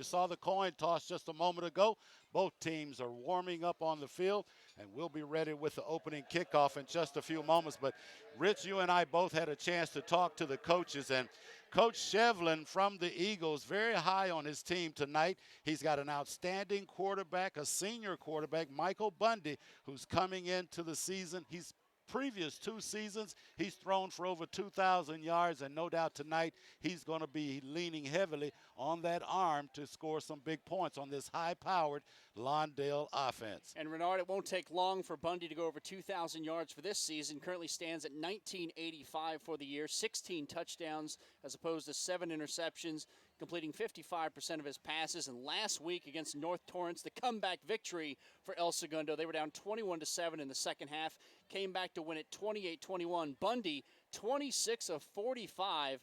saw the coin toss just a moment ago. Both teams are warming up on the field, and we'll be ready with the opening kickoff in just a few moments. But, Rich, you and I both had a chance to talk to the coaches, and Coach Shevlin from the Eagles, very high on his team tonight. He's got an outstanding quarterback, a senior quarterback, Michael Bundy, who's coming into the season. He's previous 2 seasons, he's thrown for over 2,000 yards, and no doubt tonight he's going to be leaning heavily on that arm to score some big points on this high-powered Lawndale offense. And, Renard, it won't take long for Bundy to go over 2,000 yards for this season. Currently stands at 1,985 for the year, 16 touchdowns as opposed to 7 interceptions, completing 55% of his passes. And last week against North Torrance, the comeback victory for El Segundo. They were down 21-7 in the second half, came back to win it 28-21. Bundy, 26 of 45,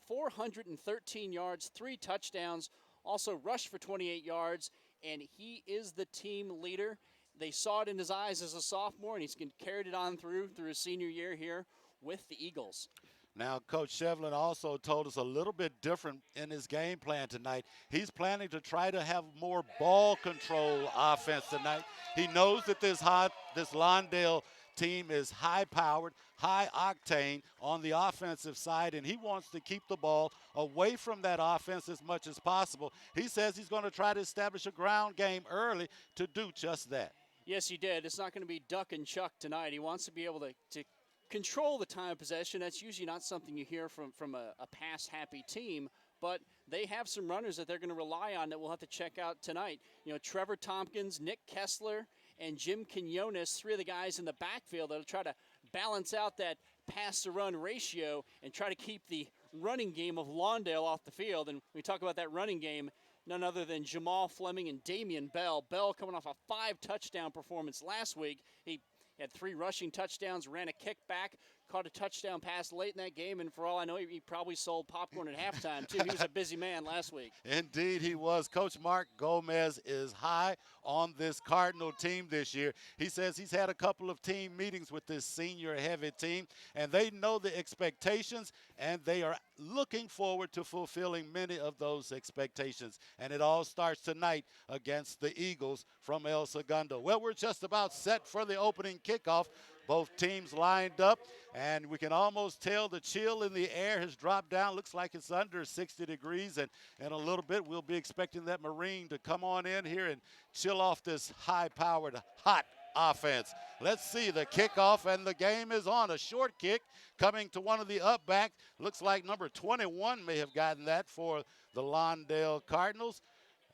413 yards, 3 touchdowns, also rushed for 28 yards, and he is the team leader. They saw it in his eyes as a sophomore, and he's carried it on through his senior year here with the Eagles. Now, Coach Shevlin also told us a little bit different in his game plan tonight. He's planning to try to have more ball control offense tonight. He knows that this Lawndale team is high-powered, high-octane on the offensive side, and he wants to keep the ball away from that offense as much as possible. He says he's going to try to establish a ground game early to do just that. Yes, he did. It's not going to be duck and chuck tonight. He wants to be able to control the time of possession. That's usually not something you hear from a pass-happy team, but they have some runners that they're going to rely on that we'll have to check out tonight. You know, Trevor Tompkins, Nick Kessler, and Jim Quinones, 3 of the guys in the backfield that'll try to balance out that pass-to-run ratio and try to keep the running game of Lawndale off the field. And we talk about that running game, none other than Jamal Fleming and Damian Bell. Bell coming off a 5-touchdown performance last week. He had 3 rushing touchdowns, ran a kickback, caught a touchdown pass late in that game, and for all I know, he probably sold popcorn at halftime, too. He was a busy man last week. Indeed, he was. Coach Mark Gomez is high on this Cardinal team this year. He says he's had a couple of team meetings with this senior-heavy team, and they know the expectations, and they are looking forward to fulfilling many of those expectations. And it all starts tonight against the Eagles from El Segundo. Well, we're just about set for the opening kickoff. Both teams lined up, and we can almost tell the chill in the air has dropped down. Looks like it's under 60 degrees, and in a little bit we'll be expecting that Marine to come on in here and chill off this high-powered, hot offense. Let's see the kickoff, and the game is on. A short kick coming to one of the up back. Looks like number 21 may have gotten that for the Lawndale Cardinals,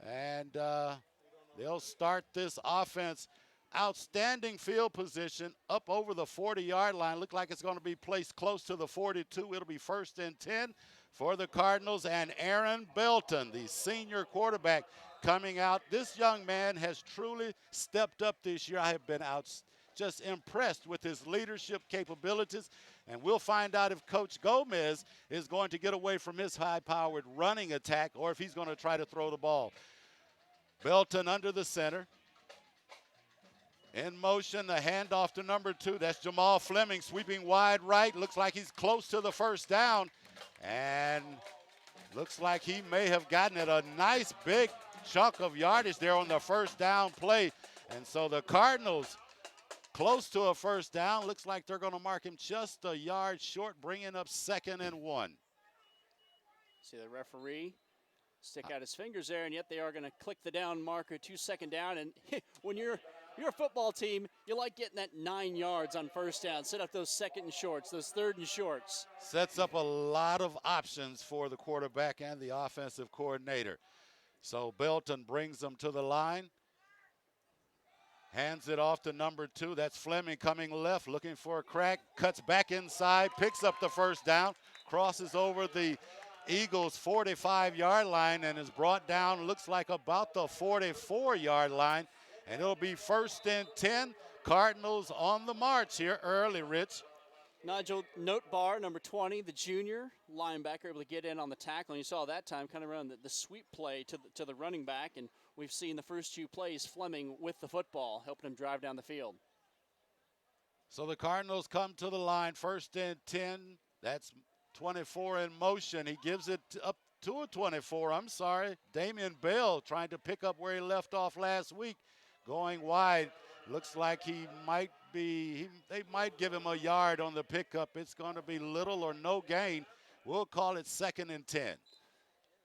and they'll start this offense. Outstanding field position up over the 40-yard line. Look like it's going to be placed close to the 42. It'll be 1st and 10 for the Cardinals. And Aaron Belton, the senior quarterback, coming out. This young man has truly stepped up this year. I have been just impressed with his leadership capabilities. And we'll find out if Coach Gomez is going to get away from his high-powered running attack or if he's going to try to throw the ball. Belton under the center. In motion, the handoff to number 2. That's Jamal Fleming sweeping wide right. Looks like he's close to the first down. And looks like he may have gotten it a nice big chunk of yardage there on the first down play. And so the Cardinals close to a first down. Looks like they're going to mark him just a yard short, bringing up 2nd and 1. See the referee stick out his fingers there, and yet they are going to click the down marker to 2nd down. And when you're a football team, you like getting that 9 yards on first down. Set up those 2nd and shorts, those 3rd and shorts. Sets up a lot of options for the quarterback and the offensive coordinator. So Belton brings them to the line. Hands it off to number 2. That's Fleming coming left, looking for a crack. Cuts back inside, picks up the first down, crosses over the Eagles' 45-yard line and is brought down, looks like about the 44-yard line. And it'll be 1st and 10. Cardinals on the march here early, Rich. Nigel Notebar, number 20, the junior linebacker, able to get in on the tackle. And you saw that time kind of around the sweep play to the running back. And we've seen the first 2 plays Fleming with the football, helping him drive down the field. So the Cardinals come to the line, 1st and 10. That's 24 in motion. He gives it up 2 of 24, I'm sorry. Damian Bell trying to pick up where he left off last week, going wide. Looks like he might be, they might give him a yard on the pickup. It's going to be little or no gain. We'll call it 2nd and 10.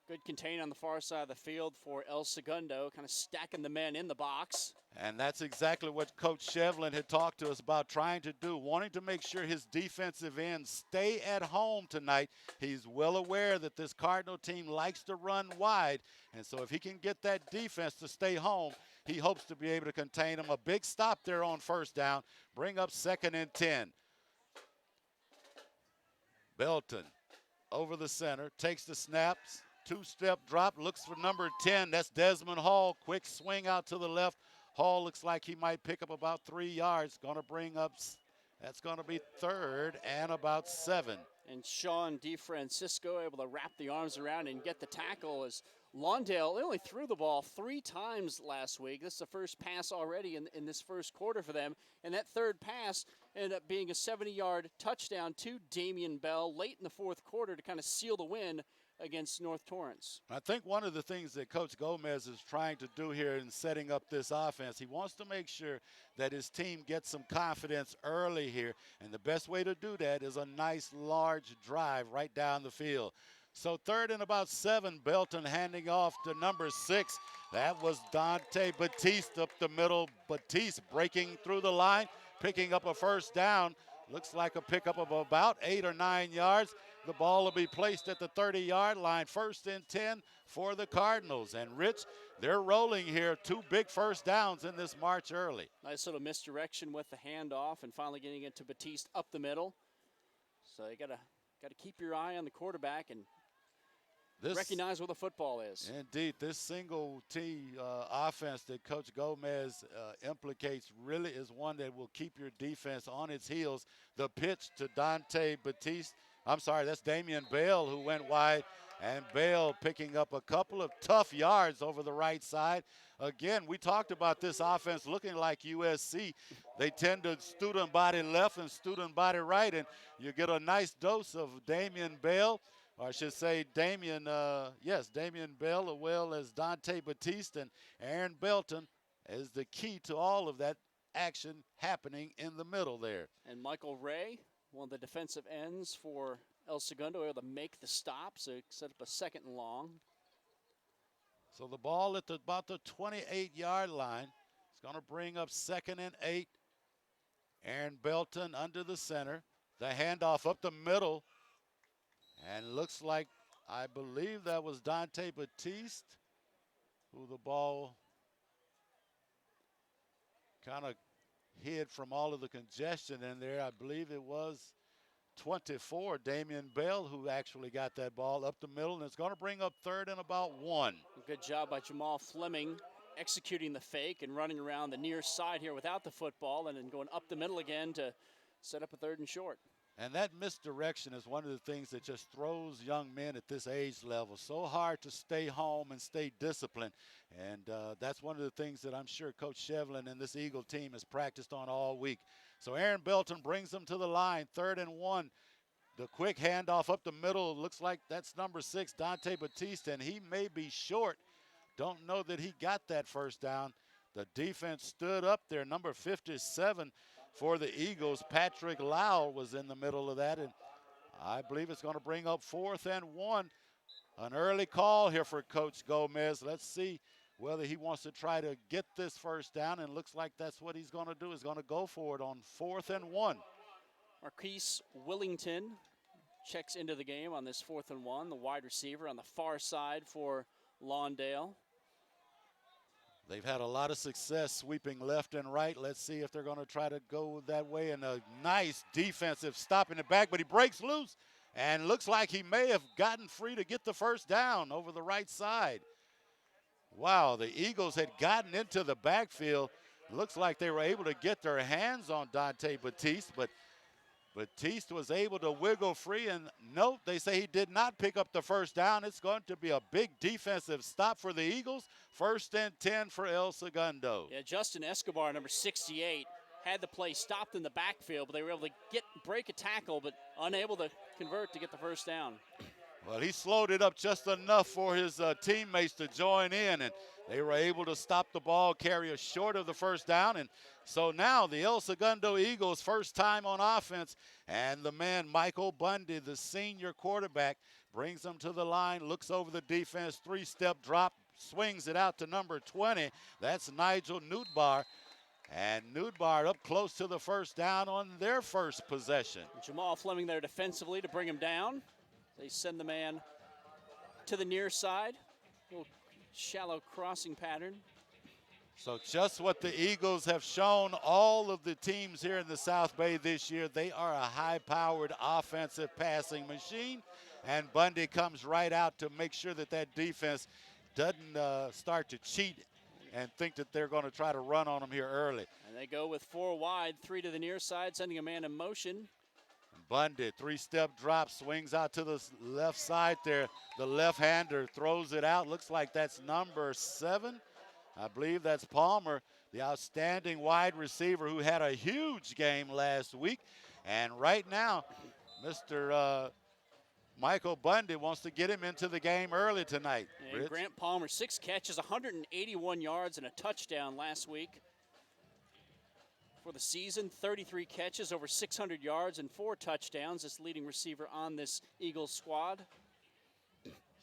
Good contain on the far side of the field for El Segundo, kind of stacking the men in the box. And that's exactly what Coach Shevlin had talked to us about trying to do, wanting to make sure his defensive ends stay at home tonight. He's well aware that this Cardinal team likes to run wide, and so if he can get that defense to stay home, he hopes to be able to contain them. A big stop there on 1st down, bring up 2nd and 10. Belton over the center, takes the snaps, 2-step drop, looks for number 10. That's Desmond Hall. Quick swing out to the left. Hall looks like he might pick up about 3 yards. Going to bring up, that's going to be 3rd and about 7. And Sean DeFrancisco able to wrap the arms around and get the tackle as Lawndale only threw the ball 3 times last week. This is the first pass already in this first quarter for them. And that 3rd pass ended up being a 70-yard touchdown to Damian Bell late in the 4th quarter to kind of seal the win against North Torrance. I think one of the things that Coach Gomez is trying to do here in setting up this offense, he wants to make sure that his team gets some confidence early here. And the best way to do that is a nice large drive right down the field. So 3rd and about 7, Belton handing off to number 6. That was Dante Batiste up the middle. Batiste breaking through the line, picking up a 1st down. Looks like a pickup of about 8 or 9 yards. The ball will be placed at the 30-yard line. 1st and 10 for the Cardinals. And Rich, they're rolling here. 2 big 1st downs in this march early. Nice little misdirection with the handoff and finally getting it to Batiste up the middle. So you gotta keep your eye on the quarterback and recognize where the football is. Indeed, this single T offense that Coach Gomez implicates really is one that will keep your defense on its heels. The pitch to Dante Batiste. I'm sorry, that's Damian Bell who went wide, and Bell picking up a couple of tough yards over the right side. Again, we talked about this offense looking like USC. They tend to student body left and student body right, and you get a nice dose of Damian Bell, or I should say Damian Bell, as well as Dante Batiste, and Aaron Belton is the key to all of that action happening in the middle there. And Michael Ray, one of the defensive ends for El Segundo, able to make the stop, so set up a 2nd and long. So the ball at about the 28-yard line. It's going to bring up 2nd and 8. Aaron Belton under the center. The handoff up the middle. And looks like, I believe that was Dante Batiste, who the ball kind of hid from all of the congestion in there. I believe it was 24, Damian Bell, who actually got that ball up the middle, and it's going to bring up 3rd and about 1. Good job by Jamal Fleming executing the fake and running around the near side here without the football and then going up the middle again to set up a 3rd and short. And that misdirection is one of the things that just throws young men at this age level. So hard to stay home and stay disciplined. And that's one of the things that I'm sure Coach Shevlin and this Eagle team has practiced on all week. So Aaron Belton brings them to the line, 3rd and 1. The quick handoff up the middle. Looks like that's number 6, Dante Batiste, and he may be short. Don't know that he got that 1st down. The defense stood up there. Number 57 for the Eagles, Patrick Lau, was in the middle of that, and I believe it's going to bring up 4th and 1. An early call here for Coach Gomez. Let's see whether he wants to try to get this 1st down, and looks like that's what he's going to do. He's going to go for it on 4th and 1. Marquise Willington checks into the game on this 4th and 1, the wide receiver on the far side for Lawndale. They've had a lot of success sweeping left and right. Let's see if they're going to try to go that way. And a nice defensive stop in the back, but he breaks loose and looks like he may have gotten free to get the 1st down over the right side. Wow, the Eagles had gotten into the backfield. Looks like they were able to get their hands on Dante Batiste, but Batiste was able to wiggle free, and note, they say he did not pick up the 1st down. It's going to be a big defensive stop for the Eagles. 1st and 10 for El Segundo. Yeah, Justin Escobar, number 68, had the play stopped in the backfield, but they were able to break a tackle, but unable to convert to get the 1st down. Well, he slowed it up just enough for his teammates to join in, and they were able to stop the ball carrier short of the first down. And so now the El Segundo Eagles, first time on offense, and the man Michael Bundy, the senior quarterback, brings them to the line, looks over the defense, three-step drop, swings it out to number 20. That's Nigel Newtbar. And Newtbar up close to the first down on their first possession. Jamal Fleming there defensively to bring him down. They send the man to the near side. A little shallow crossing pattern. So just what the Eagles have shown all of the teams here in the South Bay this year. They are a high-powered offensive passing machine. And Bundy comes right out to make sure that that defense doesn't start to cheat and think that they're going to try to run on them here early. And they go with 4 wide, 3 to the near side, sending a man in motion. Bundy, three-step drop, swings out to the left side there. The left-hander throws it out. Looks like that's number 7. I believe that's Palmer, the outstanding wide receiver who had a huge game last week. And right now, Mr. Michael Bundy wants to get him into the game early tonight. And Grant Palmer, 6 catches, 181 yards, and a touchdown last week. For the season, 33 catches, over 600 yards, and 4 touchdowns. This leading receiver on this Eagles squad.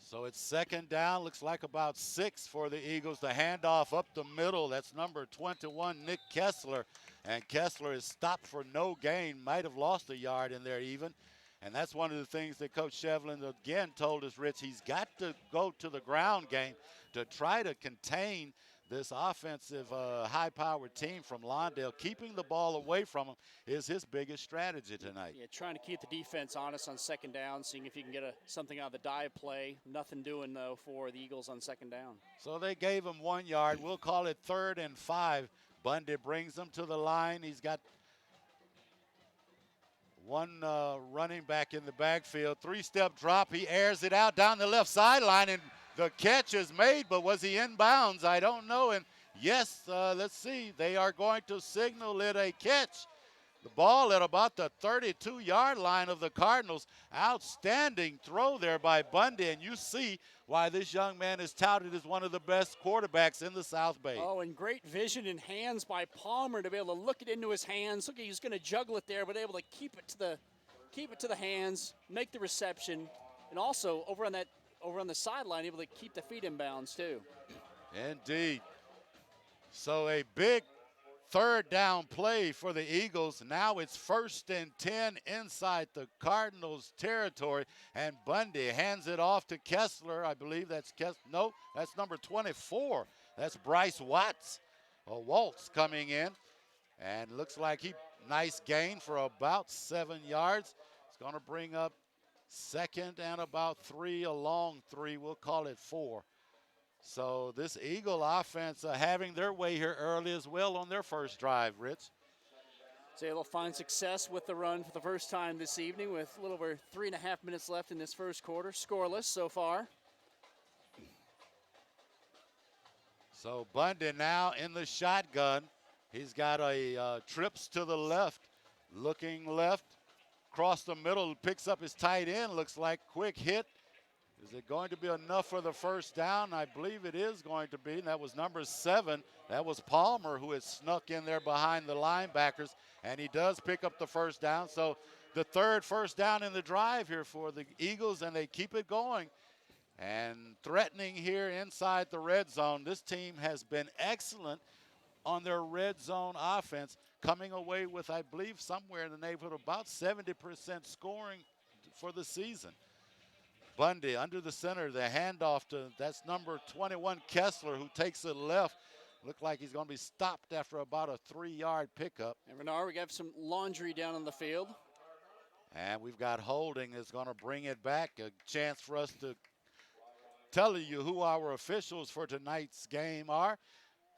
So it's second down, looks like about 6 for the Eagles. The handoff up the middle, that's number 21, Nick Kessler. And Kessler is stopped for no gain, might have lost a yard in there even. And that's one of the things that Coach Shevlin again told us, Rich, he's got to go to the ground game to try to contain this offensive high-powered team from Lawndale. Keeping the ball away from him is his biggest strategy tonight. Yeah, trying to keep the defense honest on second down, seeing if you can get something out of the dive play. Nothing doing, though, for the Eagles on second down. So they gave him 1 yard. We'll call it 3rd and 5. Bundy brings them to the line. He's got one running back in the backfield. 3-step drop. He airs it out down the left sideline, and the catch is made, but was he in bounds? I don't know. And yes, let's see. They are going to signal it a catch. The ball at about the 32-yard line of the Cardinals. Outstanding throw there by Bundy, and you see why this young man is touted as one of the best quarterbacks in the South Bay. Oh, and great vision and hands by Palmer to be able to look it into his hands. Look, he's going to juggle it there, but able to keep it to the hands, make the reception, and also over on the sideline, able to keep the feet in bounds too. Indeed. So a big 3rd down play for the Eagles. Now it's 1st and 10 inside the Cardinals territory, and Bundy hands it off to Kessler. I believe that's no, that's number 24. That's Bryce Watts, or Waltz coming in, and looks like nice gain for about 7 yards. It's going to bring up 2nd and about 3, a long 3. We'll call it 4. So this Eagle offense having their way here early as well on their first drive, Rich. So they'll find success with the run for the first time this evening with a little over 3.5 minutes left in this first quarter. Scoreless so far. So Bundy now in the shotgun. He's got a trips to the left, looking left, across the middle, picks up his tight end, looks like quick hit. Is it going to be enough for the first down? I believe it is going to be. And that was number 7. That was Palmer who had snuck in there behind the linebackers, and he does pick up the first down. So the 3rd first down in the drive here for the Eagles, and they keep it going and threatening here inside the red zone. This team has been excellent on their red zone offense, coming away with, I believe, somewhere in the neighborhood of about 70% scoring for the season. Bundy under the center, the handoff that's number 21, Kessler, who takes it left. Looked like he's going to be stopped after about a 3-yard pickup. And Renard, we got some laundry down on the field. And we've got holding that's going to bring it back. A chance for us to tell you who our officials for tonight's game are.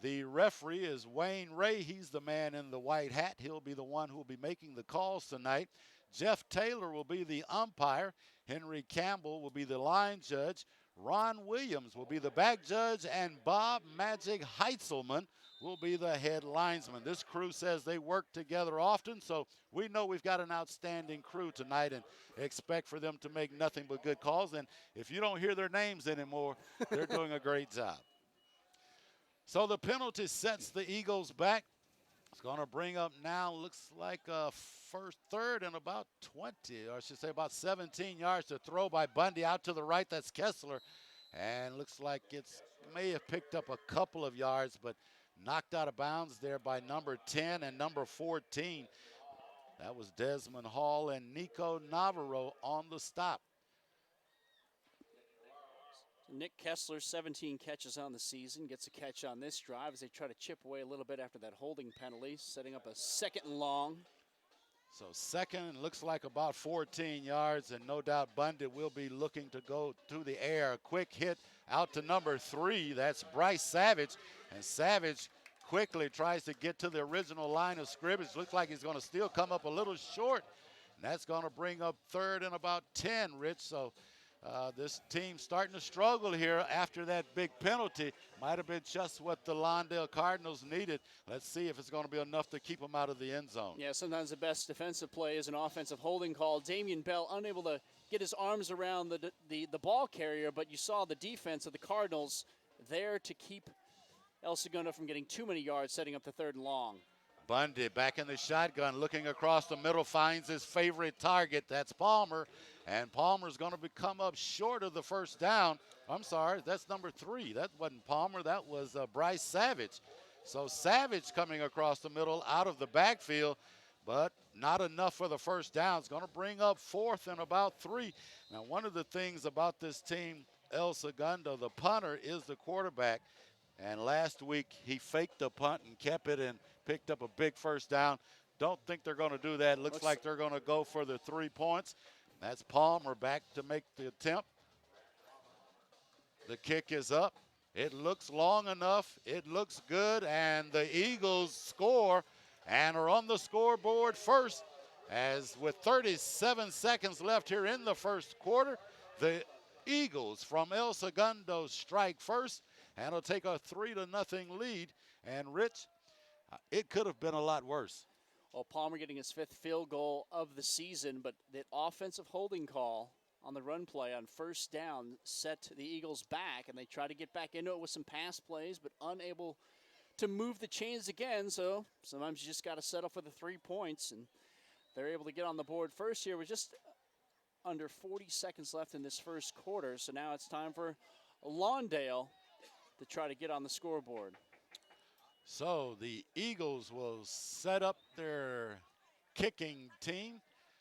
The referee is Wayne Ray. He's the man in the white hat. He'll be the one who will be making the calls tonight. Jeff Taylor will be the umpire. Henry Campbell will be the line judge. Ron Williams will be the back judge. And Bob Magic Heitzelman will be the head linesman. This crew says they work together often, so we know we've got an outstanding crew tonight and expect for them to make nothing but good calls. And if you don't hear their names anymore, they're doing a great job. So the penalty sets the Eagles back. It's going to bring up now, looks like a third and about 20, or I should say about 17 yards to throw by Bundy out to the right. That's Kessler. And looks like it's may have picked up a couple of yards, but knocked out of bounds there by number 10 and number 14. That was Desmond Hall and Nico Navarro on the stop. Nick Kessler, 17 catches on the season, gets a catch on this drive as they try to chip away a little bit after that holding penalty, setting up a 2nd and long. So second, looks like about 14 yards, and no doubt Bundy will be looking to go through the air. A quick hit out to number 3. That's Bryce Savage, and Savage quickly tries to get to the original line of scrimmage. Looks like he's going to still come up a little short, and that's going to bring up 3rd and about 10, Rich. So this team starting to struggle here after that big penalty. Might have been just what the Lawndale Cardinals needed. Let's see if it's going to be enough to keep them out of the end zone. Yeah, sometimes the best defensive play is an offensive holding call. Damian Bell unable to get his arms around the ball carrier, but you saw the defense of the Cardinals there to keep El Segundo from getting too many yards, setting up the 3rd and long. Bundy back in the shotgun, looking across the middle, finds his favorite target. That's Palmer. And Palmer's going to come up short of the first down. I'm sorry, that's number 3. That wasn't Palmer, that was Bryce Savage. So Savage coming across the middle out of the backfield, but not enough for the first down. It's going to bring up 4th and about 3. Now, one of the things about this team, El Segundo, the punter is the quarterback. And last week he faked the punt and kept it and picked up a big first down. Don't think they're going to do that. Looks like they're going to go for the 3 points. That's Palmer back to make the attempt. The kick is up. It looks long enough. It looks good. And the Eagles score and are on the scoreboard first. As with 37 seconds left here in the first quarter, the Eagles from El Segundo strike first. And it'll take a 3-0 lead. And Rich, it could have been a lot worse. Well, Palmer getting his 5th field goal of the season, but that offensive holding call on the run play on first down set the Eagles back, and they try to get back into it with some pass plays, but unable to move the chains again. So sometimes you just got to settle for the 3 points, and they're able to get on the board first here with just under 40 seconds left in this first quarter. So now it's time for Lawndale to try to get on the scoreboard. So the Eagles will set up their kicking team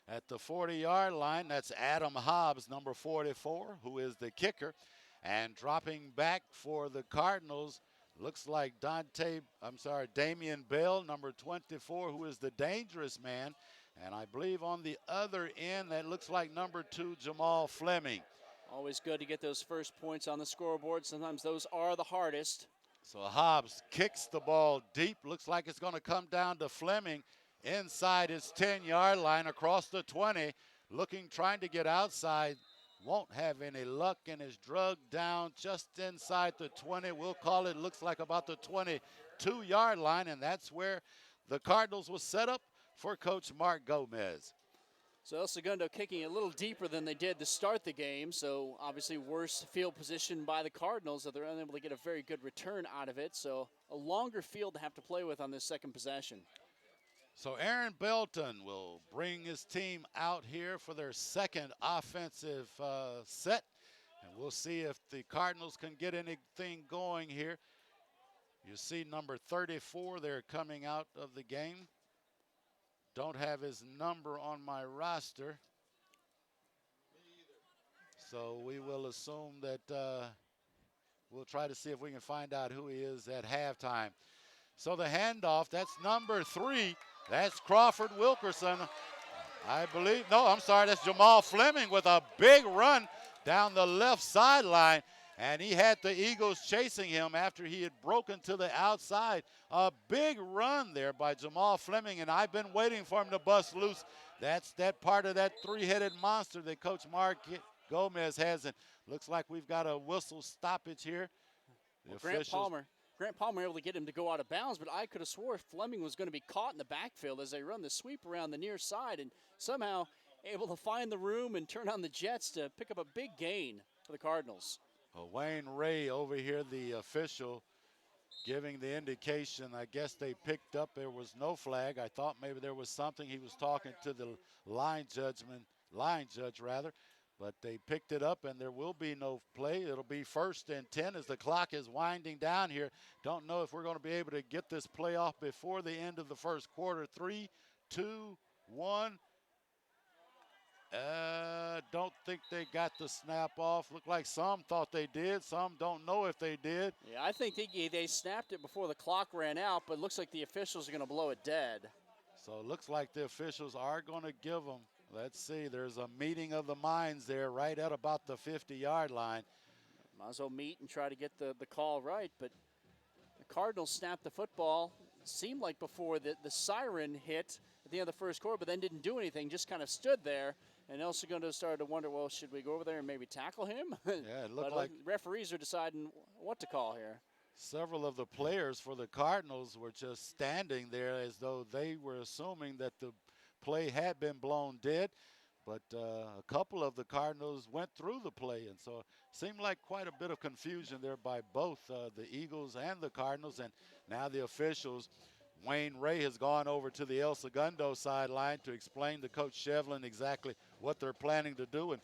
at the 40-yard line. That's Adam Hobbs, number 44, who is the kicker. And dropping back for the Cardinals, looks like Damian Bell, number 24, who is the dangerous man. And I believe on the other end, that looks like number 2, Jamal Fleming. Always good to get those first points on the scoreboard. Sometimes those are the hardest. So Hobbs kicks the ball deep. Looks like it's going to come down to Fleming inside his 10-yard line across the 20. Trying to get outside. Won't have any luck and is drugged down just inside the 20. We'll call it, looks like about the 22-yard line, and that's where the Cardinals will set up for Coach Mark Gomez. So El Segundo kicking a little deeper than they did to start the game. So obviously worse field position by the Cardinals, that they're unable to get a very good return out of it. So a longer field to have to play with on this second possession. So Aaron Belton will bring his team out here for their second offensive set. And we'll see if the Cardinals can get anything going here. You see number 34 there coming out of the game. Don't have his number on my roster. So we will assume that we'll try to see if we can find out who he is at halftime. So the handoff, that's number 3. That's Crawford Wilkerson. I believe, no, I'm sorry, that's Jamal Fleming with a big run down the left sideline. And he had the Eagles chasing him after he had broken to the outside. A big run there by Jamal Fleming, and I've been waiting for him to bust loose. That's that part of that 3-headed monster that Coach Mark Gomez has. And looks like we've got a whistle stoppage here. Well, Grant Palmer Grant Palmer able to get him to go out of bounds, but I could have swore Fleming was going to be caught in the backfield as they run the sweep around the near side and somehow able to find the room and turn on the Jets to pick up a big gain for the Cardinals. Wayne Ray over here, the official, giving the indication. I guess they picked up there was no flag. I thought maybe there was something. He was talking to the line judge rather, but they picked it up and there will be no play. It'll be 1st and 10 as the clock is winding down here. Don't know if we're going to be able to get this play off before the end of the first quarter. 3, 2, 1. Don't think they got the snap off. Look like some thought they did. Some don't know if they did. Yeah, I think they snapped it before the clock ran out, but it looks like the officials are going to blow it dead. So it looks like the officials are going to give them. Let's see. There's a meeting of the minds there right at about the 50-yard line. Might as well meet and try to get the call right, but the Cardinals snapped the football. It seemed like before the siren hit at the end of the first quarter, but then didn't do anything, just kind of stood there. And El Segundo started to wonder, well, should we go over there and maybe tackle him? Yeah, it looked like referees are deciding what to call here. Several of the players for the Cardinals were just standing there as though they were assuming that the play had been blown dead. But a couple of the Cardinals went through the play, and so it seemed like quite a bit of confusion there by both the Eagles and the Cardinals. And now the officials, Wayne Ray has gone over to the El Segundo sideline to explain to Coach Shevlin exactly what they're planning to do. And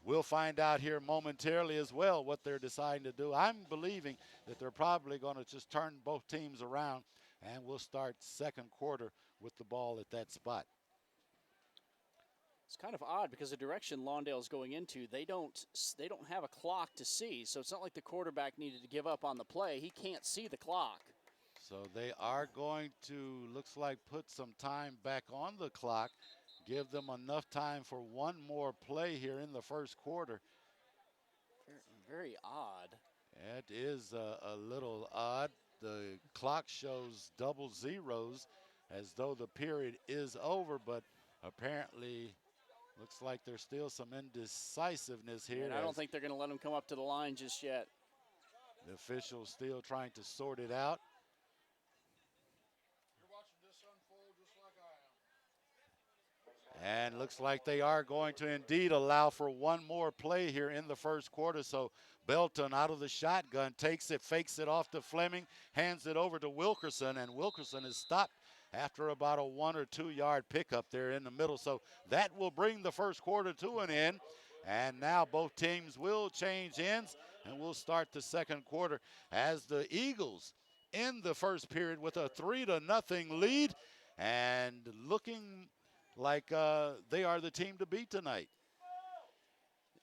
we'll find out here momentarily as well what they're deciding to do. I'm believing that they're probably going to just turn both teams around, and we'll start second quarter with the ball at that spot. It's kind of odd because the direction Lawndale is going into, they don't have a clock to see. So it's not like the quarterback needed to give up on the play. He can't see the clock. So they are going to, looks like, put some time back on the clock, give them enough time for one more play here in the first quarter. Very odd. It is a little odd. The clock shows double zeros as though the period is over, but apparently looks like there's still some indecisiveness here. And I don't think they're going to let him come up to the line just yet. The officials still trying to sort it out. And looks like they are going to indeed allow for one more play here in the first quarter. So Belton out of the shotgun takes it, fakes it off to Fleming, hands it over to Wilkerson, and Wilkerson is stopped after about a 1 or 2 yard pickup there in the middle. So that will bring the first quarter to an end. And now both teams will change ends, and we'll start the second quarter as the Eagles in the first period with a 3-0 lead and looking like they are the team to beat tonight.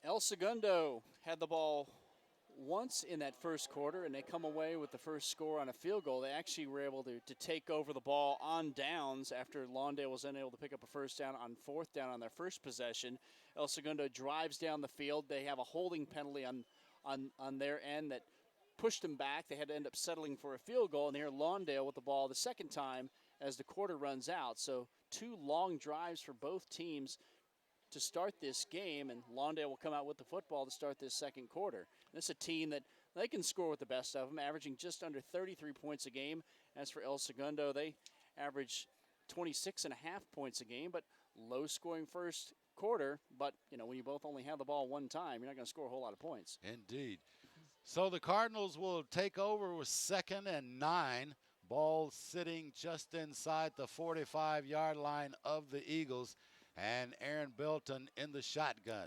El Segundo had the ball once in that first quarter, and they come away with the first score on a field goal. They actually were able to take over the ball on downs after Lawndale was unable to pick up a first down on fourth down on their first possession. El Segundo drives down the field. They have a holding penalty on their end that pushed them back. They had to end up settling for a field goal, and here Lawndale with the ball the second time as the quarter runs out. So 2 long drives for both teams to start this game, and Lawndale will come out with the football to start this second quarter. This is a team that they can score with the best of them, averaging just under 33 points a game. As for El Segundo, they average 26.5 points a game, but low-scoring first quarter. But, you know, when you both only have the ball one time, you're not going to score a whole lot of points. Indeed. So the Cardinals will take over with 2nd and 9. Ball sitting just inside the 45-yard line of the Eagles, and Aaron Belton in the shotgun.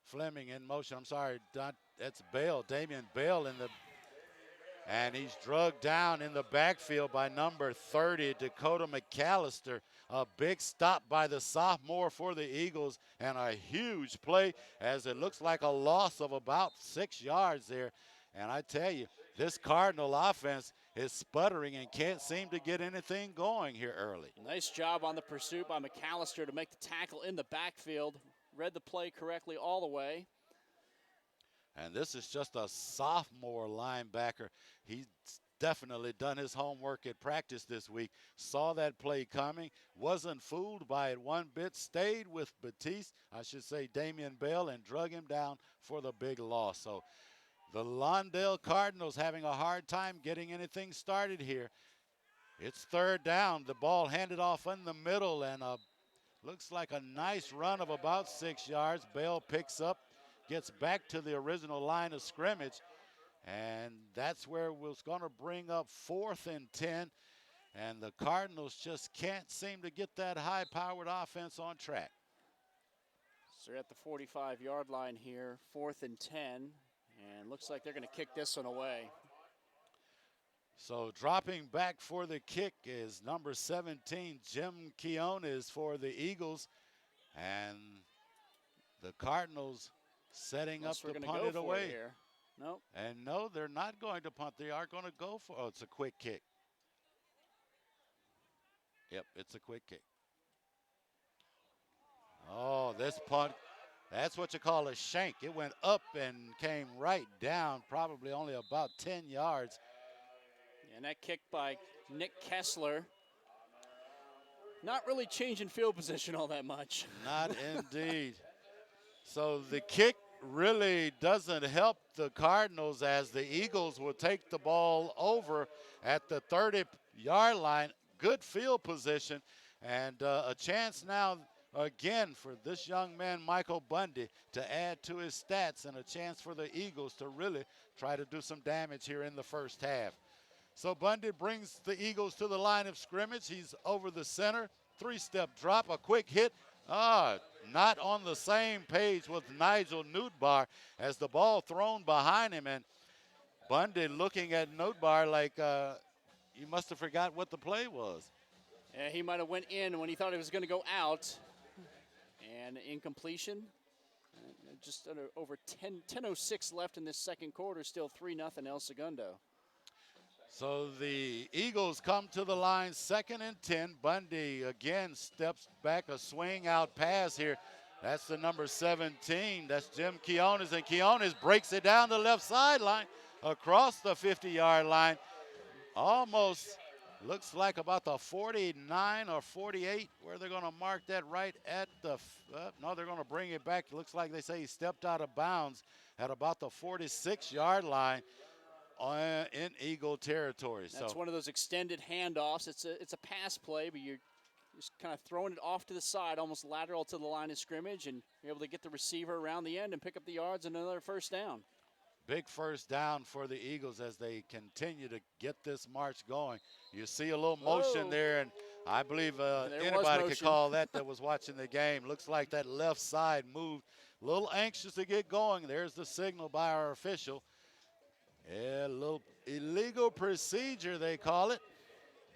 Fleming in motion. I'm sorry, that's Bale, Damian Bale and he's drugged down in the backfield by number 30, Dakota McAllister. A big stop by the sophomore for the Eagles, and a huge play as it looks like a loss of about 6 yards there. And I tell you, this Cardinal offense is sputtering and can't seem to get anything going here early. Nice job on the pursuit by McAllister to make the tackle in the backfield. Read the play correctly all the way. And this is just a sophomore linebacker. He's definitely done his homework at practice this week. Saw that play coming, wasn't fooled by it one bit, stayed with Damian Bell, and drug him down for the big loss. So The Lawndale Cardinals having a hard time getting anything started here. It's third down. The ball handed off in the middle, and looks like a nice run of about 6 yards. Bell picks up, gets back to the original line of scrimmage, and that's where we're going to bring up 4th and 10. And the Cardinals just can't seem to get that high-powered offense on track. So they're at the 45-yard line here, 4th and 10, and looks like they're going to kick this one away. So dropping back for the kick is number 17, Jim Quiones for the Eagles. And the Cardinals setting up to punt it away. Here. Nope. And no, they're not going to punt. They are going to go for it. Oh, it's a quick kick. Yep, it's a quick kick. Oh, this punt, that's what you call a shank. It went up and came right down, probably only about 10 yards. And that kick by Nick Kessler, not really changing field position all that much. Not indeed. So the kick really doesn't help the Cardinals, as the Eagles will take the ball over at the 30-yard line. Good field position, and a chance now again for this young man, Michael Bundy, to add to his stats, and a chance for the Eagles to really try to do some damage here in the first half. So Bundy brings the Eagles to the line of scrimmage. He's over the center, 3-step drop, a quick hit. Not on the same page with Nigel Newtbar, as the ball thrown behind him, and Bundy looking at Newtbar like you must have forgot what the play was. Yeah, he might have went in when he thought it was going to go out. And incompletion. Just over 10:06 left in this second quarter. Still 3-0 El Segundo. So the Eagles come to the line, 2nd and 10. Bundy again steps back, a swing out pass here. That's the number 17. That's Jim Quiones, and Quiones breaks it down the left sideline across the 50-yard line. Almost looks like about the 49 or 48, where they're going to mark that right at the, no, they're going to bring it back. Looks like they say he stepped out of bounds at about the 46-yard line in Eagle territory. That's so one of those extended handoffs. It's a pass play, but you're just kind of throwing it off to the side, almost lateral to the line of scrimmage, and you're able to get the receiver around the end and pick up the yards and another first down. Big first down for the Eagles as they continue to get this march going. You see a little motion there, and I believe anybody could call that was watching the game. Looks like that left side moved. A little anxious to get going. There's the signal by our official. Yeah, a little illegal procedure, they call it.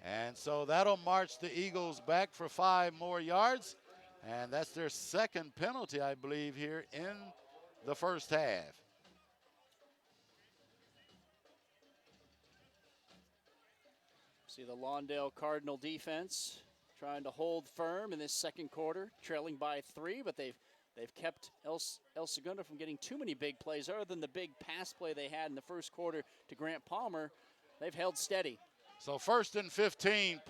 And so that'll march the Eagles back for 5 more yards. And that's their second penalty, I believe, here in the first half. See the Lawndale Cardinal defense trying to hold firm in this second quarter, trailing by 3, but they've kept El Segundo from getting too many big plays. Other than the big pass play they had in the first quarter to Grant Palmer, they've held steady. So 1st and 15,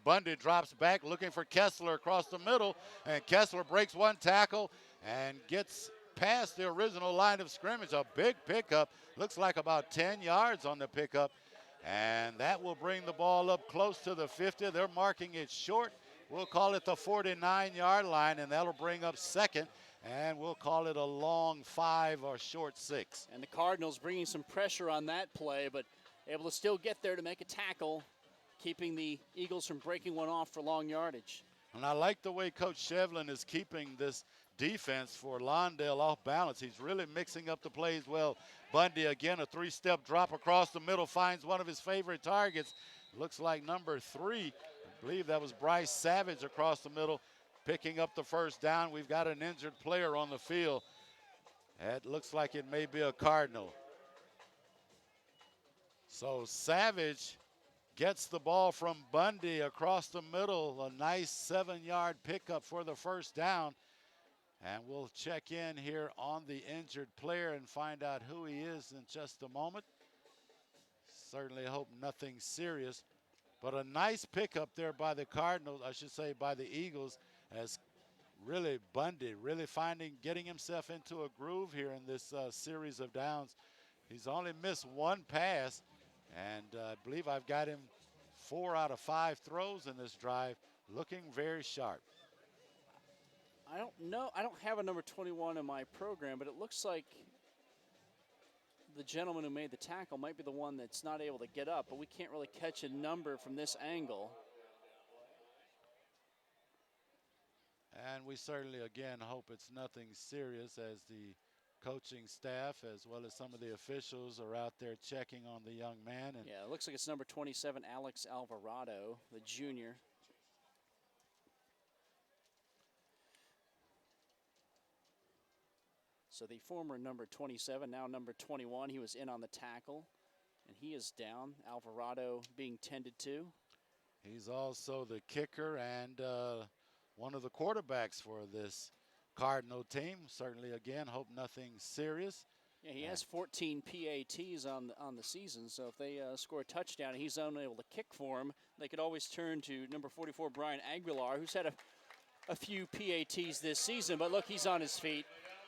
Bundy drops back looking for Kessler across the middle, and Kessler breaks one tackle and gets past the original line of scrimmage. A big pickup, looks like about 10 yards on the pickup. And that will bring the ball up close to the 50. They're marking it short. We'll call it the 49-yard line, and that'll bring up 2nd. And we'll call it a long 5 or short 6. And the Cardinals bringing some pressure on that play, but able to still get there to make a tackle, keeping the Eagles from breaking one off for long yardage. And I like the way Coach Shevlin is keeping this defense for Lawndale off balance. He's really mixing up the plays well. Bundy again, a 3-step drop across the middle, finds one of his favorite targets. Looks like number 3. I believe that was Bryce Savage across the middle, picking up the first down. We've got an injured player on the field. That looks like it may be a Cardinal. So Savage gets the ball from Bundy across the middle. A nice 7-yard pickup for the first down. And we'll check in here on the injured player and find out who he is in just a moment. Certainly hope nothing serious. But a nice pickup there by the Cardinals, I should say by the Eagles, as really Bundy really getting himself into a groove here in this series of downs. He's only missed one pass, and I believe I've got him 4 out of 5 throws in this drive, looking very sharp. I don't know. I don't have a number 21 in my program, but it looks like the gentleman who made the tackle might be the one that's not able to get up, but we can't really catch a number from this angle. And we certainly, again, hope it's nothing serious as the coaching staff as well as some of the officials are out there checking on the young man. And yeah, it looks like it's number 27, Alex Alvarado, the junior. So the former number 27, now number 21, he was in on the tackle, and he is down. Alvarado being tended to. he's also the kicker and one of the quarterbacks for this Cardinal team. Certainly, again, hope nothing serious. Yeah, he has 14 PATs on the season, so if they score a touchdown and he's unable to kick for him, they could always turn to number 44, Brian Aguilar, who's had a few PATs this season, but look, he's on his feet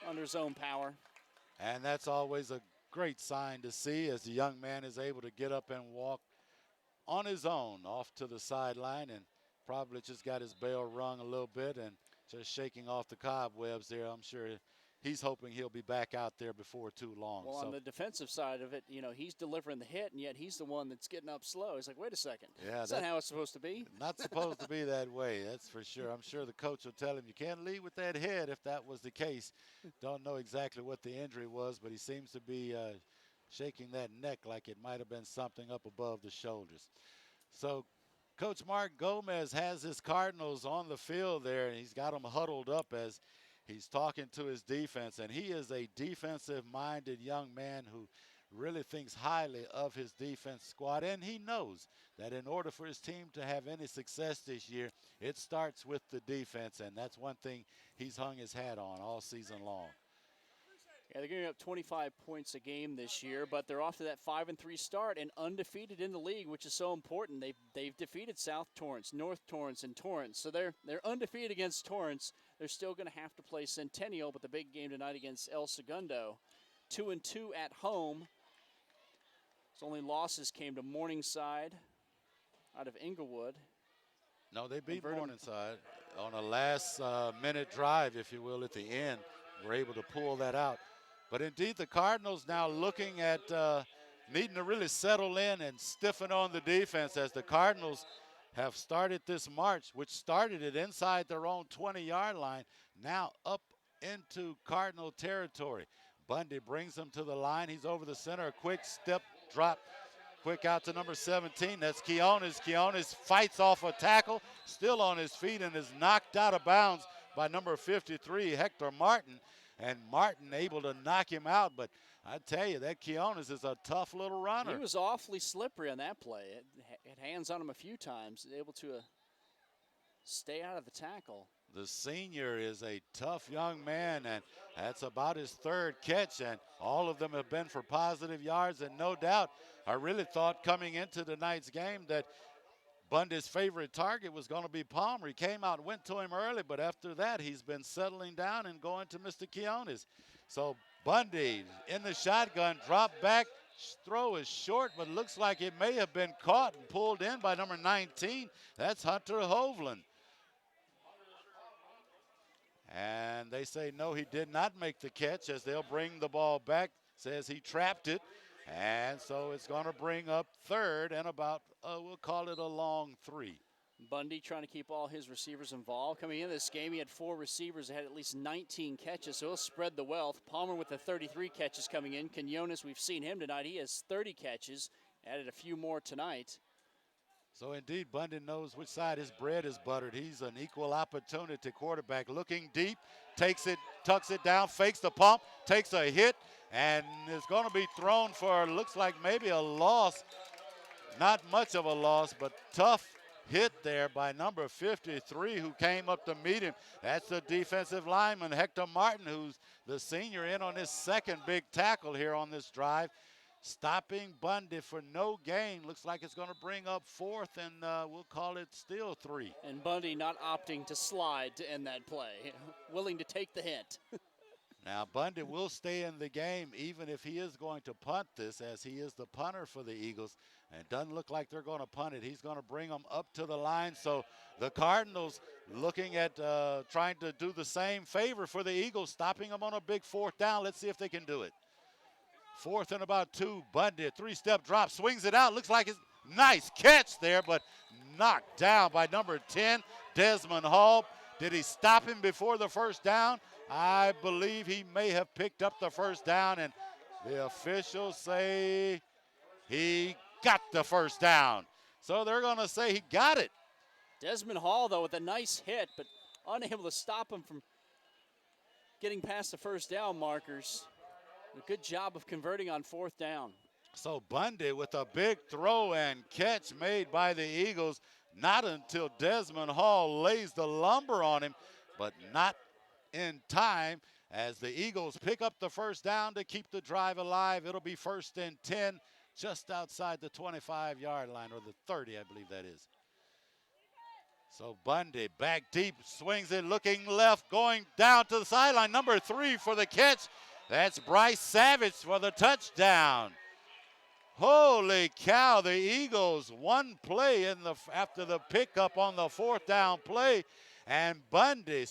under his own power. And that's always a great sign to see as the young man is able to get up and walk on his own off to the sideline, and probably just got his bell rung a little bit and just shaking off the cobwebs there. I'm sure he's hoping he'll be back out there before too long. Well, on the defensive side of it, you know, he's delivering the hit, and yet he's the one that's getting up slow. He's like, wait a second. Yeah, that's not how it's supposed to be. Not supposed to be that way, that's for sure. I'm sure the coach will tell him you can't lead with that head if that was the case. Don't know exactly what the injury was, but he seems to be shaking that neck like it might have been something up above the shoulders. So Coach Mark Gomez has his Cardinals on the field there, and he's got them huddled up as he's talking to his defense. And he is a defensive-minded young man who really thinks highly of his defense squad. And he knows that in order for his team to have any success this year, it starts with the defense. And that's one thing he's hung his hat on all season long. Yeah, they're giving up 25 points a game this year, but they're off to that 5-3 start and undefeated in the league, which is so important. They've defeated South Torrance, North Torrance, and Torrance, so they're undefeated against Torrance. They're still going to have to play Centennial, but the big game tonight against El Segundo, 2-2 at home. His only losses came to Morningside out of Inglewood. No, they beat Morningside on a last-minute drive, if you will, at the end. We're able to pull that out. But indeed, the Cardinals now looking at needing to really settle in and stiffen on the defense as the Cardinals have started this march, which started it inside their own 20-yard line, now up into Cardinal territory. Bundy brings them to the line. He's over the center, a quick step drop, quick out to number 17. That's Quiones. Quiones fights off a tackle, still on his feet, and is knocked out of bounds by number 53, Hector Martin. And Martin able to knock him out, but I tell you, that Quiones is a tough little runner. He was awfully slippery on that play. It hands on him a few times, able to stay out of the tackle. The senior is a tough young man, and that's about his third catch, and all of them have been for positive yards. And no doubt, I really thought coming into tonight's game that Bundy's favorite target was going to be Palmer. He came out and went to him early, but after that, he's been settling down and going to Mr. Quiones. So Bundy in the shotgun, drop back, throw is short, but looks like it may have been caught and pulled in by number 19. That's Hunter Hovland. And they say, no, he did not make the catch, as they'll bring the ball back. Says he trapped it. And so it's going to bring up third and about, we'll call it a long 3. Bundy trying to keep all his receivers involved. Coming into this game, he had 4 receivers that had at least 19 catches, so he'll spread the wealth. Palmer with the 33 catches coming in. Quinones, we've seen him tonight. He has 30 catches, added a few more tonight. So indeed, Bundy knows which side his bread is buttered. He's an equal opportunity quarterback. Looking deep, takes it, tucks it down, fakes the pump, takes a hit, and is going to be thrown for, looks like maybe a loss. Not much of a loss, but tough hit there by number 53 who came up to meet him. That's the defensive lineman, Hector Martin, who's the senior, in on his second big tackle here on this drive. stopping Bundy for no gain. Looks like it's going to bring up fourth, and we'll call it still 3. And Bundy not opting to slide to end that play, willing to take the hit. Now, Bundy will stay in the game even if he is going to punt this, as he is the punter for the Eagles. And it doesn't look like they're going to punt it. He's going to bring them up to the line. So the Cardinals looking at trying to do the same favor for the Eagles, stopping them on a big 4th down. Let's see if they can do it. 4th and about 2. Bundy, a 3-step drop, swings it out. Looks like it's nice catch there, but knocked down by number 10, Desmond Hall. Did he stop him before the 1st down? I believe he may have picked up the 1st down, and the officials say he got the 1st down. So they're going to say he got it. Desmond Hall, though, with a nice hit, but unable to stop him from getting past the 1st down markers. A good job of converting on 4th down. So Bundy with a big throw and catch made by the Eagles. Not until Desmond Hall lays the lumber on him, but not in time, as the Eagles pick up the 1st down to keep the drive alive. It'll be 1st and 10 just outside the 25-yard line, or the 30, I believe that is. So Bundy back deep, swings it, looking left, going down to the sideline. Number 3 for the catch. That's Bryce Savage for the touchdown. Holy cow, the Eagles one play after the pickup on the 4th down play, and Bundy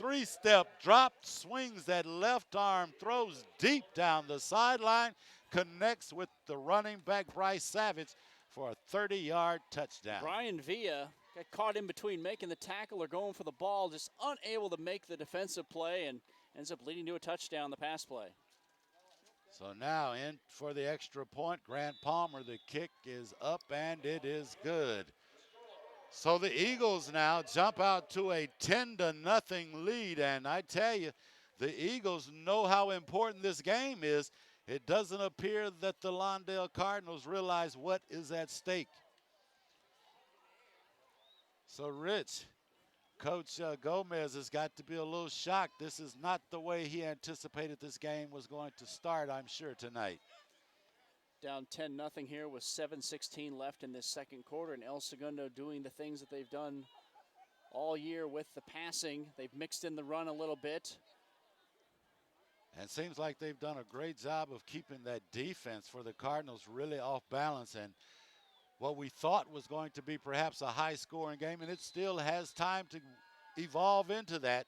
3-step drop, swings that left arm, throws deep down the sideline, connects with the running back Bryce Savage for a 30-yard touchdown. Brian Villa got caught in between making the tackle or going for the ball, just unable to make the defensive play, and ends up leading to a touchdown the pass play. So now in for the extra point, Grant Palmer. The kick is up, and it is good. So the Eagles now jump out to a 10-0 lead, and I tell you, the Eagles know how important this game is. It doesn't appear that the Lawndale Cardinals realize what is at stake. So Rich, Coach Gomez has got to be a little shocked. This is not the way he anticipated this game was going to start, I'm sure, tonight. Down 10-0 here with 7:16 left in this 2nd quarter, and El Segundo doing the things that they've done all year with the passing. They've mixed in the run a little bit. And it seems like they've done a great job of keeping that defense for the Cardinals really off balance, and what we thought was going to be perhaps a high-scoring game, and it still has time to evolve into that.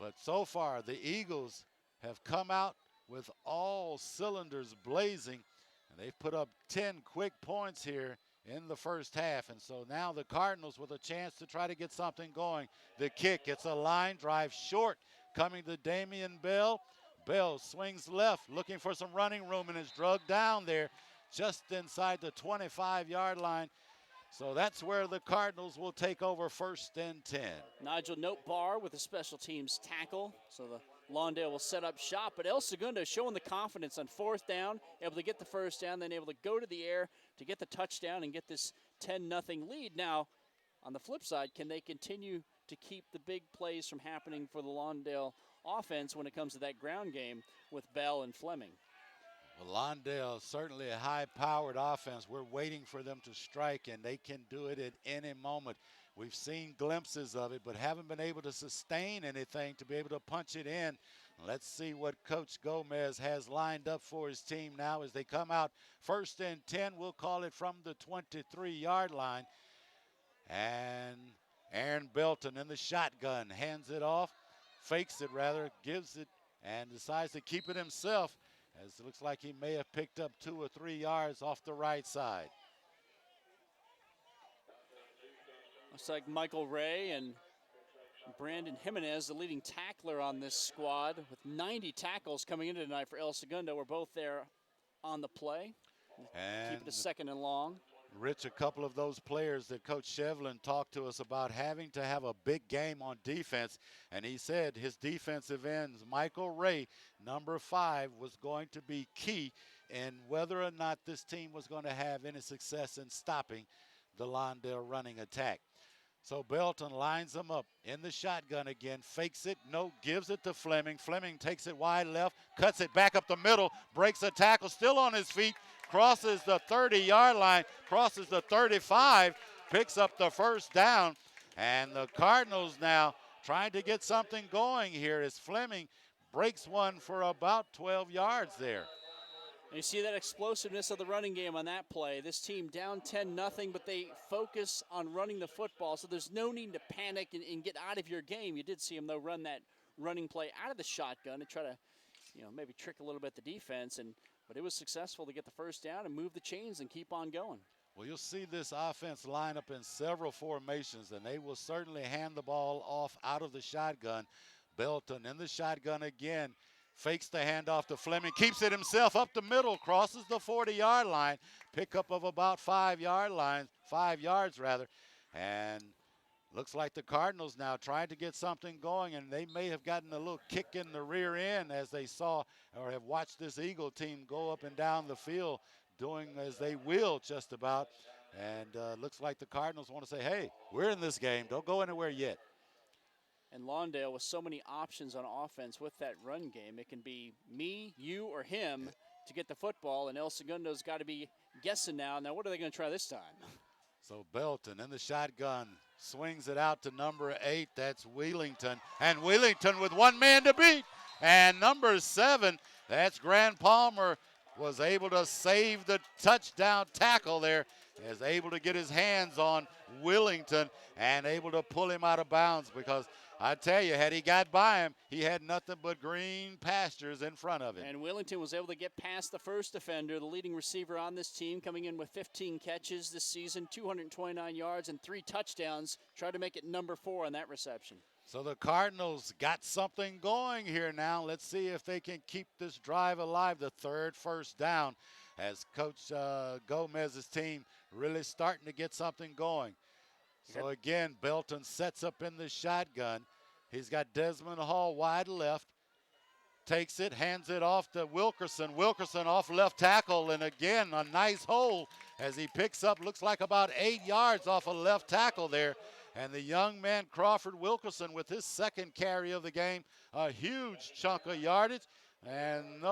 But so far, the Eagles have come out with all cylinders blazing, and they've put up 10 quick points here in the 1st half. And so now the Cardinals with a chance to try to get something going. The kick, it's a line drive short, coming to Damian Bell. Bell swings left, looking for some running room, and is drugged down there just inside the 25-yard line. So that's where the Cardinals will take over 1st and 10. Nigel Notebar with a special teams tackle. So the Lawndale will set up shop, but El Segundo showing the confidence on 4th down, able to get the 1st down, then able to go to the air to get the touchdown and get this 10-0 lead. Now, on the flip side, can they continue to keep the big plays from happening for the Lawndale offense when it comes to that ground game with Bell and Fleming? Well, Lawndale, certainly a high-powered offense. We're waiting for them to strike, and they can do it at any moment. We've seen glimpses of it, but haven't been able to sustain anything to be able to punch it in. Let's see what Coach Gomez has lined up for his team now as they come out 1st and 10. We'll call it from the 23-yard line. And Aaron Belton in the shotgun hands it off, fakes it rather, gives it, and decides to keep it himself, as it looks like he may have picked up 2 or 3 yards off the right side. Looks like Michael Ray and Brandon Jimenez, the leading tackler on this squad, with 90 tackles coming into tonight for El Segundo. We're both there on the play. And keep it a 2nd and long. Rich, a couple of those players that Coach Shevlin talked to us about having to have a big game on defense, and he said his defensive ends, Michael Ray, number 5, was going to be key in whether or not this team was going to have any success in stopping the Lawndale running attack. So Belton lines them up in the shotgun again, fakes it, no, gives it to Fleming. Fleming takes it wide left, cuts it back up the middle, breaks a tackle, still on his feet, crosses the 30-yard line, crosses the 35, picks up the first down. And the Cardinals now trying to get something going here as Fleming breaks one for about 12 yards there. You see that explosiveness of the running game on that play. This team down 10-0, but they focus on running the football, so there's no need to panic and get out of your game. You did see them, though, run that running play out of the shotgun to try to, maybe trick a little bit the defense, but it was successful to get the first down and move the chains and keep on going. Well, you'll see this offense line up in several formations, and they will certainly hand the ball off out of the shotgun. Belton in the shotgun again. Fakes the handoff to Fleming, keeps it himself up the middle, crosses the 40-yard line, pickup of about 5 yards rather, and looks like the Cardinals now trying to get something going, and they may have gotten a little kick in the rear end as they saw or have watched this Eagle team go up and down the field doing as they will just about, and looks like the Cardinals want to say, hey, we're in this game, don't go anywhere yet. And Lawndale with so many options on offense with that run game. It can be me, you, or him to get the football, and El Segundo's got to be guessing now. Now, what are they going to try this time? So Belton in the shotgun swings it out to number 8. That's Wheelington. And Wheelington with one man to beat. And number 7, that's Grant Palmer, was able to save the touchdown tackle there. Is able to get his hands on Wheelington and able to pull him out of bounds because I tell you, had he got by him, he had nothing but green pastures in front of him. And Wheelington was able to get past the first defender, the leading receiver on this team, coming in with 15 catches this season, 229 yards, and 3 touchdowns. Tried to make it number 4 on that reception. So the Cardinals got something going here now. Let's see if they can keep this drive alive, the third first down, as Coach Gomez's team really starting to get something going. So again, Belton sets up in the shotgun. He's got Desmond Hall wide left. Takes it, hands it off to Wilkerson. Wilkerson off left tackle, and again, a nice hole as he picks up, looks like about 8 yards off a left tackle there. And the young man, Crawford Wilkerson, with his second carry of the game, a huge chunk of yardage. And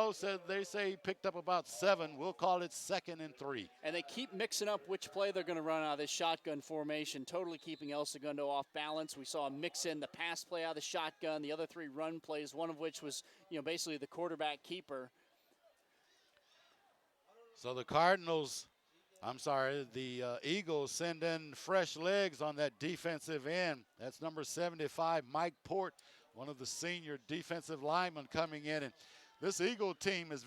they say he picked up about 7. We'll call it 2nd and 3. And they keep mixing up which play they're going to run out of this shotgun formation, totally keeping El Segundo off balance. We saw him mix in the pass play out of the shotgun, the other 3 run plays, one of which was, basically the quarterback keeper. So the Eagles send in fresh legs on that defensive end. That's number 75, Mike Port, one of the senior defensive linemen coming in. And this Eagle team is,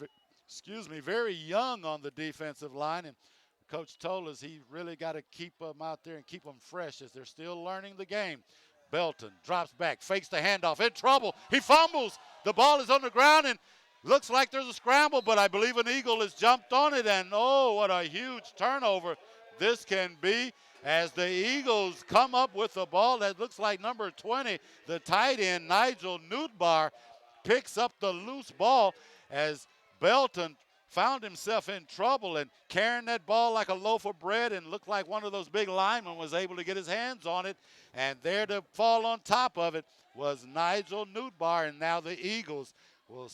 very young on the defensive line. And Coach told us he really got to keep them out there and keep them fresh as they're still learning the game. Belton drops back, fakes the handoff, in trouble. He fumbles. The ball is on the ground and looks like there's a scramble, but I believe an Eagle has jumped on it. And, oh, what a huge turnover this can be as the Eagles come up with the ball that looks like number 20, the tight end, Nigel Newtbar, picks up the loose ball as Belton found himself in trouble and carrying that ball like a loaf of bread and looked like one of those big linemen was able to get his hands on it. And there to fall on top of it was Nigel Newtbar, and now the Eagles will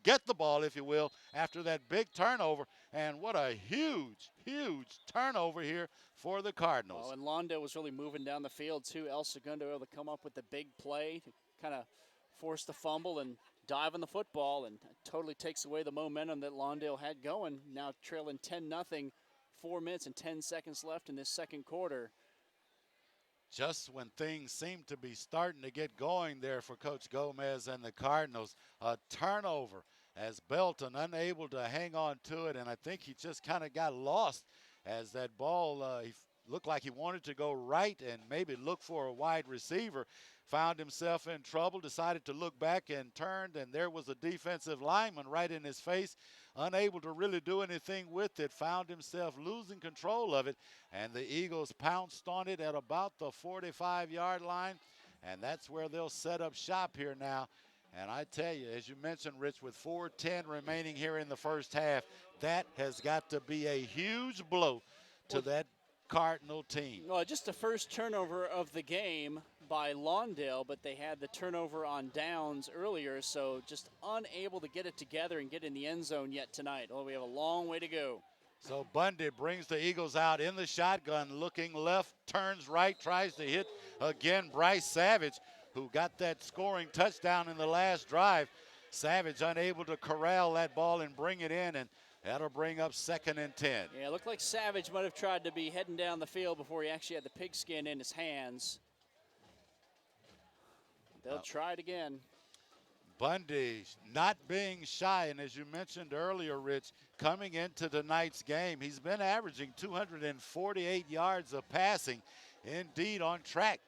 get the ball, if you will, after that big turnover. And what a huge, huge turnover here for the Cardinals. Oh, and Lawndale was really moving down the field, too. El Segundo able to come up with the big play to kind of force the fumble and dive on the football, and totally takes away the momentum that Lawndale had going. Now trailing 10-0, 4 minutes and 10 seconds left in this second quarter. Just when things seem to be starting to get going there for Coach Gomez and the Cardinals, a turnover as Belton unable to hang on to it, and I think he just kind of got lost as that ball, he looked like he wanted to go right and maybe look for a wide receiver, found himself in trouble, decided to look back and turned, and there was a defensive lineman right in his face, unable to really do anything with it, found himself losing control of it, and the Eagles pounced on it at about the 45-yard line, and that's where they'll set up shop here now. And I tell you, as you mentioned, Rich, with 4:10 remaining here in the first half, that has got to be a huge blow to that Cardinal team. Well, just the first turnover of the game by Lawndale, but they had the turnover on downs earlier, so just unable to get it together and get in the end zone yet tonight. Oh, we have a long way to go. So Bundy brings the Eagles out in the shotgun, looking left, turns right, tries to hit again Bryce Savage, who got that scoring touchdown in the last drive. Savage unable to corral that ball and bring it in, and that'll bring up 2nd and 10. Yeah, it looked like Savage might have tried to be heading down the field before he actually had the pigskin in his hands. They'll try it again. Bundy not being shy, and as you mentioned earlier, Rich, coming into tonight's game, he's been averaging 248 yards of passing, indeed on track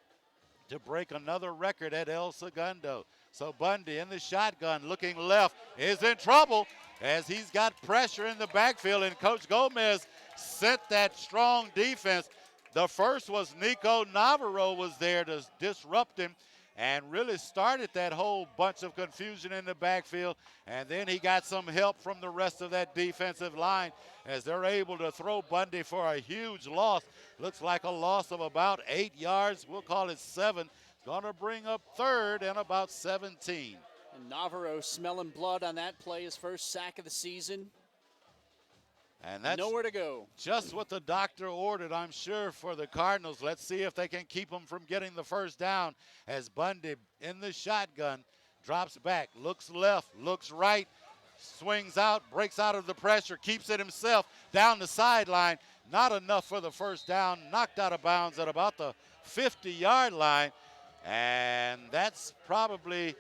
to break another record at El Segundo. So Bundy in the shotgun, looking left, is in trouble as he's got pressure in the backfield, and Coach Gomez sent that strong defense. The first was Nico Navarro was there to disrupt him and really started that whole bunch of confusion in the backfield. And then he got some help from the rest of that defensive line as they're able to throw Bundy for a huge loss. Looks like a loss of about 8 yards. We'll call it 7. Going to bring up 3rd and about 17. And Navarro smelling blood on that play, his first sack of the season. And that's nowhere to go. Just what the doctor ordered, I'm sure, for the Cardinals. Let's see if they can keep them from getting the first down as Bundy in the shotgun drops back, looks left, looks right, swings out, breaks out of the pressure, keeps it himself down the sideline. Not enough for the first down, knocked out of bounds at about the 50-yard line. And that's probably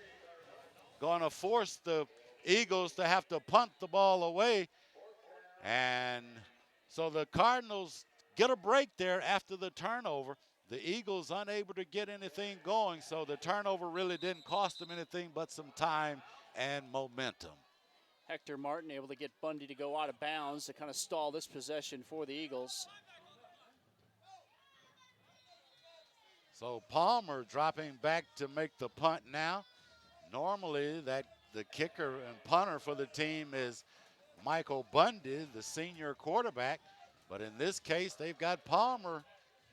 going to force the Eagles to have to punt the ball away. And so the Cardinals get a break there after the turnover. The Eagles unable to get anything going, so the turnover really didn't cost them anything but some time and momentum. Hector Martin able to get Bundy to go out of bounds to kind of stall this possession for the Eagles. So Palmer dropping back to make the punt now. Normally that the kicker and punter for the team is Michael Bundy, the senior quarterback. But in this case, they've got Palmer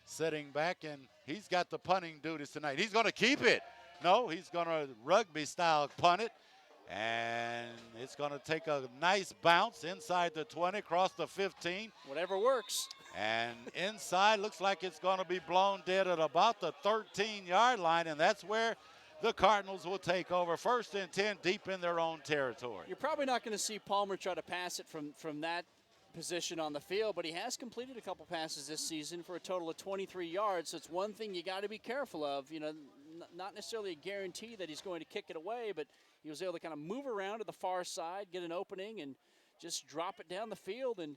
sitting back, and he's got the punting duties tonight. He's going to keep it. No, he's going to rugby-style punt it. And it's going to take a nice bounce inside the 20, across the 15. Whatever works. And inside looks like it's going to be blown dead at about the 13-yard line, and that's where the Cardinals will take over. 1st and 10 deep in their own territory. You're probably not going to see Palmer try to pass it from that position on the field, but he has completed a couple passes this season for a total of 23 yards. So it's one thing you got to be careful of. You know, not necessarily a guarantee that he's going to kick it away, but he was able to kind of move around to the far side, get an opening, and just drop it down the field and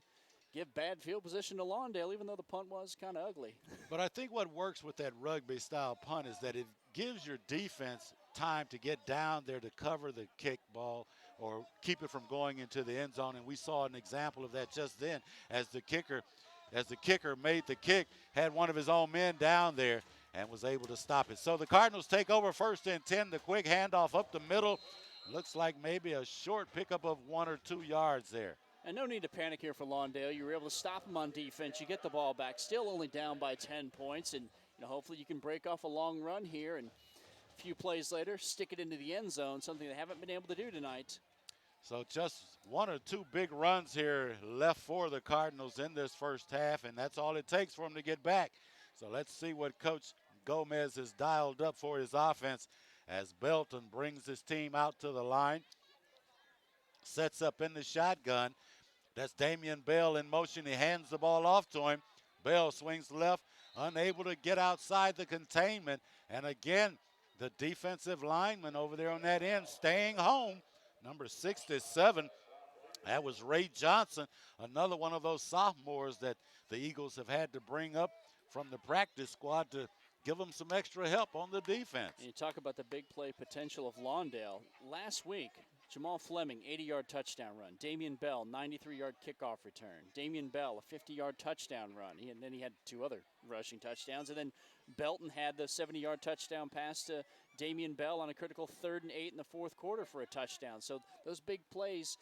give bad field position to Lawndale, even though the punt was kind of ugly. But I think what works with that rugby-style punt is that it gives your defense time to get down there to cover the kick ball or keep it from going into the end zone. And we saw an example of that just then as the kicker made the kick, had one of his own men down there and was able to stop it. So the Cardinals take over 1st and 10. The quick handoff up the middle. Looks like maybe a short pickup of 1 or 2 yards there. And no need to panic here for Lawndale. You were able to stop them on defense. You get the ball back, still only down by 10 points. And hopefully you can break off a long run here. And a few plays later, stick it into the end zone, something they haven't been able to do tonight. So just 1 or 2 big runs here left for the Cardinals in this first half, and that's all it takes for them to get back. So let's see what Coach Gomez has dialed up for his offense as Belton brings his team out to the line. Sets up in the shotgun. That's Damian Bell in motion. He hands the ball off to him. Bell swings left, unable to get outside the containment. And again, the defensive lineman over there on that end staying home. Number 67, that was Ray Johnson, another one of those sophomores that the Eagles have had to bring up from the practice squad to give them some extra help on the defense. And you talk about the big play potential of Lawndale. Last week, Jamal Fleming, 80-yard touchdown run. Damian Bell, 93-yard kickoff return. Damian Bell, a 50-yard touchdown run. And then he had 2 other rushing touchdowns. And then Belton had the 70-yard touchdown pass to Damian Bell on a critical 3rd and 8 in the 4th quarter for a touchdown. So those big plays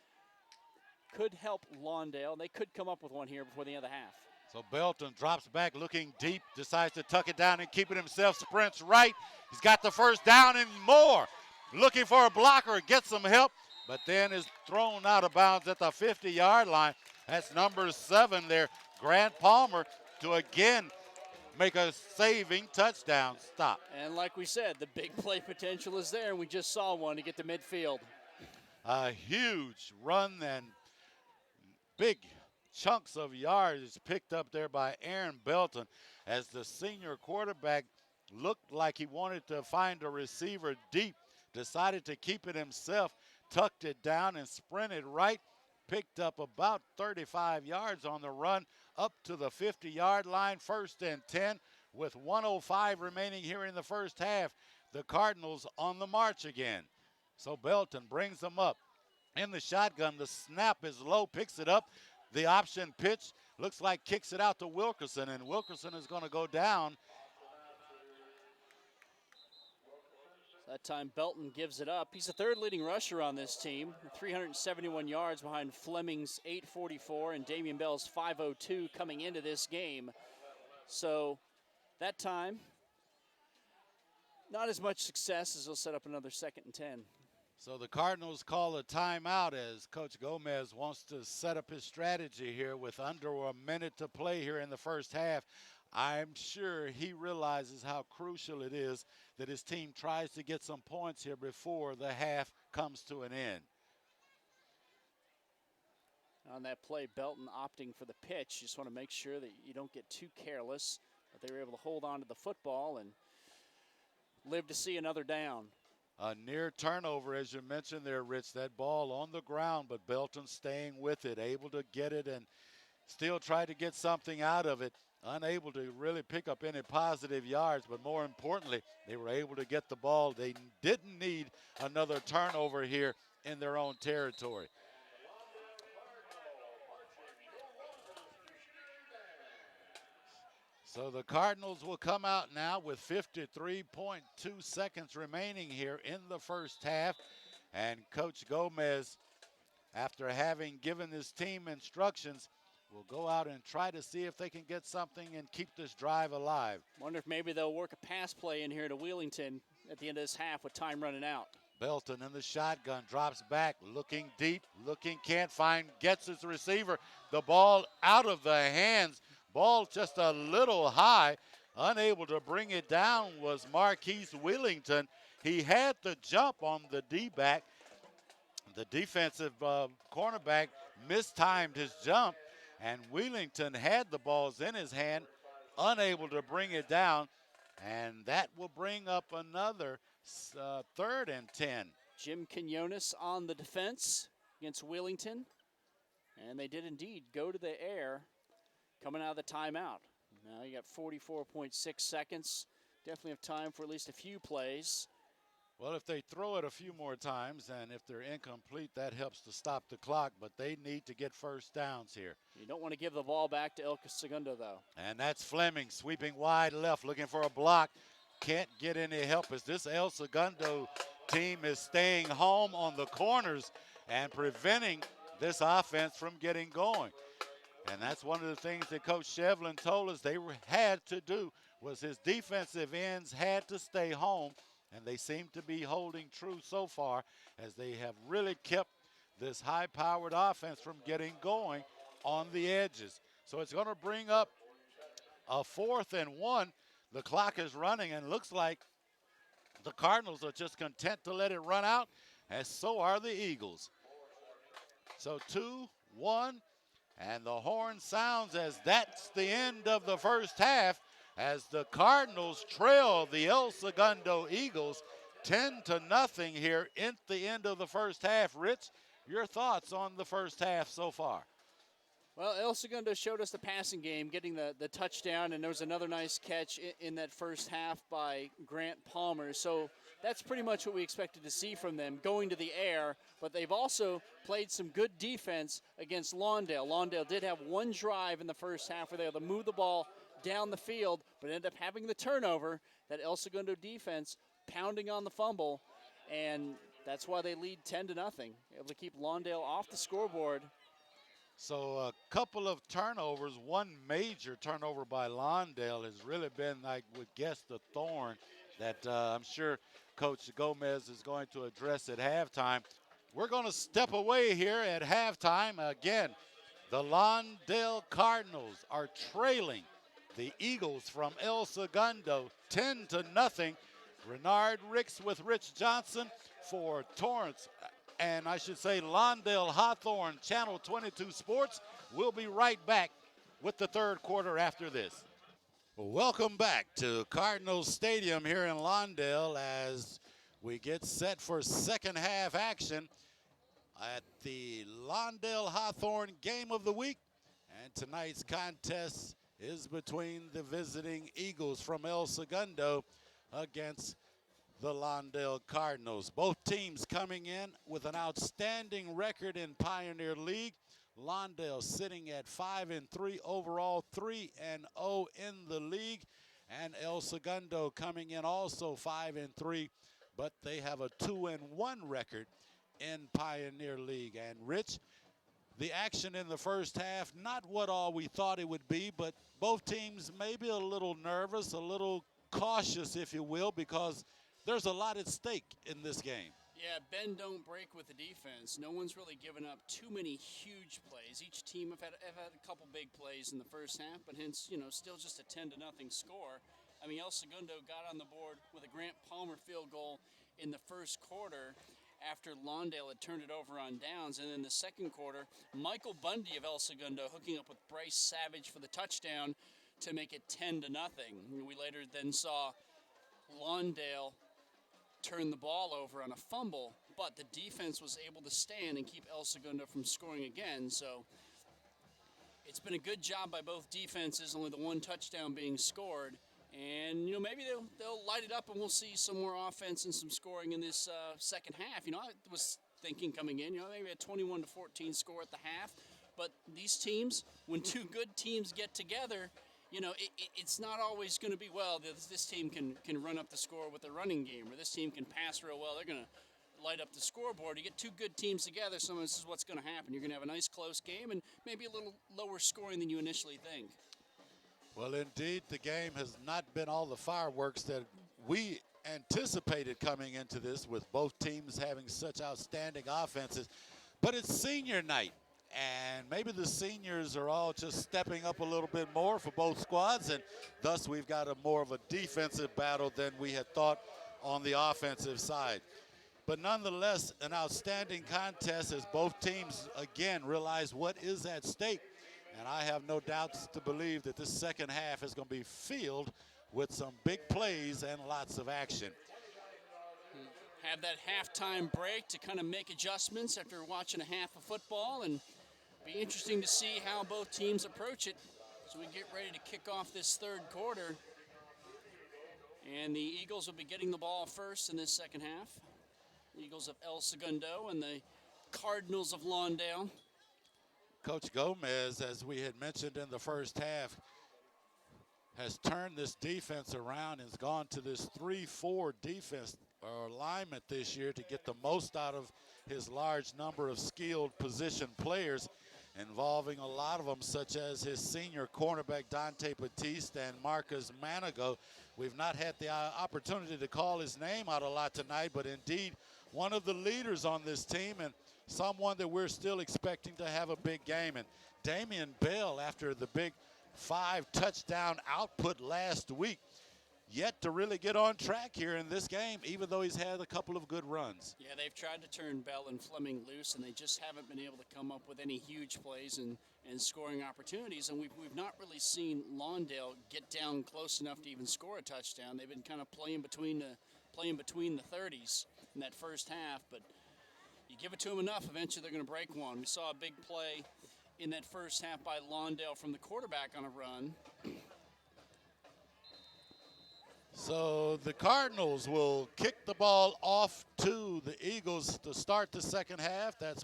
could help Lawndale. They could come up with one here before the end of the half. So Belton drops back looking deep, decides to tuck it down and keep it himself, sprints right. He's got the first down and more. Looking for a blocker, gets some help, but then is thrown out of bounds at the 50-yard line. That's number 7 there, Grant Palmer, to again make a saving touchdown stop. And like we said, the big play potential is there, and we just saw one to get to midfield. A huge run and big chunks of yards picked up there by Aaron Belton as the senior quarterback looked like he wanted to find a receiver deep, decided to keep it himself, tucked it down and sprinted right, picked up about 35 yards on the run up to the 50-yard line, 1st and 10 with 1:05 remaining here in the first half. The Cardinals on the march again. So Belton brings them up in the shotgun. The snap is low, picks it up. The option pitch looks like kicks it out to Wilkerson, and Wilkerson is going to go down. That time Belton gives it up. He's the 3rd leading rusher on this team, 371 yards behind Fleming's 844 and Damian Bell's 502 coming into this game. So that time, not as much success as he'll set up another 2nd and 10. So the Cardinals call a timeout as Coach Gomez wants to set up his strategy here with under a minute to play here in the first half. I'm sure he realizes how crucial it is that his team tries to get some points here before the half comes to an end. On that play, Belton opting for the pitch. Just want to make sure that you don't get too careless, that they were able to hold on to the football and live to see another down. A near turnover, as you mentioned there, Rich. That ball on the ground, but Belton staying with it, able to get it and still try to get something out of it. Unable to really pick up any positive yards, but more importantly, they were able to get the ball. They didn't need another turnover here in their own territory. So the Cardinals will come out now with 53.2 seconds remaining here in the first half. And Coach Gomez, after having given his team instructions, will go out and try to see if they can get something and keep this drive alive. Wonder if maybe they'll work a pass play in here to Wheelington at the end of this half with time running out. Belton in the shotgun, drops back, looking deep, can't find, gets his receiver. The ball out of the hands. Ball just a little high. Unable to bring it down was Marquise Wheelington. He had the jump on the D-back. The defensive cornerback mistimed his jump, and Wheelington had the balls in his hand, unable to bring it down, and that will bring up another 3rd and 10. Jim Quinones on the defense against Wheelington, and they did indeed go to the air coming out of the timeout. Now you got 44.6 seconds. Definitely have time for at least a few plays. Well, if they throw it a few more times and if they're incomplete, that helps to stop the clock, but they need to get first downs here. You don't want to give the ball back to El Segundo, though. And that's Fleming sweeping wide left, looking for a block. Can't get any help as this El Segundo team is staying home on the corners and preventing this offense from getting going. And that's one of the things that Coach Shevlin told us they had to do, was his defensive ends had to stay home, and they seem to be holding true so far as they have really kept this high-powered offense from getting going on the edges. So it's going to bring up a 4th and 1. The clock is running, and looks like the Cardinals are just content to let it run out, as so are the Eagles. So 2-1. And the horn sounds as that's the end of the first half as the Cardinals trail the El Segundo Eagles 10-0 here at the end of the first half. Rich, your thoughts on the first half so far? Well, El Segundo showed us the passing game, getting the touchdown, and there was another nice catch in that first half by Grant Palmer. So that's pretty much what we expected to see from them, going to the air. But they've also played some good defense against Lawndale. Lawndale did have one drive in the first half where they had to move the ball down the field, but ended up having the turnover. That El Segundo defense pounding on the fumble, and that's why they lead 10-0, able to keep Lawndale off the scoreboard. So a couple of turnovers, one major turnover by Lawndale has really been, I would guess, the thorn that I'm sure Coach Gomez is going to address at halftime. We're going to step away here at halftime. Again, the Lawndale Cardinals are trailing the Eagles from El Segundo 10-0. Renard Ricks with Rich Johnson for Torrance, and I should say Lawndale Hawthorne, Channel 22 Sports. We'll be right back with the third quarter after this. Welcome back to Cardinals Stadium here in Lawndale as we get set for second half action at the Lawndale Hawthorne Game of the Week. And tonight's contest is between the visiting Eagles from El Segundo against the Lawndale Cardinals. Both teams coming in with an outstanding record in Pioneer League. Lawndale sitting at 5-3 overall, 3-0 in the league. And El Segundo coming in also 5-3, but they have a 2-1 record in Pioneer League. And Rich, the action in the first half, not what all we thought it would be, but both teams maybe a little nervous, a little cautious, if you will, because there's a lot at stake in this game. Yeah, bend don't break with the defense. No one's really given up too many huge plays. Each team have had a couple big plays in the first half, but hence, still just a 10-0 score. I mean, El Segundo got on the board with a Grant Palmer field goal in the first quarter after Lawndale had turned it over on downs. And in the second quarter, Michael Bundy of El Segundo hooking up with Bryce Savage for the touchdown to make it 10-0. We later then saw Lawndale turn the ball over on a fumble, but the defense was able to stand and keep El Segundo from scoring again. So it's been a good job by both defenses, only the one touchdown being scored. And, maybe they'll light it up and we'll see some more offense and some scoring in this second half. I was thinking coming in, maybe a 21-14 score at the half. But these teams, when two good teams get together, it's not always going to be, well, this team can run up the score with a running game, or this team can pass real well. They're going to light up the scoreboard. You get two good teams together, sometimes this is what's going to happen. You're going to have a nice close game and maybe a little lower scoring than you initially think. Well, indeed, the game has not been all the fireworks that we anticipated coming into this, with both teams having such outstanding offenses. But it's senior night, and maybe the seniors are all just stepping up a little bit more for both squads, and thus we've got more of a defensive battle than we had thought on the offensive side. But nonetheless, an outstanding contest as both teams, again, realize what is at stake. And I have no doubts to believe that this second half is going to be filled with some big plays and lots of action. Have that halftime break to kind of make adjustments after watching a half of football, and be interesting to see how both teams approach it as we get ready to kick off this third quarter. And the Eagles will be getting the ball first in this second half. Eagles of El Segundo and the Cardinals of Lawndale. Coach Gomez, as we had mentioned in the first half, has turned this defense around and has gone to this 3-4 defense or alignment this year to get the most out of his large number of skilled position players, involving a lot of them, such as his senior cornerback Dante Batiste and Marcus Manigo. We've not had the opportunity to call his name out a lot tonight, but indeed one of the leaders on this team and someone that we're still expecting to have a big game. And Damian Bell, after the big 5-touchdown output last week, yet to really get on track here in this game, even though he's had a couple of good runs. Yeah, they've tried to turn Bell and Fleming loose, and they just haven't been able to come up with any huge plays and scoring opportunities. And we've not really seen Lawndale get down close enough to even score a touchdown. They've been kind of playing between the 30s in that first half, but you give it to them enough, eventually they're going to break one. We saw a big play in that first half by Lawndale from the quarterback on a run. So the Cardinals will kick the ball off to the Eagles to start the second half. That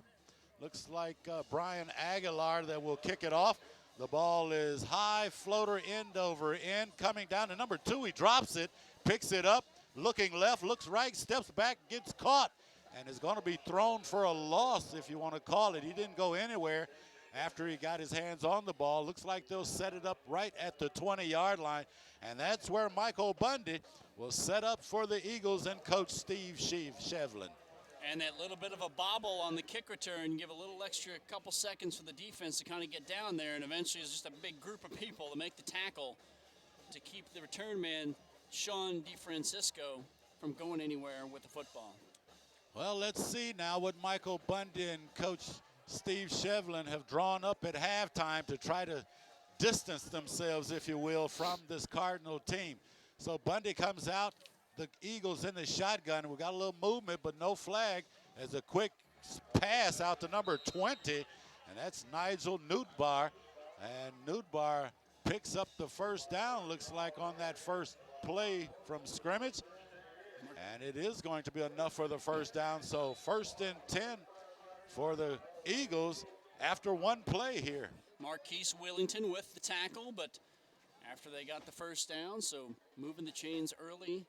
looks like Brian Aguilar that will kick it off. The ball is high, floater end over end, coming down to number 2. He drops it, picks it up, looking left, looks right, steps back, gets caught, and is going to be thrown for a loss, if you want to call it. He didn't go anywhere. after he got his hands on the ball. Looks like they'll set it up right at the 20-yard line, and that's where Michael Bundy will set up for the Eagles and Coach Steve Shevlin. And that little bit of a bobble on the kick return, give a little extra couple seconds for the defense to kind of get down there, and eventually it's just a big group of people to make the tackle to keep the return man, Sean DeFrancisco, from going anywhere with the football. Well, let's see now what Michael Bundy and Coach Steve Shevlin have drawn up at halftime to try to distance themselves, if you will, from this Cardinal team. So Bundy comes out, the Eagles in the shotgun. We got a little movement, but no flag, as a quick pass out to number 20, and that's Nigel Newtbar. And Newtbar picks up the first down, looks like, on that first play from scrimmage. And it is going to be enough for the first down. So 1st and 10 for the Eagles after one play here. Marquise Willington with the tackle, but after they got the first down, so moving the chains early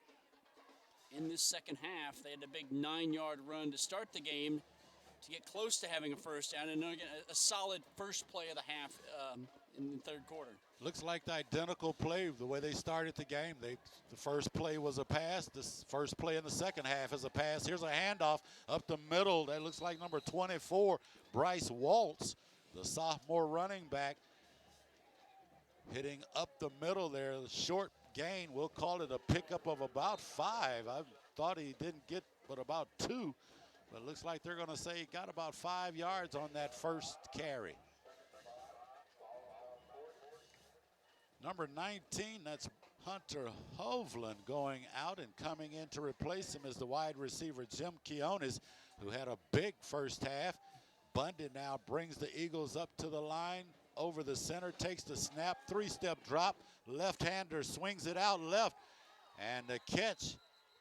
in this second half. They had a big 9-yard run to start the game to get close to having a first down, and again, a solid first play of the half in the third quarter. Looks like the identical play, the way they started the game. The first play was a pass. The first play in the second half is a pass. Here's a handoff up the middle. That looks like number 24, Bryce Waltz, the sophomore running back, hitting up the middle there. The short gain, we'll call it a pickup of about 5. I thought he didn't get but about 2. But it looks like they're going to say he got about 5 yards on that first carry. Number 19, that's Hunter Hovland, going out, and coming in to replace him is the wide receiver Jim Quiones, who had a big first half. Bundy now brings the Eagles up to the line, over the center, takes the snap, 3-step drop, left-hander swings it out left, and the catch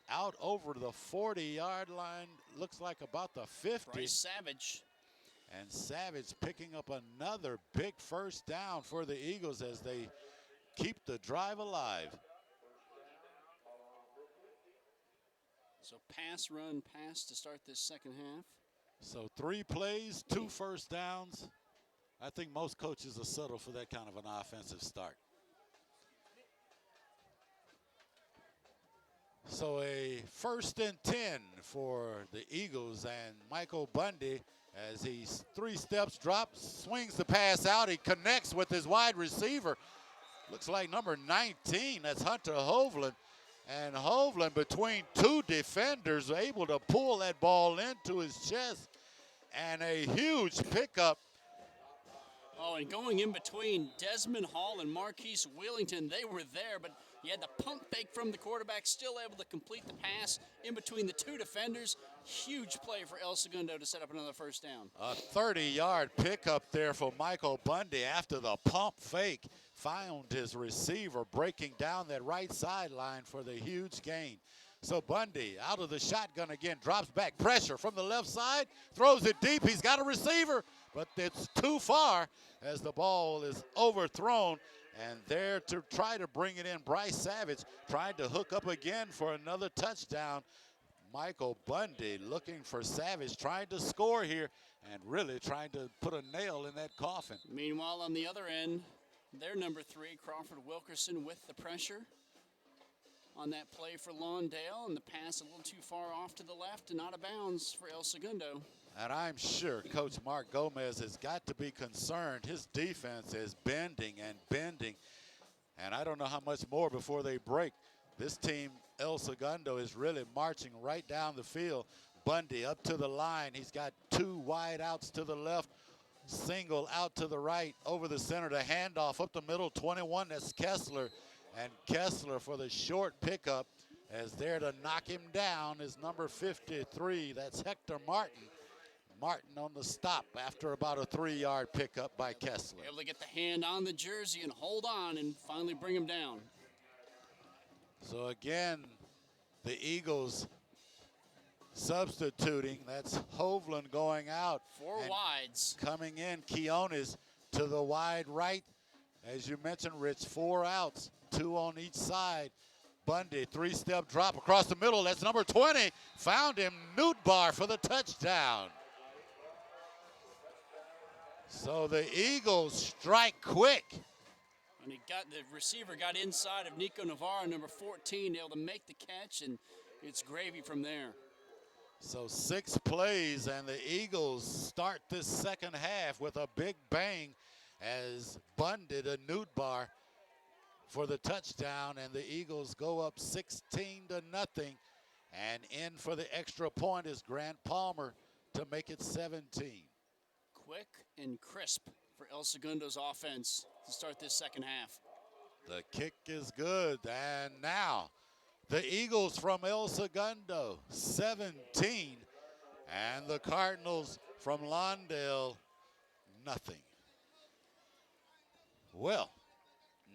out over the 40-yard line, looks like about the 50. Bryce Savage. And Savage picking up another big first down for the Eagles as they keep the drive alive. So pass, run, pass to start this second half. So 3 plays, 2 first downs. I think most coaches will settle for that kind of an offensive start. So a 1st and 10 for the Eagles, and Michael Bundy, as he 3 steps, drops, swings the pass out. He connects with his wide receiver. Looks like number 19, that's Hunter Hovland. And Hovland, between 2 defenders, able to pull that ball into his chest. And a huge pickup. Oh, and going in between Desmond Hall and Marquise Willington, they were there, but you had the pump fake from the quarterback, still able to complete the pass in between the 2 defenders. Huge play for El Segundo to set up another first down. A 30-yard pickup there for Michael Bundy after the pump fake. Found his receiver breaking down that right sideline for the huge gain. So Bundy out of the shotgun again, drops back, pressure from the left side, throws it deep. He's got a receiver, but it's too far as the ball is overthrown. And there to try to bring it in, Bryce Savage trying to hook up again for another touchdown. Michael Bundy looking for Savage, trying to score here and really trying to put a nail in that coffin. Meanwhile, on the other end, their number 3, Crawford Wilkerson, with the pressure on that play for Lawndale, and the pass a little too far off to the left and out of bounds for El Segundo. And I'm sure Coach Mark Gomez has got to be concerned. His defense is bending and bending, and I don't know how much more before they break. This team, El Segundo, is really marching right down the field. Bundy up to the line. He's got 2 wide outs to the left, single out to the right, over the center, the handoff up the middle, 21, that's Kessler. And Kessler for the short pickup, as there to knock him down is number 53, that's Hector Martin. Martin on the stop after about a 3-yard pickup by Kessler. Able to get the hand on the jersey and hold on and finally bring him down. So again, the Eagles substituting. That's Hovland going out. 4 wides. Coming in, Quiones to the wide right. As you mentioned, Rich, 4 outs, 2 on each side. Bundy, 3-step drop across the middle. That's number 20. Found him, Newtbar for the touchdown. So the Eagles strike quick. And the receiver got inside of Nico Navarro, number 14, able to make the catch, and it's gravy from there. So 6 plays, and the Eagles start this second half with a big bang as Bunded a Newtbar for the touchdown, and the Eagles go up 16-0. And in for the extra point is Grant Palmer to make it 17. Quick and crisp for El Segundo's offense to start this second half. The kick is good, and now the Eagles from El Segundo, 17, and the Cardinals from Lawndale, nothing. Well,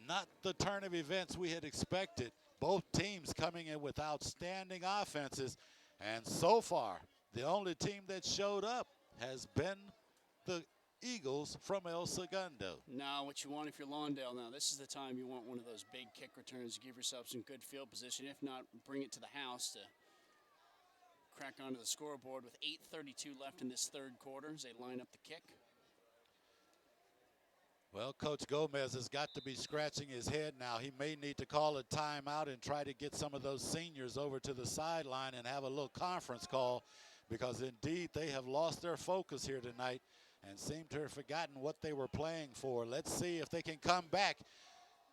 not the turn of events we had expected. Both teams coming in with outstanding offenses, and so far, the only team that showed up has been the Eagles from El Segundo. Now, what you want if you're Lawndale now, this is the time you want one of those big kick returns to give yourself some good field position. If not, bring it to the house to crack onto the scoreboard with 8:32 left in this third quarter as they line up the kick. Well, Coach Gomez has got to be scratching his head now. He may need to call a timeout and try to get some of those seniors over to the sideline and have a little conference call, because indeed they have lost their focus here tonight and seem to have forgotten what they were playing for. Let's see if they can come back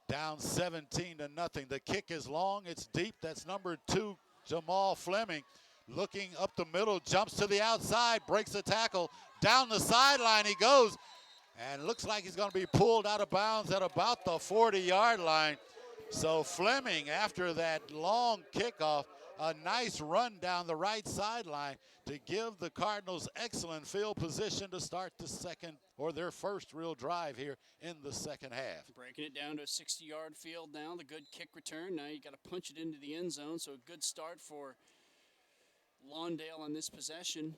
down 17-0. The kick is long, it's deep. That's number 2, Jamal Fleming, looking up the middle, jumps to the outside, breaks the tackle. Down the sideline he goes, and looks like he's going to be pulled out of bounds at about the 40-yard line. So Fleming, after that long kickoff, a nice run down the right sideline to give the Cardinals excellent field position to start the second, or their first real drive here in the second half. Breaking it down to a 60-yard field now, the good kick return. Now you got to punch it into the end zone, so a good start for Lawndale on this possession.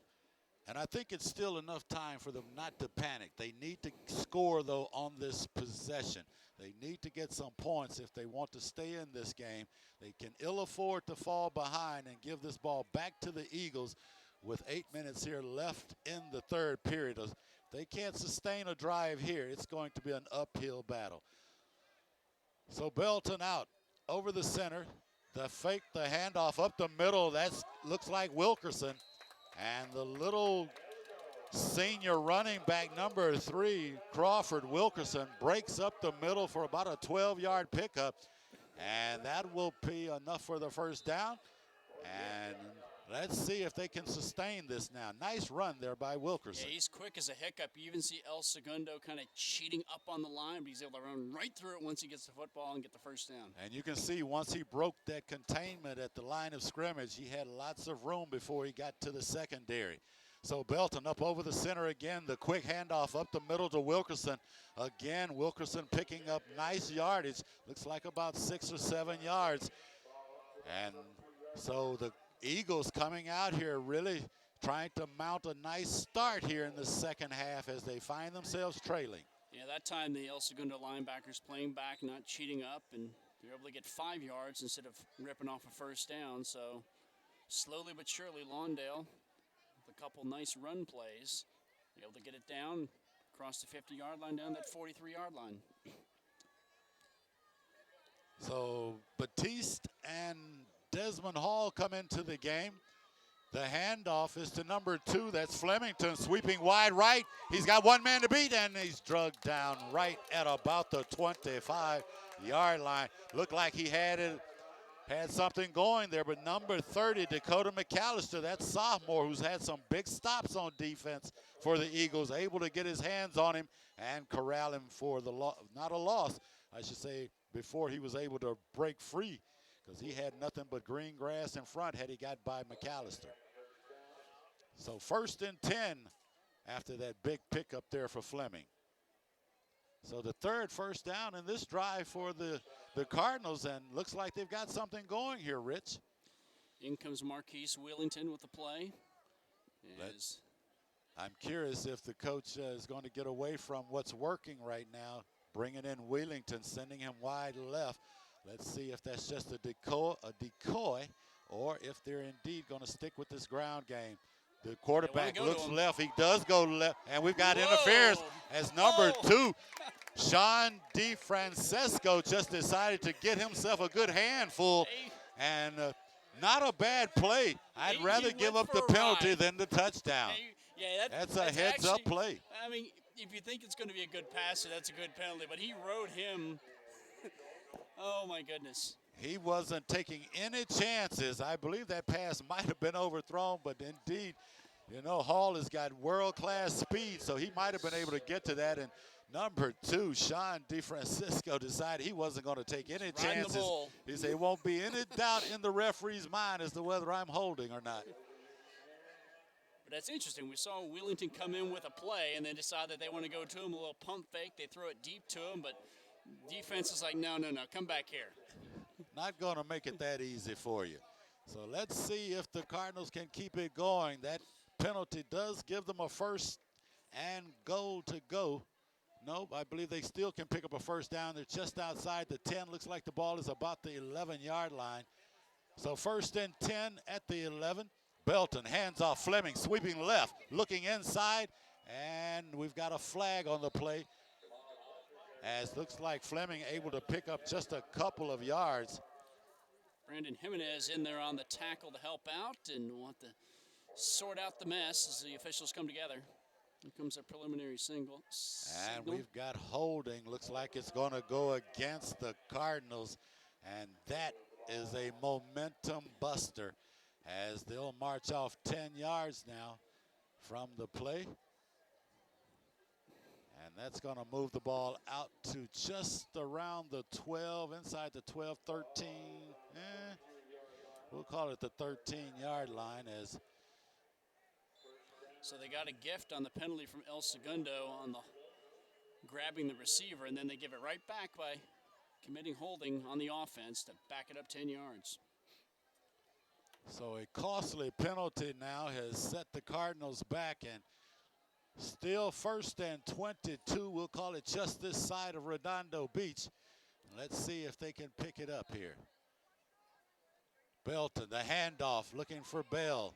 And I think it's still enough time for them not to panic. They need to score, though, on this possession. They need to get some points if they want to stay in this game. They can ill afford to fall behind and give this ball back to the Eagles with 8 minutes here left in the third period. If they can't sustain a drive here, it's going to be an uphill battle. So Belton out over the center. The fake, the handoff up the middle. That looks like Wilkerson. And the little senior running back, number 3, Crawford Wilkerson, breaks up the middle for about a 12-yard pickup. And that will be enough for the first down. And let's see if they can sustain this now. Nice run there by Wilkerson. Yeah, he's quick as a hiccup. You even see El Segundo kind of cheating up on the line, but he's able to run right through it once he gets the football and get the first down. And you can see once he broke that containment at the line of scrimmage, he had lots of room before he got to the secondary. So Belton up over the center again. The quick handoff up the middle to Wilkerson. Again, Wilkerson picking up nice yardage. Looks like about 6 or 7 yards. And so the Eagles coming out here really trying to mount a nice start here in the second half as they find themselves trailing. Yeah, that time the El Segundo linebackers playing back, not cheating up, and they're able to get 5 yards instead of ripping off a first down. So slowly but surely, Lawndale, with a couple nice run plays, able to get it down across the 50-yard line, down that 43-yard line. So Batiste and Desmond Hall come into the game. The handoff is to number 2. That's Flemington, sweeping wide right. He's got one man to beat, and he's drugged down right at about the 25-yard line. Looked like he had something going there, but number 30, Dakota McAllister, that sophomore who's had some big stops on defense for the Eagles, able to get his hands on him and corral him for the not a loss, I should say, before he was able to break free, because he had nothing but green grass in front had he got by McAllister. So 1st and 10 after that big pickup there for Fleming. So the third first down in this drive for the Cardinals, and looks like they've got something going here, Rich. In comes Marquise Wheelington with the play. I'm curious if the coach is going to get away from what's working right now, bringing in Wheelington, sending him wide left. Let's see if that's just a decoy, or if they're indeed going to stick with this ground game. The quarterback go to looks him. left. He does go left. And we've got Whoa. interference as number Whoa. 2, Sean DeFrancesco, just decided to get himself a good handful. And not a bad play. I'd rather he give went up the for a penalty ride. than the touchdown. Yeah, That's a that's heads-up actually, play. I mean, if you think it's going to be a good passer, that's a good penalty. But he rode him. Oh, my goodness. He wasn't taking any chances. I believe that pass might have been overthrown, but indeed, Hall has got world-class speed, so he might have been able to get to that. And number 2, Sean DeFrancesco, decided he wasn't going to take any chances. He said, "It won't be any doubt in the referee's mind as to whether I'm holding or not." But that's interesting. We saw Wheeling come in with a play and then decide that they want to go to him, a little pump fake. They throw it deep to him, but defense is like, no, come back here. Not going to make it that easy for you. So let's see if the Cardinals can keep it going. That penalty does give them a first and goal to go. Nope, I believe they still can pick up a first down. They're just outside the 10. Looks like the ball is about the 11-yard line. So first and 10 at the 11. Belton hands off Fleming, sweeping left, looking inside, and we've got a flag on the play. As looks like Fleming able to pick up just a couple of yards. Brandon Jimenez in there on the tackle to help out and want to sort out the mess as the officials come together. Here comes a preliminary signal. And we've got holding. Looks like it's going to go against the Cardinals. And that is a momentum buster as they'll march off 10 yards now from the play. And that's going to move the ball out to just around the 12, inside the 12, 13. We'll call it the 13-yard line. So they got a gift on the penalty from El Segundo on the grabbing the receiver, and then they give it right back by committing holding on the offense to back it up 10 yards. So a costly penalty now has set the Cardinals back, and still first and 22. We'll call it just this side of Redondo Beach. Let's see if they can pick it up here. Belton, the handoff, looking for Bell.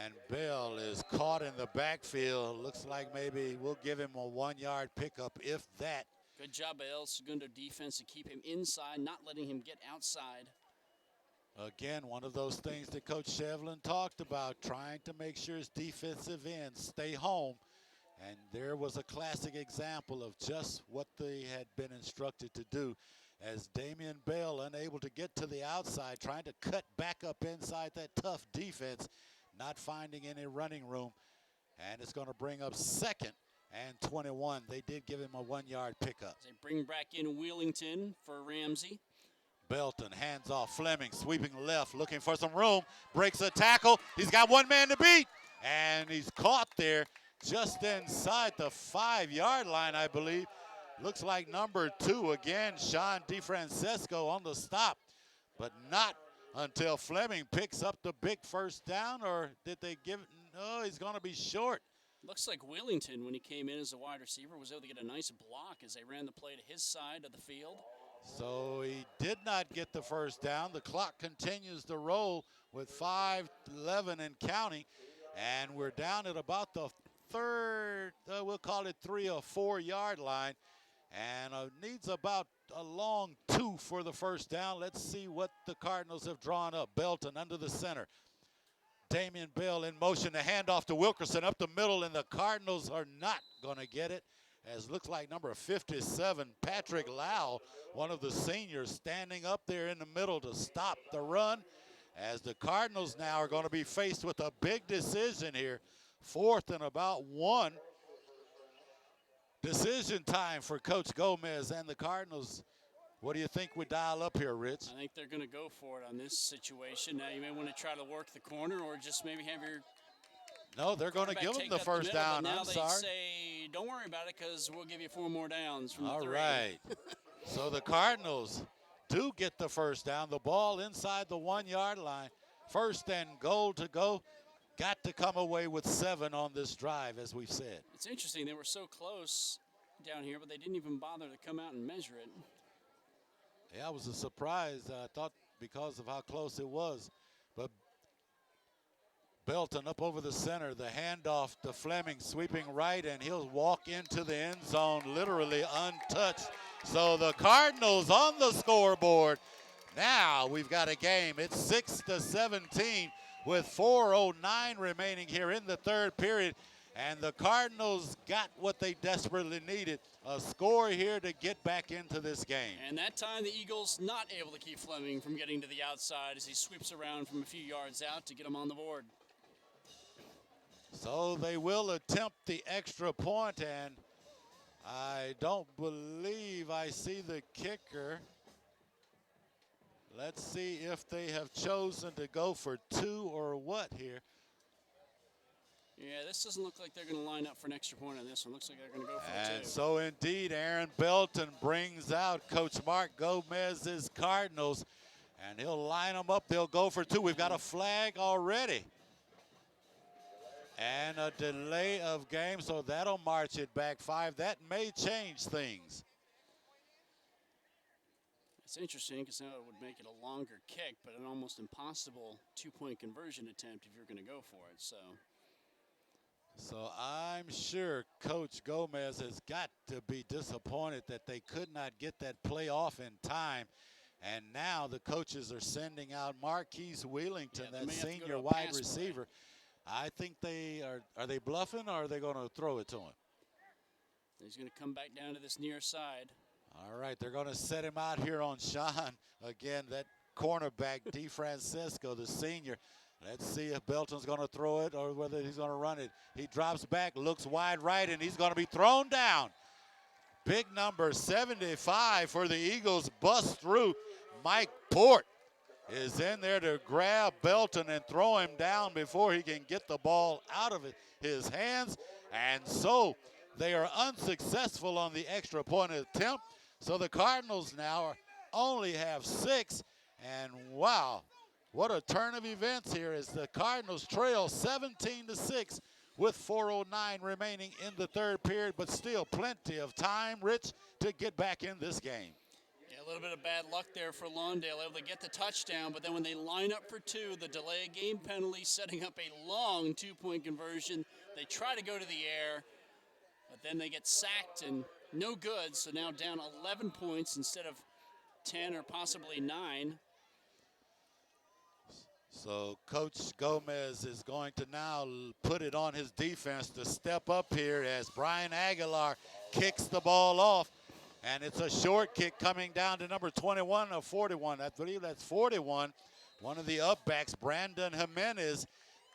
And Bell is caught in the backfield. Looks like maybe we'll give him a 1-yard pickup, if that. Good job by El Segundo defense to keep him inside, not letting him get outside. Again, one of those things that Coach Shevlin talked about, trying to make sure his defensive ends stay home. And there was a classic example of just what they had been instructed to do, as Damian Bell unable to get to the outside, trying to cut back up inside that tough defense, not finding any running room. And it's going to bring up second and 21. They did give him a 1-yard pickup. They bring back in Wheelington for Ramsey. Belton hands off Fleming, sweeping left, looking for some room, breaks a tackle. He's got one man to beat, and he's caught there just inside the 5-yard line, I believe. Looks like number 2 again, Sean DeFrancesco on the stop, but not until Fleming picks up the big first down, or did they give it? No, he's going to be short. Looks like Wheelington, when he came in as a wide receiver, was able to get a nice block as they ran the play to his side of the field. So he did not get the first down. The clock continues to roll with 5:11 and counting, and we're down at about the third, we'll call it 3 or 4 yard line, and needs about a long 2 for the first down. Let's see what the Cardinals have drawn up. Belton under the center. Damian Bell in motion, the handoff to Wilkerson up the middle, and the Cardinals are not going to get it, as looks like number 57, Patrick Lau, one of the seniors, standing up there in the middle to stop the run, as the Cardinals now are going to be faced with a big decision here. 4th and about 1. Decision time for Coach Gomez and the Cardinals. What do you think we dial up here, Rich? I think they're going to go for it on this situation. Now you may want to try to work the corner or just maybe have your No, they're going to give them the first down. Now I'm they sorry. say, don't worry about it because we'll give you 4 more downs from the 3. All right. So the Cardinals do get the first down. The ball inside the 1-yard line. First and goal to go. Got to come away with 7 on this drive, as we've said. It's interesting. They were so close down here, but they didn't even bother to come out and measure it. Yeah, it was a surprise. I thought because of how close it was. But Belton up over the center, the handoff to Fleming, sweeping right, and he'll walk into the end zone literally untouched. So the Cardinals on the scoreboard. Now we've got a game. It's 6-17 with 4:09 remaining here in the third period. And the Cardinals got what they desperately needed, a score here to get back into this game. And that time the Eagles not able to keep Fleming from getting to the outside as he sweeps around from a few yards out to get him on the board. So they will attempt the extra point, and I don't believe I see the kicker. Let's see if they have chosen to go for two or what here. Yeah, this doesn't look like they're going to line up for an extra point on this one. Looks like they're going to go for a And two. so indeed, Aaron Belton brings out Coach Mark Gomez's Cardinals, and he'll line them up. They'll go for two. We've got a flag already. And a delay of game, so that'll march it back 5. That may change things. It's interesting because now it would make it a longer kick, but an almost impossible two-point conversion attempt if you're going to go for it. So I'm sure Coach Gomez has got to be disappointed that they could not get that play off in time. And now the coaches are sending out Marquise Wheelington, that senior wide receiver. I think they are they bluffing, or are they going to throw it to him? He's going to come back down to this near side. All right, they're going to set him out here on Sean. Again, that cornerback, DeFrancisco, the senior. Let's see if Belton's going to throw it or whether he's going to run it. He drops back, looks wide right, and he's going to be thrown down. Big number 75 for the Eagles, bust through. Mike Port is in there to grab Belton and throw him down before he can get the ball out of his hands. And so they are unsuccessful on the extra point attempt. So the Cardinals now only have 6. And wow, what a turn of events here as the Cardinals trail 17-6 with 4:09 remaining in the third period, but still plenty of time, Rich, to get back in this game. Yeah, a little bit of bad luck there for Lawndale, able to get the touchdown, but then when they line up for two, the delay of game penalty setting up a long two-point conversion. They try to go to the air, but then they get sacked and no good, so now down 11 points instead of 10 or possibly 9. So Coach Gomez is going to now put it on his defense to step up here as Brian Aguilar kicks the ball off. And it's a short kick coming down to number 21 or 41. I believe that's 41. One of the upbacks, Brandon Jimenez,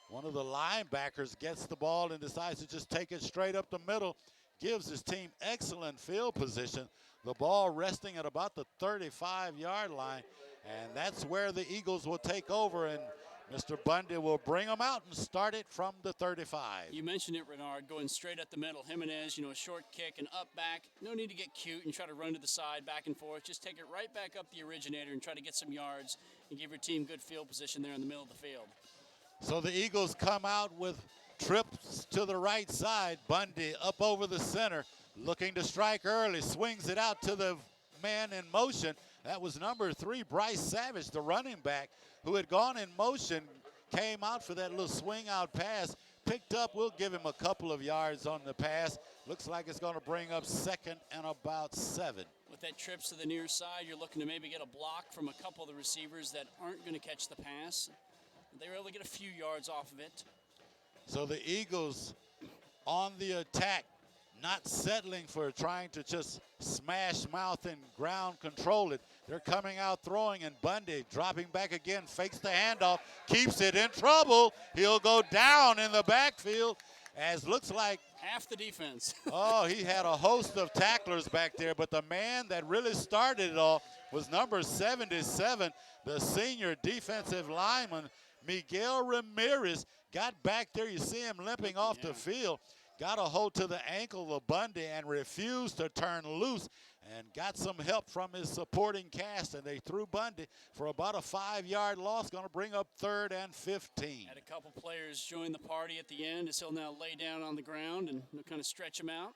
one of the linebackers, gets the ball and decides to just take it straight up the middle. Gives his team excellent field position. The ball resting at about the 35-yard line. And that's where the Eagles will take over, and Mr. Bundy will bring them out and start it from the 35. You mentioned it, Renard, going straight at the middle. Jimenez, a short kick and up back. No need to get cute and try to run to the side, back and forth. Just take it right back up the originator and try to get some yards and give your team good field position there in the middle of the field. So the Eagles come out with trips to the right side. Bundy up over the center, looking to strike early, swings it out to the man in motion. That was number 3, Bryce Savage, the running back, who had gone in motion, came out for that little swing out pass, picked up. We'll give him a couple of yards on the pass. Looks like it's going to bring up 2nd and about 7. With that trips to the near side, you're looking to maybe get a block from a couple of the receivers that aren't going to catch the pass. They were able to get a few yards off of it. So the Eagles on the attack, not settling for trying to just smash mouth and ground control it. They're coming out throwing, and Bundy dropping back again, fakes the handoff, keeps it in trouble. He'll go down in the backfield as looks like half the defense. Oh, he had a host of tacklers back there, but the man that really started it all was number 77, the senior defensive lineman, Miguel Ramirez. Got back there. You see him limping off the field. Got a hold to the ankle of Bundy and refused to turn loose, and got some help from his supporting cast, and they threw Bundy for about a 5-yard loss, going to bring up 3rd and 15. Had a couple players join the party at the end as he'll now lay down on the ground and kind of stretch him out.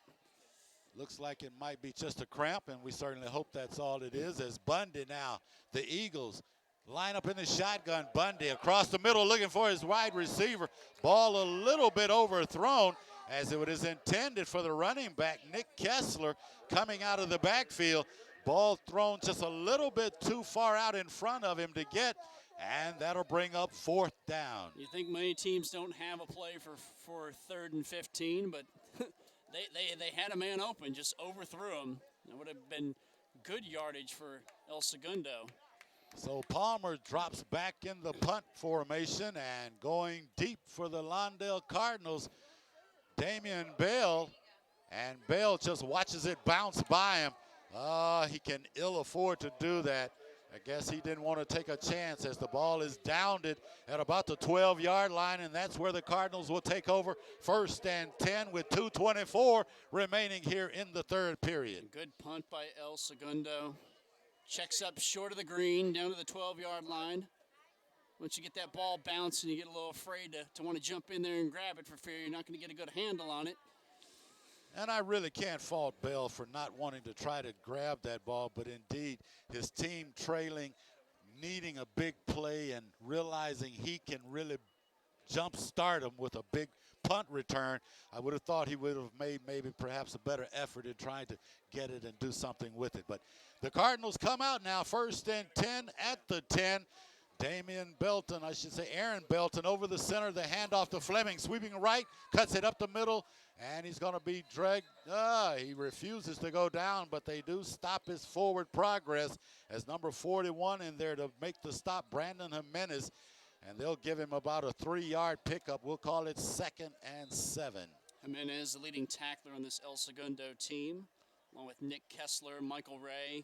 Looks like it might be just a cramp, and we certainly hope that's all it is, as Bundy now, the Eagles, line up in the shotgun. Bundy across the middle looking for his wide receiver. Ball a little bit overthrown as it was intended for the running back, Nick Kessler, coming out of the backfield. Ball thrown just a little bit too far out in front of him to get, and that'll bring up 4th down. You think many teams don't have a play for 3rd and 15, but they had a man open, just overthrew him. It would have been good yardage for El Segundo. So Palmer drops back in the punt formation and going deep for the Lawndale Cardinals, Damian Bell. And Bell just watches it bounce by him. He can ill afford to do that. I guess he didn't want to take a chance as the ball is downed at about the 12-yard line, and that's where the Cardinals will take over 1st and 10 with 2:24 remaining here in the 3rd period. Good punt by El Segundo. Checks up short of the green, down to the 12-yard line. Once you get that ball bouncing, you get a little afraid to want to jump in there and grab it for fear you're not going to get a good handle on it. And I really can't fault Bell for not wanting to try to grab that ball, but indeed his team trailing, needing a big play and realizing he can really jumpstart them with a big punt return. I would have thought he would have made maybe perhaps a better effort in trying to get it and do something with it. But the Cardinals come out now 1st and 10 at the 10. Aaron Belton over the center, the handoff to Fleming, sweeping right, cuts it up the middle, and he's going to be dragged. He refuses to go down, but they do stop his forward progress as number 41 in there to make the stop, Brandon Jimenez, and they'll give him about a 3-yard pickup. We'll call it 2nd and 7. Jimenez, the leading tackler on this El Segundo team, along with Nick Kessler, Michael Ray,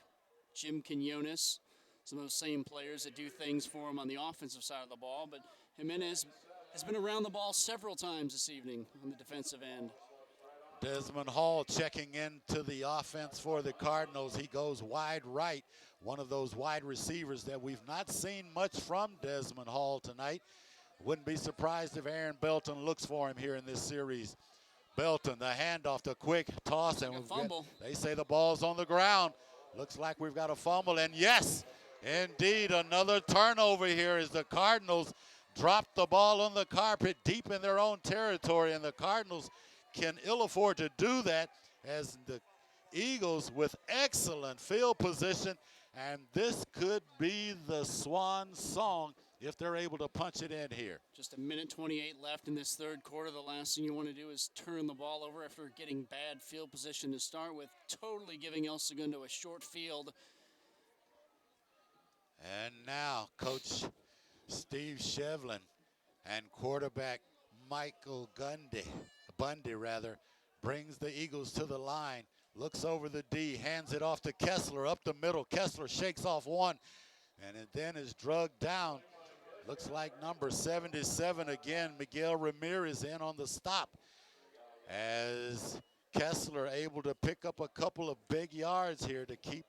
Jim Quinones. Some of those same players that do things for him on the offensive side of the ball, but Jimenez has been around the ball several times this evening on the defensive end. Desmond Hall checking into the offense for the Cardinals. He goes wide right, one of those wide receivers that we've not seen much from Desmond Hall tonight. Wouldn't be surprised if Aaron Belton looks for him here in this series. Belton, the handoff, the quick toss, and they say the ball's on the ground. Looks like we've got a fumble, and yes, indeed, another turnover here as the Cardinals drop the ball on the carpet deep in their own territory, and the Cardinals can ill afford to do that as the Eagles with excellent field position, and this could be the swan song if they're able to punch it in here. Just a minute 28 left in this 3rd quarter. The last thing you want to do is turn the ball over after getting bad field position to start with, totally giving El Segundo a short field. And now Coach Steve Shevlin and quarterback Michael Bundy brings the Eagles to the line, looks over the D, hands it off to Kessler up the middle. Kessler shakes off one, and it then is drugged down. Looks like number 77 again, Miguel Ramirez, in on the stop, as Kessler able to pick up a couple of big yards here to keep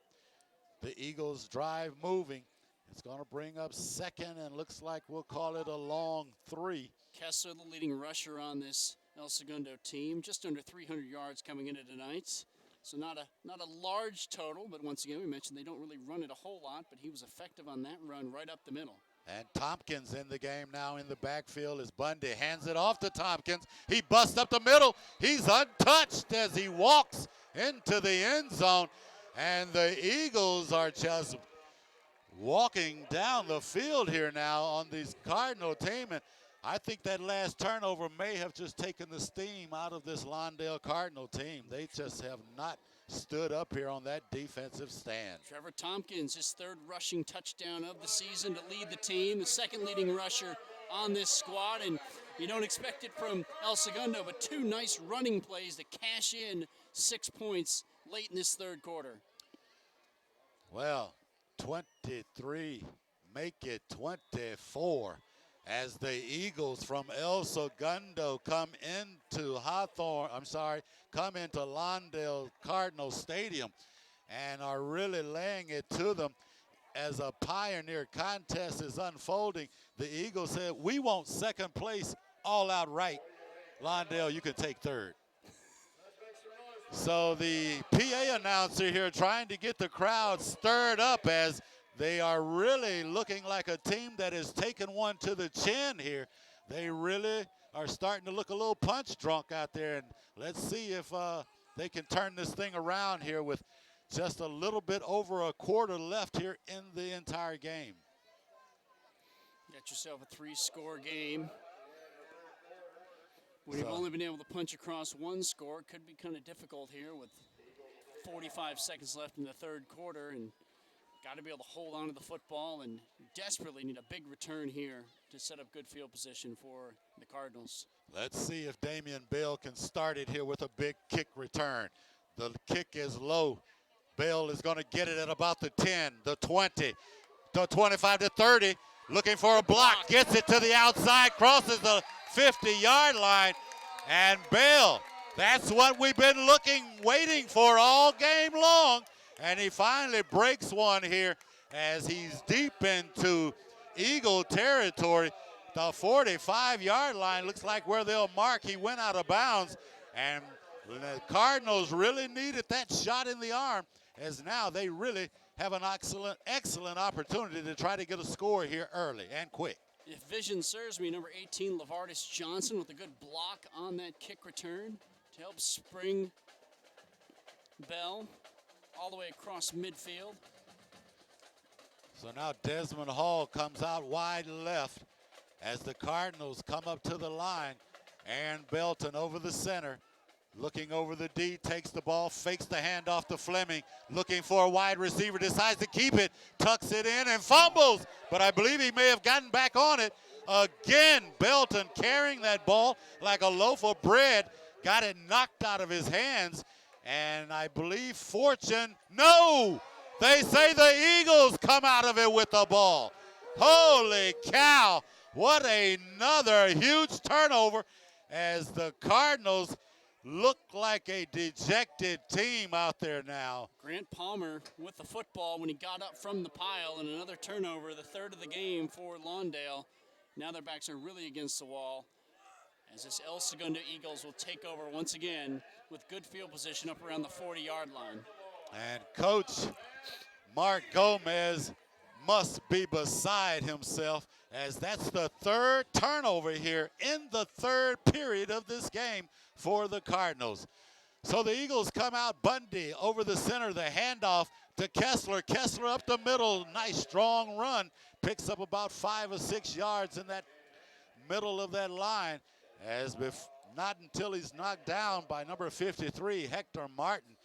the Eagles' drive moving. It's going to bring up 2nd, and looks like we'll call it a long 3. Kessler, the leading rusher on this El Segundo team, just under 300 yards coming into tonight. So not a large total, but once again, we mentioned they don't really run it a whole lot, but he was effective on that run right up the middle. And Tompkins in the game now in the backfield as Bundy hands it off to Tompkins. He busts up the middle. He's untouched as he walks into the end zone. And the Eagles are just walking down the field here now on this Cardinal team. And I think that last turnover may have just taken the steam out of this Lawndale Cardinal team. They just have not stood up here on that defensive stand. Trevor Tompkins, his 3rd rushing touchdown of the season to lead the team, the 2nd leading rusher on this squad, and you don't expect it from El Segundo, but 2 nice running plays to cash in 6 points late in this 3rd quarter. Well, 23, make it 24. As the Eagles from El Segundo come into Lawndale Cardinal Stadium and are really laying it to them as a pioneer contest is unfolding. The Eagles said, we want 2nd place all outright. Lawndale, you can take 3rd. So the PA announcer here trying to get the crowd stirred up as They are really looking like a team that has taken one to the chin here. They really are starting to look a little punch drunk out there. And let's see if they can turn this thing around here with just a little bit over a quarter left here in the entire game. Got yourself a 3-score game. When you've only been able to punch across one score, it could be kind of difficult here with 45 seconds left in the third quarter, and got to be able to hold on to the football and desperately need a big return here to set up good field position for the Cardinals. Let's see if Damian Bell can start it here with a big kick return. The kick is low. Bell is going to get it at about the 10, the 20, the 25 to 30. Looking for a block, gets it to the outside, crosses the 50-yard line, and Bell, that's what we've been waiting for all game long, and he finally breaks one here as he's deep into Eagle territory. The 45-yard line looks like where they'll mark. He went out of bounds, and the Cardinals really needed that shot in the arm, as now they really have an excellent opportunity to try to get a score here early and quick. If vision serves me, number 18, Lavardis Johnson, with a good block on that kick return to help spring Bell all the way across midfield. So now Desmond Hall comes out wide left as the Cardinals come up to the line. Aaron Belton over the center. Looking over the D, takes the ball, fakes the handoff to Fleming. Looking for a wide receiver, decides to keep it, tucks it in and fumbles. But I believe he may have gotten back on it. Again, Belton carrying that ball like a loaf of bread. Got it knocked out of his hands. And I believe Fortune, no! They say the Eagles come out of it with the ball. Holy cow, what another huge turnover as the Cardinals look like a dejected team out there now. Grant Palmer with the football when he got up from the pile, and another turnover, the third of the game for Lawndale. Now their backs are really against the wall as this El Segundo Eagles will take over once again with good field position up around the 40-yard line. And Coach Mark Gomez must be beside himself, as that's the third turnover here in the third period of this game for the Cardinals. So the Eagles come out, Bundy over the center, the handoff to Kessler. Kessler up the middle, nice strong run. Picks up about 5 or 6 yards in that middle of that line, as not until he's knocked down by number 53, Hector Martin.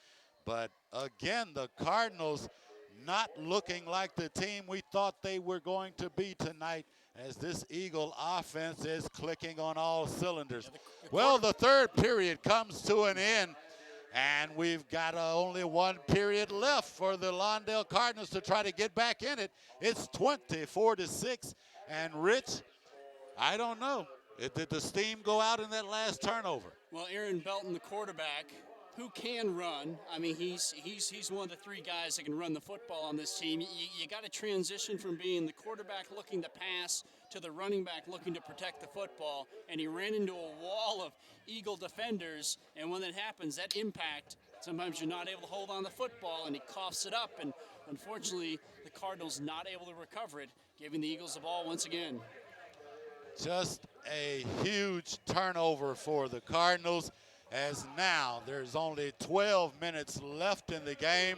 But again, the Cardinals not looking like the team we thought they were going to be tonight, as this Eagle offense is clicking on all cylinders. Well, the third period comes to an end, and we've got only one period left for the Lawndale Cardinals to try to get back in it. It's 24-6, and Rich, I don't know. Did the steam go out in that last turnover? Well, Aaron Belton, the quarterback, who can run. I mean, he's one of the three guys that can run the football on this team. You got to transition from being the quarterback looking to pass to the running back looking to protect the football, and he ran into a wall of Eagle defenders, and when that happens, that impact, sometimes you're not able to hold on the football, and he coughs it up, and unfortunately, the Cardinals not able to recover it, giving the Eagles the ball once again. Just a huge turnover for the Cardinals, as now there's only 12 minutes left in the game.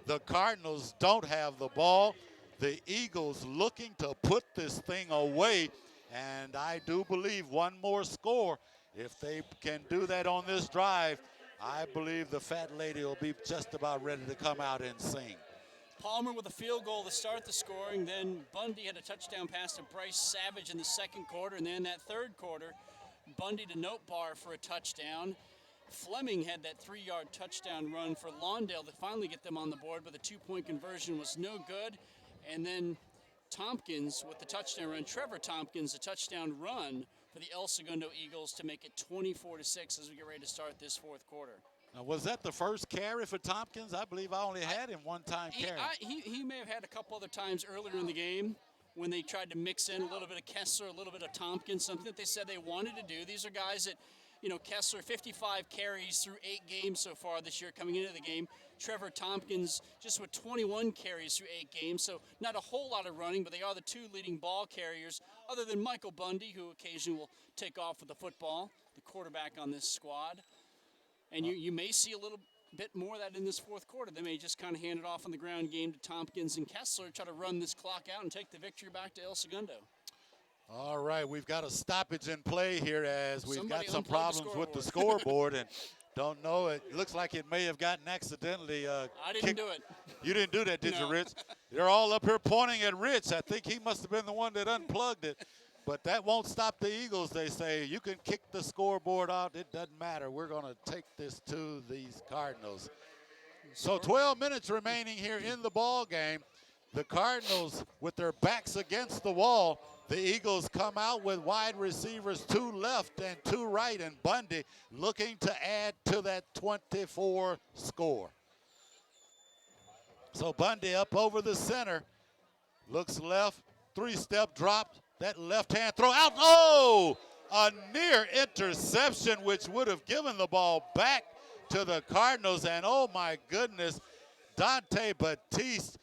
The Cardinals don't have the ball. The Eagles looking to put this thing away, and I do believe one more score. If they can do that on this drive, I believe the fat lady will be just about ready to come out and sing. Palmer with a field goal to start the scoring. Then Bundy had a touchdown pass to Bryce Savage in the second quarter. And then that third quarter, Bundy to Note Bar for a touchdown. Fleming had that 3-yard touchdown run for Lawndale to finally get them on the board, but the 2-point conversion was no good. And then Tompkins with the touchdown run. Trevor Tompkins, a touchdown run for the El Segundo Eagles to make it 24-6 as we get ready to start this fourth quarter. Now, was that the first carry for Tompkins? I believe I only had him one time carry. He may have had a couple other times earlier in the game when they tried to mix in a little bit of Kessler, a little bit of Tompkins, something that they said they wanted to do. These are guys that, Kessler, 55 carries through 8 games so far this year coming into the game. Trevor Tompkins just with 21 carries through 8 games, so not a whole lot of running, but they are the 2 leading ball carriers, other than Michael Bundy, who occasionally will take off with the football, the quarterback on this squad. And you may see a little bit more of that in this fourth quarter. They may just kind of hand it off on the ground game to Tompkins and Kessler, try to run this clock out and take the victory back to El Segundo. All right, we've got a stoppage in play here as we've Somebody got some unplugged the problems with the scoreboard, and don't know. It looks like it may have gotten accidentally. I didn't do it. You didn't do that, did No. you, Rich? They're all up here pointing at Rich. I think he must have been the one that unplugged it. But that won't stop the Eagles, they say. You can kick the scoreboard out. It doesn't matter. We're going to take this to these Cardinals. So 12 minutes remaining here in the ball game. The Cardinals, with their backs against the wall, the Eagles come out with wide receivers 2 left and 2 right, and Bundy looking to add to that 24 score. So Bundy up over the center, looks left, 3-step drop, that left-hand throw out. Oh, a near interception, which would have given the ball back to the Cardinals, and oh my goodness, Dante Batiste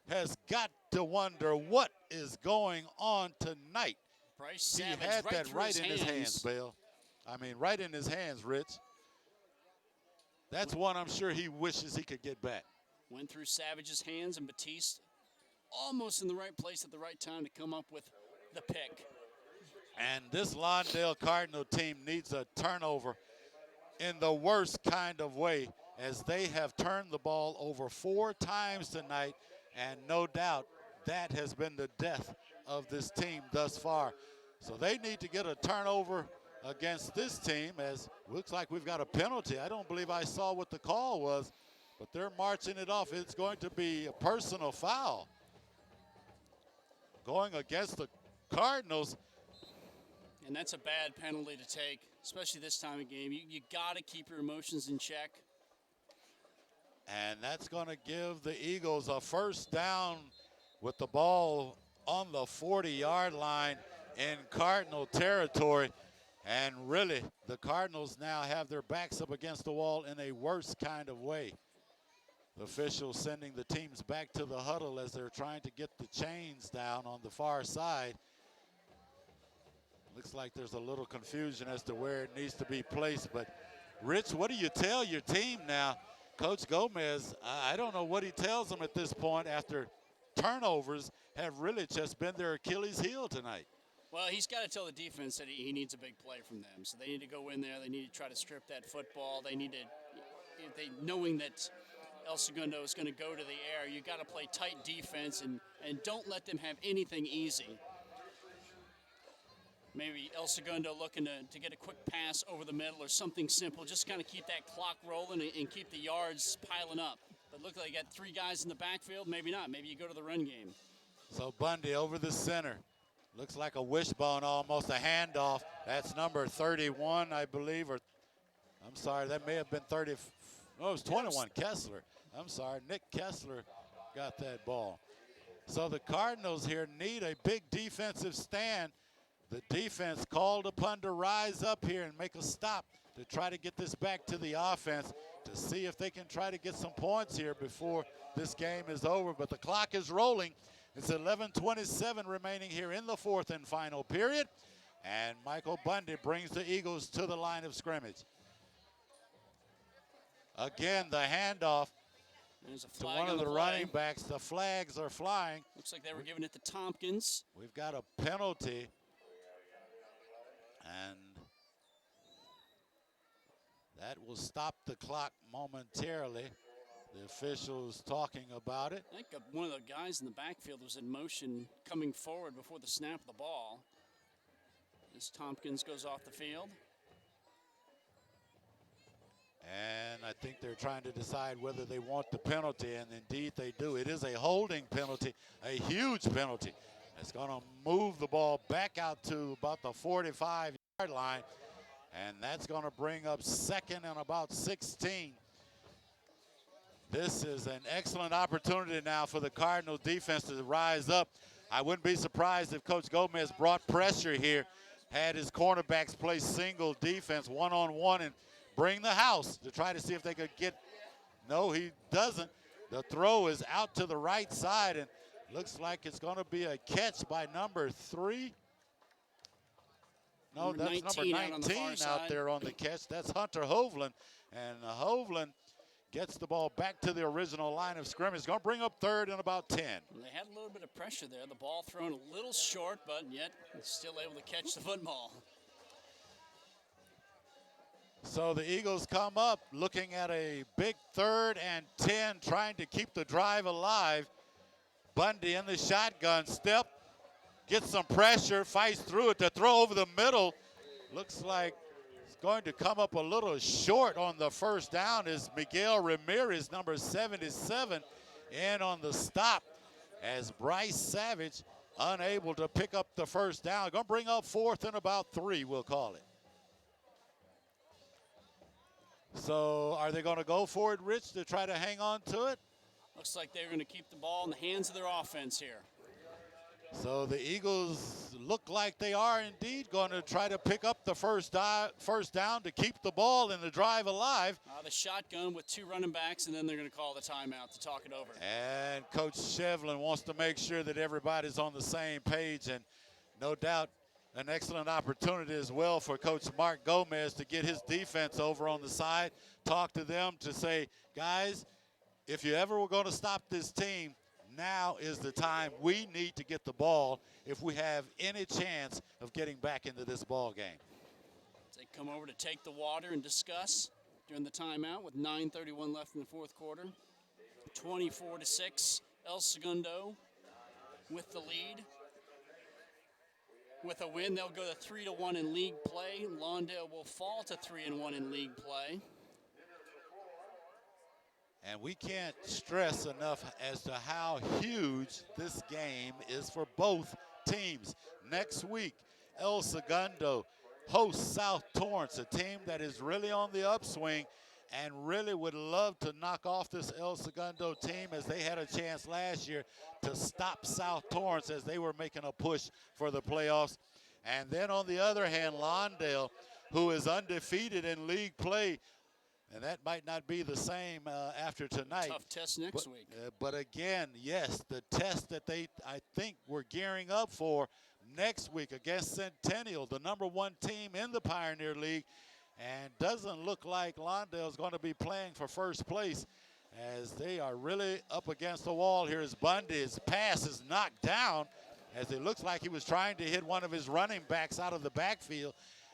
has got to wonder what is going on tonight. Bryce He Savage had right that through right his in his hands, Bill. I mean, right in his hands, Rich. That's one I'm sure he wishes he could get back. Went through Savage's hands, and Batiste almost in the right place at the right time to come up with the pick. And this Lawndale Cardinal team needs a turnover in the worst kind of way, as they have turned the ball over 4 times tonight, and no doubt that has been the death of this team thus far. So they need to get a turnover against this team, as looks like we've got a penalty. I don't believe I saw what the call was, but they're marching it off. It's going to be a personal foul going against the Cardinals. And that's a bad penalty to take, especially this time of game. You got to keep your emotions in check. And that's going to give the Eagles a first down with the ball on the 40-yard line in Cardinal territory. And really, the Cardinals now have their backs up against the wall in a worse kind of way. The officials sending the teams back to the huddle as they're trying to get the chains down on the far side. Looks like there's a little confusion as to where it needs to be placed. But, Rich, what do you tell your team now? Coach Gomez, I don't know what he tells them at this point after turnovers have really just been their Achilles heel tonight. Well, he's got to tell the defense that he needs a big play from them. So they need to go in there. They need to try to strip that football. They need to, knowing that El Segundo is going to go to the air, you got to play tight defense and don't let them have anything easy. Maybe El Segundo looking to get a quick pass over the middle or something simple. Just kind of keep that clock rolling and keep the yards piling up. But look like you got 3 guys in the backfield. Maybe not. Maybe you go to the run game. So Bundy over the center. Looks like a wishbone almost, a handoff. That's number 31, I believe. Or I'm sorry, that may have been 30. No, it was 21, Kessler. I'm sorry, Nick Kessler got that ball. So the Cardinals here need a big defensive stand. The defense called upon to rise up here and make a stop to try to get this back to the offense to see if they can try to get some points here before this game is over. But the clock is rolling. It's 11:27 remaining here in the 4th and final period. And Michael Bundy brings the Eagles to the line of scrimmage. Again, the handoff to one of the running backs. The flags are flying. Looks like they were giving it to Tompkins. We've got a penalty. And that will stop the clock momentarily. The officials talking about it. I think one of the guys in the backfield was in motion coming forward before the snap of the ball. As Tompkins goes off the field. And I think they're trying to decide whether they want the penalty, and indeed they do. It is a holding penalty, a huge penalty. It's going to move the ball back out to about the 45-yard line, and that's going to bring up 2nd and about 16. This is an excellent opportunity now for the Cardinals defense to rise up. I wouldn't be surprised if Coach Gomez brought pressure here, had his cornerbacks play single defense one-on-one and bring the house to try to see if they could get No, he doesn't. The throw is out to the right side, and looks like it's going to be a catch by number 3. No, that's number 19 out there on the catch. That's Hunter Hovland. And Hovland gets the ball back to the original line of scrimmage. Going to bring up third and about 10. They had a little bit of pressure there. The ball thrown a little short, but yet still able to catch the football. So the Eagles come up looking at a big 3rd and 10, trying to keep the drive alive. Bundy in the shotgun step, gets some pressure, fights through it. The throw over the middle looks like it's going to come up a little short on the first down. Is Miguel Ramirez, number 77, in on the stop as Bryce Savage unable to pick up the first down. Going to bring up 4th and about 3, we'll call it. So are they going to go for it, Rich, to try to hang on to it? Looks like they're going to keep the ball in the hands of their offense here. So the Eagles look like they are indeed going to try to pick up the first down to keep the ball and the drive alive. The shotgun with 2 running backs, and then they're going to call the timeout to talk it over. And Coach Shevlin wants to make sure that everybody's on the same page, and no doubt an excellent opportunity as well for Coach Mark Gomez to get his defense over on the side, talk to them to say, guys, if you ever were going to stop this team, now is the time. We need to get the ball if we have any chance of getting back into this ball game. They come over to take the water and discuss during the timeout with 9:31 left in the 4th quarter. 24-6, El Segundo with the lead. With a win, they'll go to 3-1 in league play. Lawndale will fall to 3-1 in league play. And we can't stress enough as to how huge this game is for both teams. Next week, El Segundo hosts South Torrance, a team that is really on the upswing and really would love to knock off this El Segundo team, as they had a chance last year to stop South Torrance as they were making a push for the playoffs. And then on the other hand, Lawndale, who is undefeated in league play, and that might not be the same after tonight. Tough test next week. But again, yes, the test that I think, we're gearing up for next week against Centennial, the number 1 team in the Pioneer League. And doesn't look like Lawndale is going to be playing for first place, as they are really up against the wall here. As Bundy's pass is knocked down, as it looks like he was trying to hit one of his running backs out of the backfield.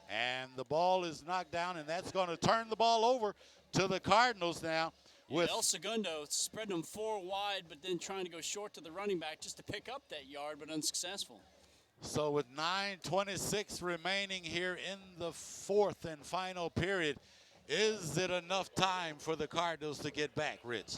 And the ball is knocked down, and that's going to turn the ball over to the Cardinals now. With El Segundo spreading them 4 wide, but then trying to go short to the running back just to pick up that yard, but unsuccessful. So with 9:26 remaining here in the 4th and final period, is it enough time for the Cardinals to get back, Rich?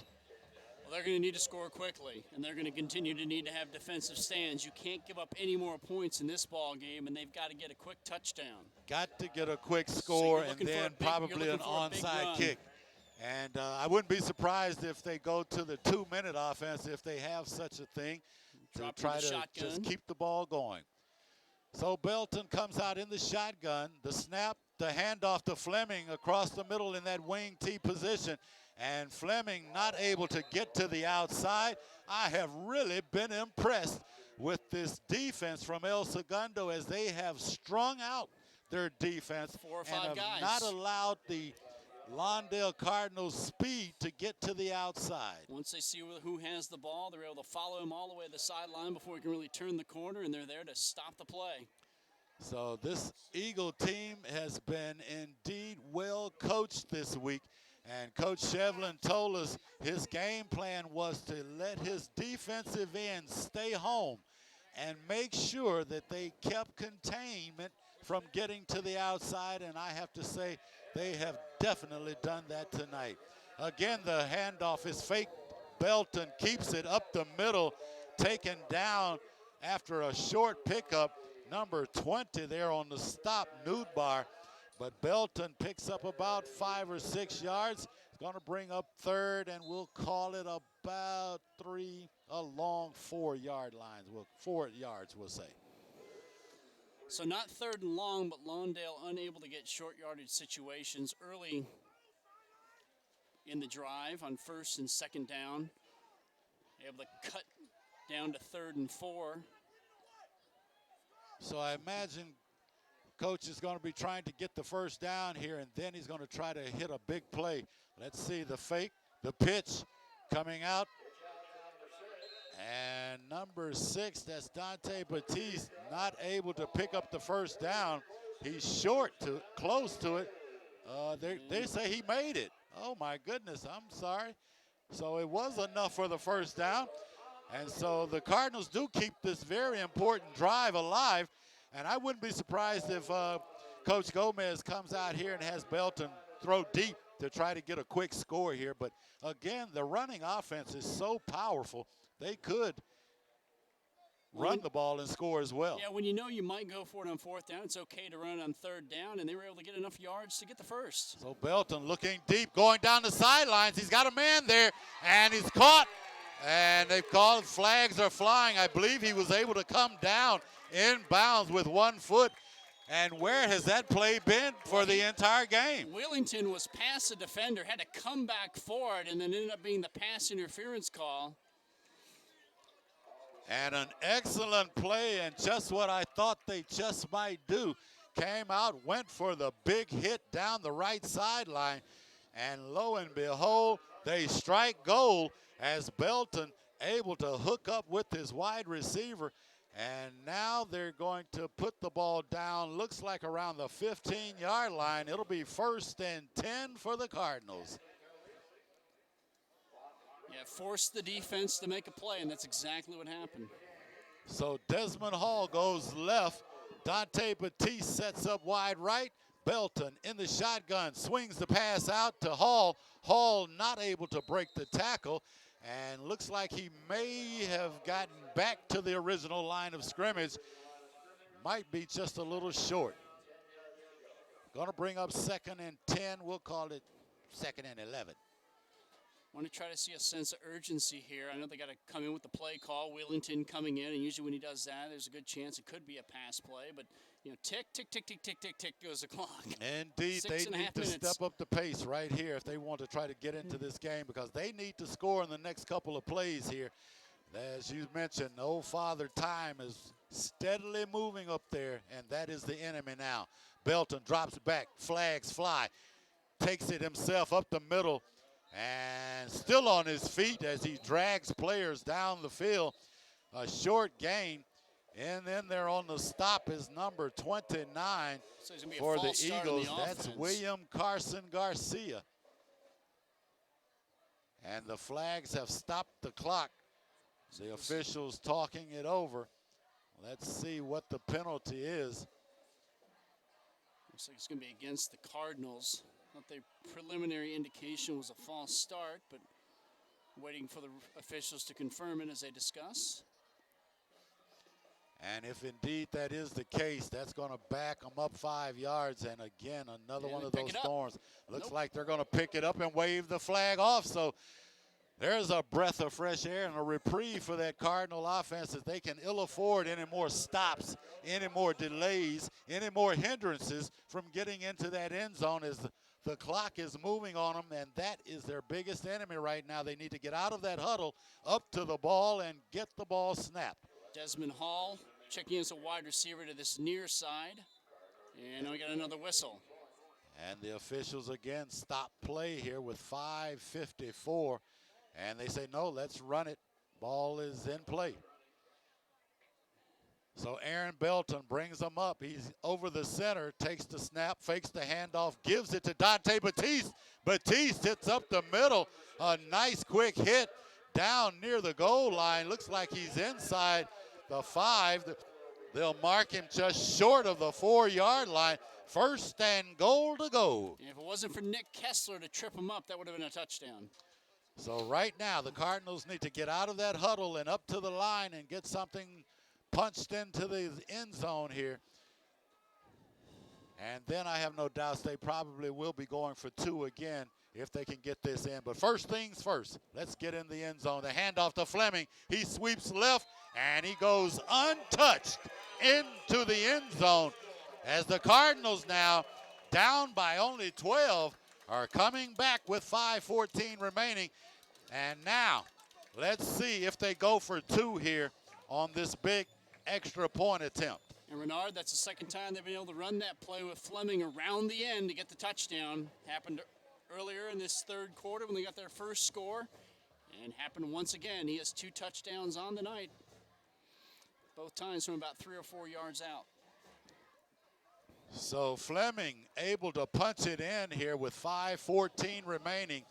Well, they're going to need to score quickly, and they're going to continue to need to have defensive stands. You can't give up any more points in this ball game, and they've got to get a quick touchdown. Got to get a quick score, so and then probably an onside kick. And I wouldn't be surprised if they go to the 2-minute offense, if they have such a thing, to try to just keep the ball going. So Belton comes out in the shotgun. The snap, the handoff to Fleming across the middle in that wing T position. And Fleming not able to get to the outside. I have really been impressed with this defense from El Segundo, as they have strung out their defense 4 or 5 and have guys. not allowed the Lawndale Cardinals speed to get to the outside. Once they see who has the ball, they're able to follow him all the way to the sideline before he can really turn the corner, and they're there to stop the play. So this Eagle team has been indeed well coached this week. And Coach Shevlin told us his game plan was to let his defensive ends stay home and make sure that they kept containment from getting to the outside. And I have to say, they have definitely done that tonight. Again, the handoff is fake. Belton keeps it up the middle, taken down after a short pickup. Number 20 there on the stop, Nudbar. But Belton picks up about 5 or 6 yards. It's going to bring up third, and we'll call it about 3 along 4-yard lines. 4 yards, we'll say. So not 3rd and long, but Lawndale unable to get short yardage situations early in the drive on first and second down. Able to cut down to 3rd and 4. So I imagine Coach is going to be trying to get the first down here, and then he's going to try to hit a big play. Let's see the fake, the pitch coming out. And number 6, that's Dante Batiste, not able to pick up the first down. He's short to close to it. They say he made it. Oh my goodness, I'm sorry. So it was enough for the first down. And so the Cardinals do keep this very important drive alive. And I wouldn't be surprised if Coach Gomez comes out here and has Belton throw deep to try to get a quick score here. But again, the running offense is so powerful, they could run the ball and score as well. Yeah, when you know you might go for it on 4th down, it's okay to run it on 3rd down, and they were able to get enough yards to get the first. So Belton looking deep, going down the sidelines. He's got a man there, and he's caught. And they've called flags are flying. I believe he was able to come down in bounds with 1 foot. And where has that play been for the entire game? Willington was past the defender, had to come back for it, and then ended up being the pass interference call. And an excellent play, and just what I thought they just might do. Came out, went for the big hit down the right sideline, and lo and behold, they strike gold as Belton able to hook up with his wide receiver. And now they're going to put the ball down, looks like around the 15-yard line. It'll be 1st and 10 for the Cardinals. Yeah, forced the defense to make a play, and that's exactly what happened. So Desmond Hall goes left. Dante Batiste sets up wide right. Belton in the shotgun, swings the pass out to Hall. Hall not able to break the tackle, and looks like he may have gotten back to the original line of scrimmage. Might be just a little short. Going to bring up 2nd and 10. We'll call it 2nd and 11. Want to try to see a sense of urgency here. I know they got to come in with the play call. Willington coming in, and usually when he does that, there's a good chance it could be a pass play. But, you know, tick, tick, tick, tick, tick, tick, tick goes the clock. Indeed, they need to step up the pace right here if they want to try to get into this game, because they need to score in the next couple of plays here. As you mentioned, old Father Time is steadily moving up there, and that is the enemy now. Belton drops back, flags fly, takes it himself up the middle, and still on his feet as he drags players down the field. A short gain, and then there on the stop is number 29 for the Eagles. That's William Carson Garcia. And the flags have stopped the clock. The officials talking it over. Let's see what the penalty is. Looks like it's going to be against the Cardinals. Not the preliminary indication was a false start, but waiting for the officials to confirm it as they discuss. And if indeed that is the case, that's going to back them up 5 yards. And again, another one of those storms. Looks like they're going to pick it up and wave the flag off. So there's a breath of fresh air and a reprieve for that Cardinal offense, as they can ill afford any more stops, any more delays, any more hindrances from getting into that end zone, as the clock is moving on them, and that is their biggest enemy right now. They need to get out of that huddle, up to the ball, and get the ball snapped. Desmond Hall checking in as a wide receiver to this near side, and we got another whistle. And the officials again stop play here with 5:54. And they say, no, let's run it. Ball is in play. So Aaron Belton brings them up. He's over the center, takes the snap, fakes the handoff, gives it to Dante Batiste. Batiste hits up the middle. A nice quick hit down near the goal line. Looks like he's inside the 5. They'll mark him just short of the 4-yard line. 1st and goal to go. If it wasn't for Nick Kessler to trip him up, that would have been a touchdown. So right now, the Cardinals need to get out of that huddle and up to the line and get something punched into the end zone here. And then I have no doubts they probably will be going for 2 again if they can get this in. But first things first, let's get in the end zone. The handoff to Fleming. He sweeps left, and he goes untouched into the end zone, as the Cardinals now down by only 12 are coming back with 5:14 remaining. And now, let's see if they go for two here on this big extra point attempt. And Renard, that's the second time they've been able to run that play with Fleming around the end to get the touchdown. Happened earlier in this third quarter when they got their first score, and happened once again. He has 2 touchdowns on the night, both times from about 3 or 4 yards out. So Fleming able to punch it in here with 5:14 remaining.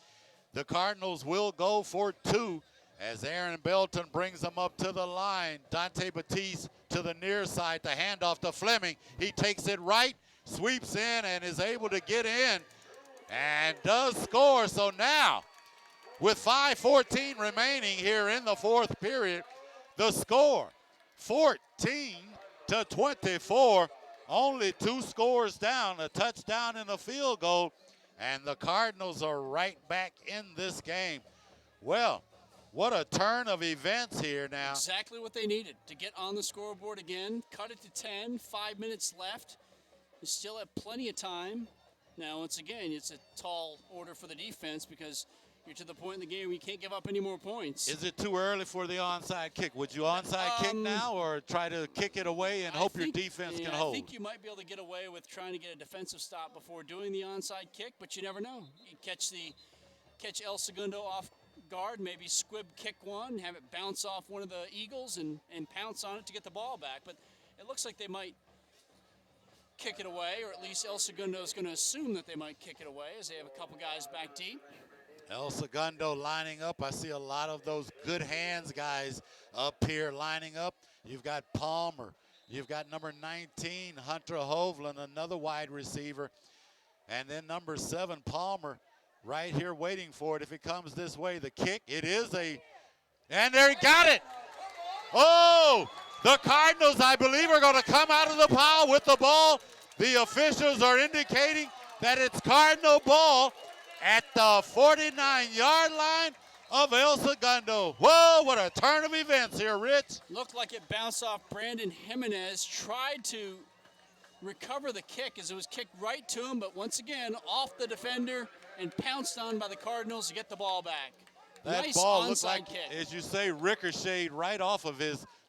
The Cardinals will go for two as Aaron Belton brings them up to the line. Dante Batiste to the near side, the handoff to Fleming. He takes it right, sweeps in, and is able to get in and does score. So now, with 5:14 remaining here in the fourth period, the score 14-24. Only 2 scores down, a touchdown and a field goal, and the Cardinals are right back in this game. Well, what a turn of events here now. Exactly what they needed to get on the scoreboard again. Cut it to 10, 5 minutes left. You still have plenty of time. Now, once again, it's a tall order for the defense because you're to the point in the game where you can't give up any more points. Is it too early for the onside kick? Would you onside kick now or try to kick it away and hope your defense can hold? I think you might be able to get away with trying to get a defensive stop before doing the onside kick, but you never know. You catch El Segundo off guard, maybe squib kick one, have it bounce off one of the Eagles and pounce on it to get the ball back. But it looks like they might kick it away, or at least El Segundo is going to assume that they might kick it away as they have a couple guys back deep. El Segundo lining up. I see a lot of those good hands guys up here lining up. You've got Palmer. You've got number 19, Hunter Hovland, another wide receiver. And then number 7, Palmer, right here waiting for it. If it comes this way, the kick, it is and there he got it. Oh, the Cardinals, I believe, are going to come out of the pile with the ball. The officials are indicating that it's Cardinal ball at the 49-yard line of El Segundo. Whoa, what a turn of events here, Rich. Looked like it bounced off Brandon Jimenez. Tried to recover the kick as it was kicked right to him, but once again, off the defender and pounced on by the Cardinals to get the ball back. That nice ball looked onside like, kick. as you say, ricocheted right off of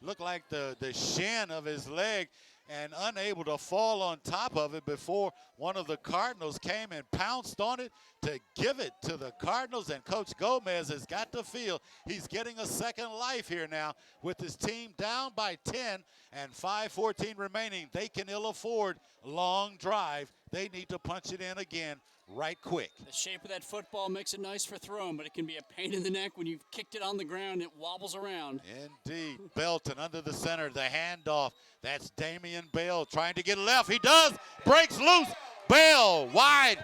looked like the shin of his leg, and unable to fall on top of it before one of the Cardinals came and pounced on it to give it to the Cardinals. And Coach Gomez has got to feel he's getting a second life here now with his team down by 10 and 5:14 remaining. They can ill afford long drive. They need to punch it in again right quick. The shape of that football makes it nice for throwing, but it can be a pain in the neck when you've kicked it on the ground. It wobbles around. Indeed. Belton under the center, the handoff. That's Damian Bell trying to get left. He does. Breaks loose. Bell wide.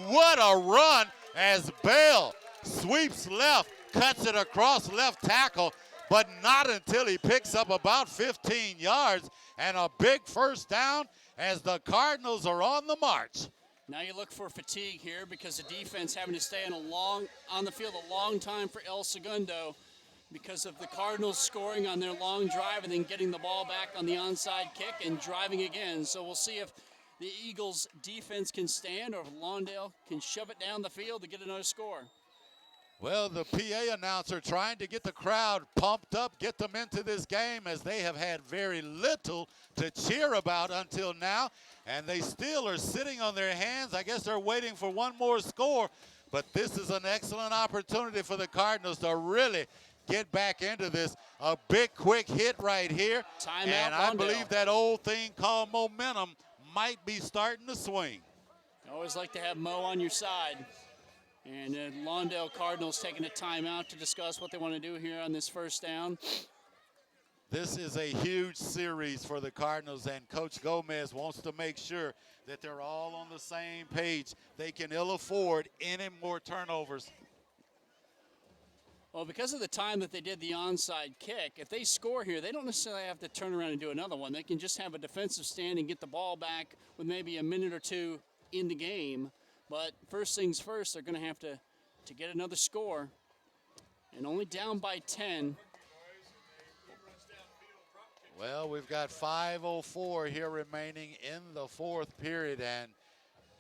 What a run as Bell sweeps left, cuts it across left tackle, but not until he picks up about 15 yards and a big first down as the Cardinals are on the march. Now you look for fatigue here because the defense having to stay on the field a long time for El Segundo because of the Cardinals scoring on their long drive and then getting the ball back on the onside kick and driving again. So we'll see if the Eagles' defense can stand or if Lawndale can shove it down the field to get another score. Well, the PA announcer trying to get the crowd pumped up, get them into this game as they have had very little to cheer about until now. And they still are sitting on their hands. I guess they're waiting for one more score. But this is an excellent opportunity for the Cardinals to really get back into this. A big, quick hit right here. Timeout, and I Lawndale. believe that old thing called momentum might be starting to swing. You always like to have Mo on your side. And Lawndale Cardinals taking a timeout to discuss what they want to do here on this first down. This is a huge series for the Cardinals, and Coach Gomez wants to make sure that they're all on the same page. They can ill afford any more turnovers. Well, because of the time that they did the onside kick, if they score here, they don't necessarily have to turn around and do another one. They can just have a defensive stand and get the ball back with maybe a minute or two in the game. But first things first, they're going to have to get another score. And only down by 10. Well, we've got 5:04 here remaining in the fourth period, and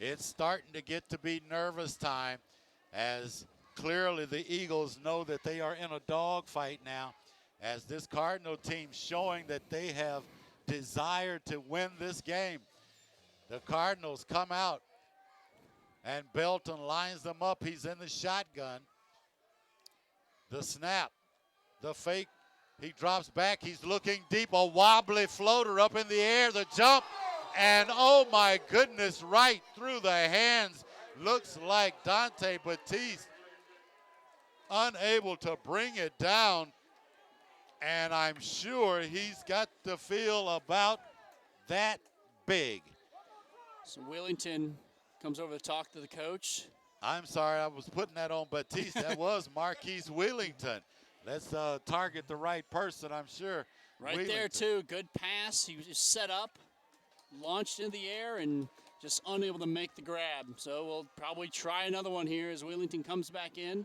It's starting to get to be nervous time, as clearly the Eagles know that they are in a dogfight now, as this Cardinal team showing that they have desire to win this game. The Cardinals come out, and Belton lines them up. He's in the shotgun. The snap, the fake, he drops back. He's looking deep, a wobbly floater up in the air, the jump, and oh my goodness, right through the hands. Looks like Dante Batiste unable to bring it down, and I'm sure he's got to feel about that big. So Wheelington comes over to talk to the coach. I'm sorry, I was putting that on Batiste. That was Marquise Wheelington. Let's target the right person, I'm sure. Right there, too. Good pass. He was set up, launched in the air, and just unable to make the grab. So we'll probably try another one here as Wheelington comes back in.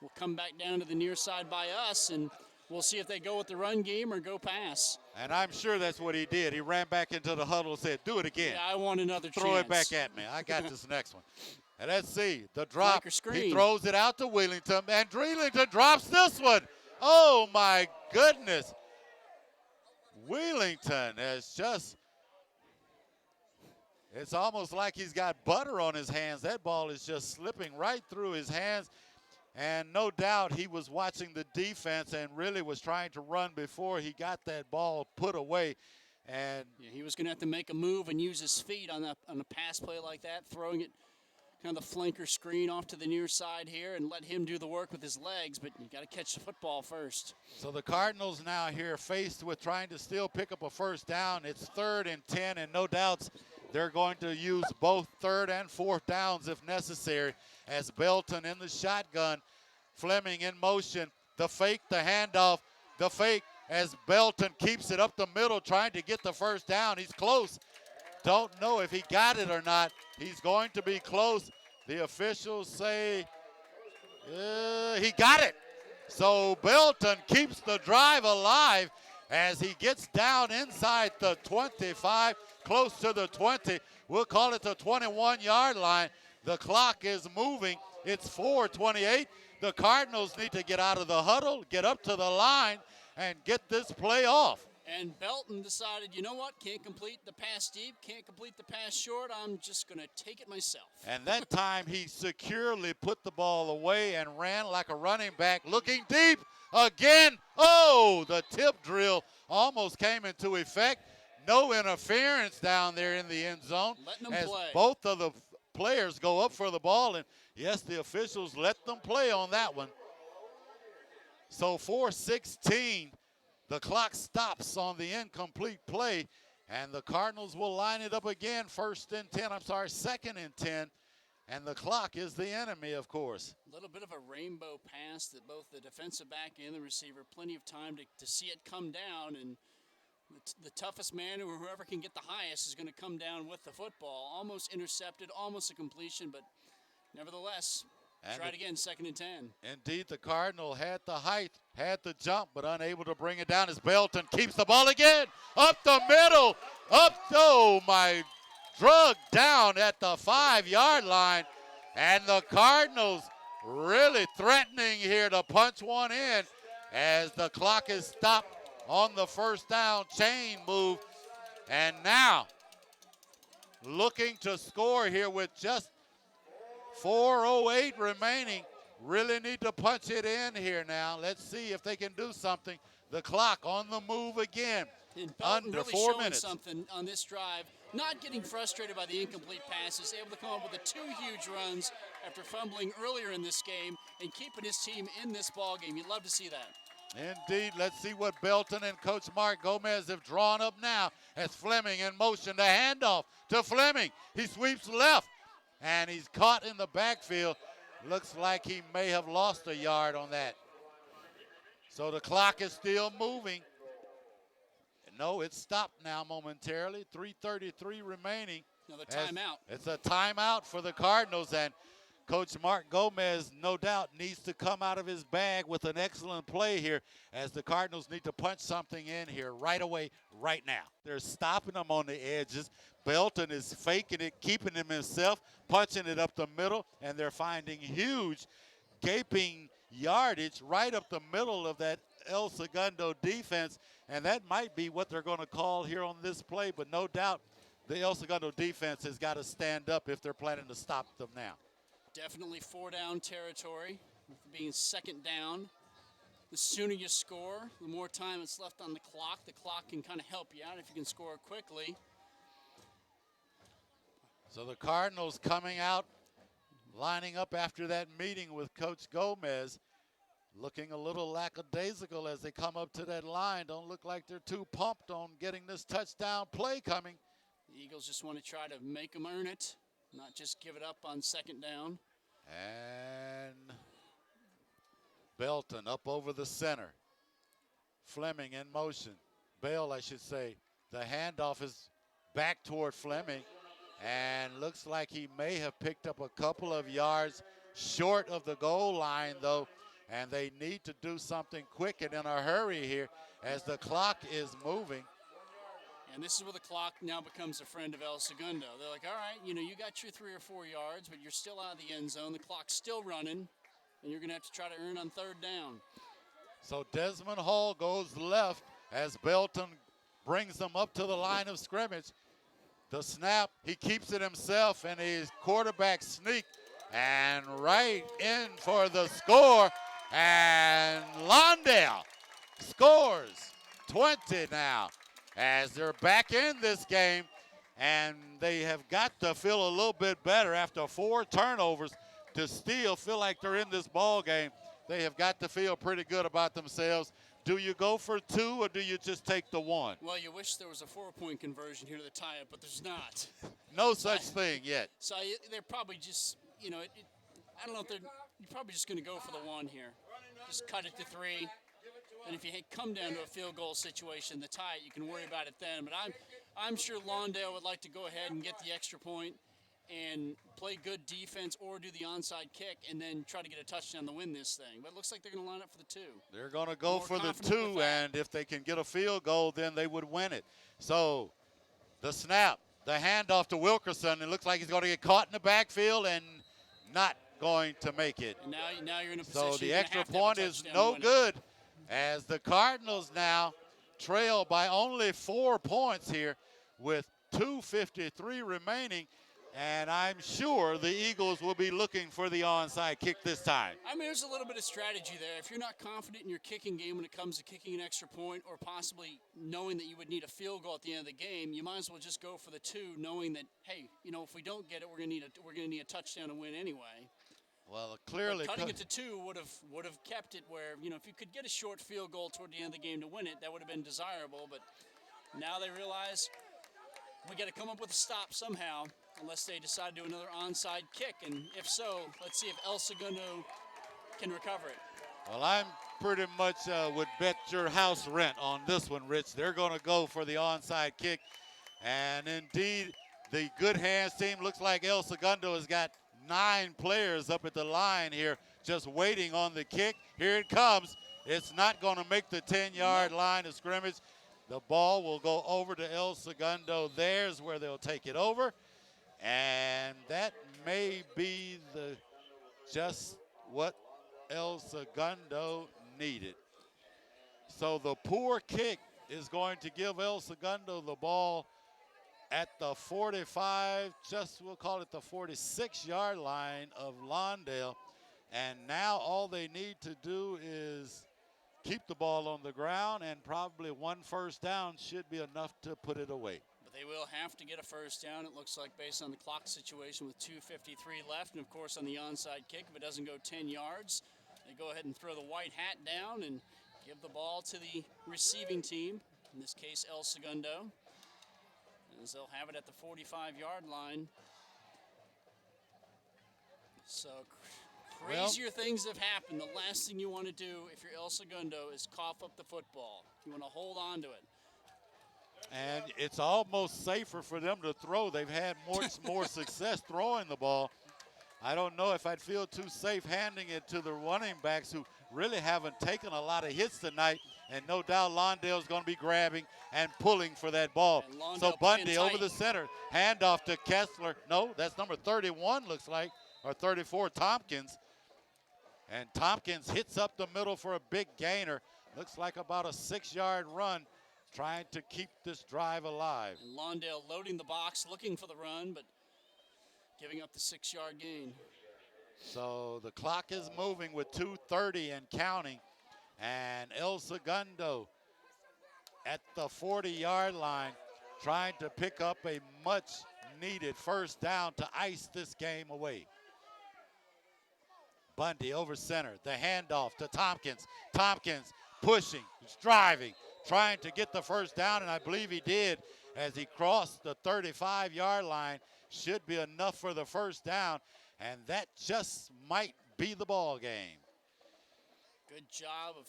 We'll come back down to the near side by us, and we'll see if they go with the run game or go pass. And I'm sure that's what he did. He ran back into the huddle and said, do it again. Yeah, I want another chance. Throw it back at me. I got this next one. And let's see. The drop. Screen. He throws it out to Wheelington, and Dreelington drops this one. Oh, my goodness. Wheelington has just, it's almost like he's got butter on his hands. That ball is just slipping right through his hands. And no doubt he was watching the defense and really was trying to run before he got that ball put away. And yeah, he was going to have to make a move and use his feet on a pass play like that, throwing it kind of the flanker screen off to the near side here and let him do the work with his legs, but you got to catch the football first. So the Cardinals now here faced with trying to still pick up a first down. It's 3rd and 10, and no doubts they're going to use both 3rd and 4th downs if necessary, as Belton in the shotgun, Fleming in motion, the fake, the handoff, the fake as Belton keeps it up the middle trying to get the first down. He's close. Don't know if he got it or not. He's going to be close. The officials say he got it. So Belton keeps the drive alive as he gets down inside the 25, close to the 20. We'll call it the 21-yard line. The clock is moving. It's 4:28. The Cardinals need to get out of the huddle, get up to the line, and get this play off. And Belton decided, you know what, can't complete the pass deep, can't complete the pass short, I'm just going to take it myself. And that time he securely put the ball away and ran like a running back, looking deep again. Oh, the tip drill almost came into effect. No interference down there in the end zone. Letting them as play. Both of the players go up for the ball, and yes, the officials let them play on that one. So 4:16. The clock stops on the incomplete play, and the Cardinals will line it up again. 2nd and 10, and the clock is the enemy, of course. A little bit of a rainbow pass that both the defensive back and the receiver, plenty of time to see it come down, and the toughest man or whoever can get the highest is going to come down with the football. Almost intercepted, almost a completion, but nevertheless, try it again, 2nd and 10. Indeed, the Cardinal had the height, had the jump, but unable to bring it down as Belton keeps the ball again. Up the middle, drug down at the 5-yard line. And the Cardinals really threatening here to punch one in as the clock is stopped on the first down chain move. And now looking to score here with just 4:08 remaining. Really need to punch it in here now. Let's see if they can do something. The clock on the move again. And Belton Under really 4 showing minutes. Something on this drive. Not getting frustrated by the incomplete passes. Able to come up with the 2 huge runs after fumbling earlier in this game and keeping his team in this ball game. You'd love to see that. Indeed. Let's see what Belton and Coach Mark Gomez have drawn up now as Fleming in motion. The handoff to Fleming. He sweeps left. And he's caught in the backfield. Looks like he may have lost a yard on that. So the clock is still moving. No, it's stopped now momentarily. 3:33 remaining. Another timeout. It's a timeout for the Cardinals. And Coach Mark Gomez, no doubt, needs to come out of his bag with an excellent play here as the Cardinals need to punch something in here right away, right now. They're stopping them on the edges. Belton is faking it, keeping him himself, punching it up the middle, and they're finding huge gaping yardage right up the middle of that El Segundo defense, and that might be what they're going to call here on this play, but no doubt the El Segundo defense has got to stand up if they're planning to stop them now. Definitely 4-down territory, with being 2nd down. The sooner you score, the more time that's left on the clock. The clock can kind of help you out if you can score quickly. So the Cardinals coming out, lining up after that meeting with Coach Gomez, looking a little lackadaisical as they come up to that line. Don't look like they're too pumped on getting this touchdown play coming. The Eagles just want to try to make them earn it, not just give it up on 2nd down. And Belton up over the center. Fleming in motion. Bell, I should say. The handoff is back toward Fleming. And looks like he may have picked up a couple of yards short of the goal line, though. And they need to do something quick and in a hurry here as the clock is moving. And this is where the clock now becomes a friend of El Segundo. They're like, all right, you got your 3 or 4 yards, but you're still out of the end zone. The clock's still running, and you're going to have to try to earn on 3rd down. So Desmond Hall goes left as Belton brings them up to the line of scrimmage. The snap, he keeps it himself, and his quarterback sneak, and right in for the score. And Lawndale scores 20 now as they're back in this game, and they have got to feel a little bit better after 4 turnovers to still feel like they're in this ball game. They have got to feel pretty good about themselves. Do you go for 2 or do you just take the 1? Well, you wish there was a 4-point conversion here to the tie-up, but there's not. No such thing yet. So they're probably just, I don't know if you're probably just going to go for the 1 here. Just cut it to 3. And if you come down to a field goal situation, the tie, you can worry about it then. But I'm sure Lawndale would like to go ahead and get the extra point and play good defense or do the onside kick and then try to get a touchdown to win this thing. But it looks like they're going to line up for the 2. They're going to go for the 2, and if they can get a field goal, then they would win it. So the snap, the handoff to Wilkerson, it looks like he's going to get caught in the backfield and not going to make it. And now you're in a position. So the extra point is no good as the Cardinals now trail by only 4 points here with 2:53 remaining. And I'm sure the Eagles will be looking for the onside kick this time. I mean, there's a little bit of strategy there. If you're not confident in your kicking game when it comes to kicking an extra point or possibly knowing that you would need a field goal at the end of the game, you might as well just go for the 2, knowing that, hey, if we don't get it, we're going to need a touchdown to win anyway. Well, clearly cutting it to 2 would have kept it where, if you could get a short field goal toward the end of the game to win it, that would have been desirable. But now they realize we got to come up with a stop somehow, unless they decide to do another onside kick. And if so, let's see if El Segundo can recover it. Well, I'm pretty much would bet your house rent on this one, Rich. They're going to go for the onside kick. And indeed, the Good Hands team looks like El Segundo has got 9 players up at the line here just waiting on the kick. Here it comes. It's not going to make the 10-yard line of scrimmage. The ball will go over to El Segundo. There's where they'll take it over. And that may be just what El Segundo needed. So the poor kick is going to give El Segundo the ball at the 45, we'll call it the 46-yard line of Lawndale. And now all they need to do is keep the ball on the ground, and probably 1 first down should be enough to put it away. But they will have to get a first down, it looks like, based on the clock situation with 2:53 left. And, of course, on the onside kick, if it doesn't go 10 yards, they go ahead and throw the white hat down and give the ball to the receiving team, in this case El Segundo, as they'll have it at the 45-yard line. So crazier things have happened. The last thing you want to do if you're El Segundo is cough up the football. You want to hold on to it. And it's almost safer for them to throw. They've had more success throwing the ball. I don't know if I'd feel too safe handing it to the running backs who really haven't taken a lot of hits tonight. And no doubt Lawndale's going to be grabbing and pulling for that ball. And Lawndale So Bundy playing over tight. the center, handoff to Kessler. No, that's number 31 looks like, or 34, Tompkins. And Tompkins hits up the middle for a big gainer. Looks like about a 6-yard run, trying to keep this drive alive. And Lawndale loading the box, looking for the run, but giving up the 6-yard gain. So the clock is moving with 2:30 and counting. And El Segundo at the 40-yard line trying to pick up a much-needed first down to ice this game away. Bundy over center, the handoff to Tompkins. Tompkins pushing, driving, trying to get the first down, and I believe he did as he crossed the 35-yard line. Should be enough for the first down, and that just might be the ball game. Good job of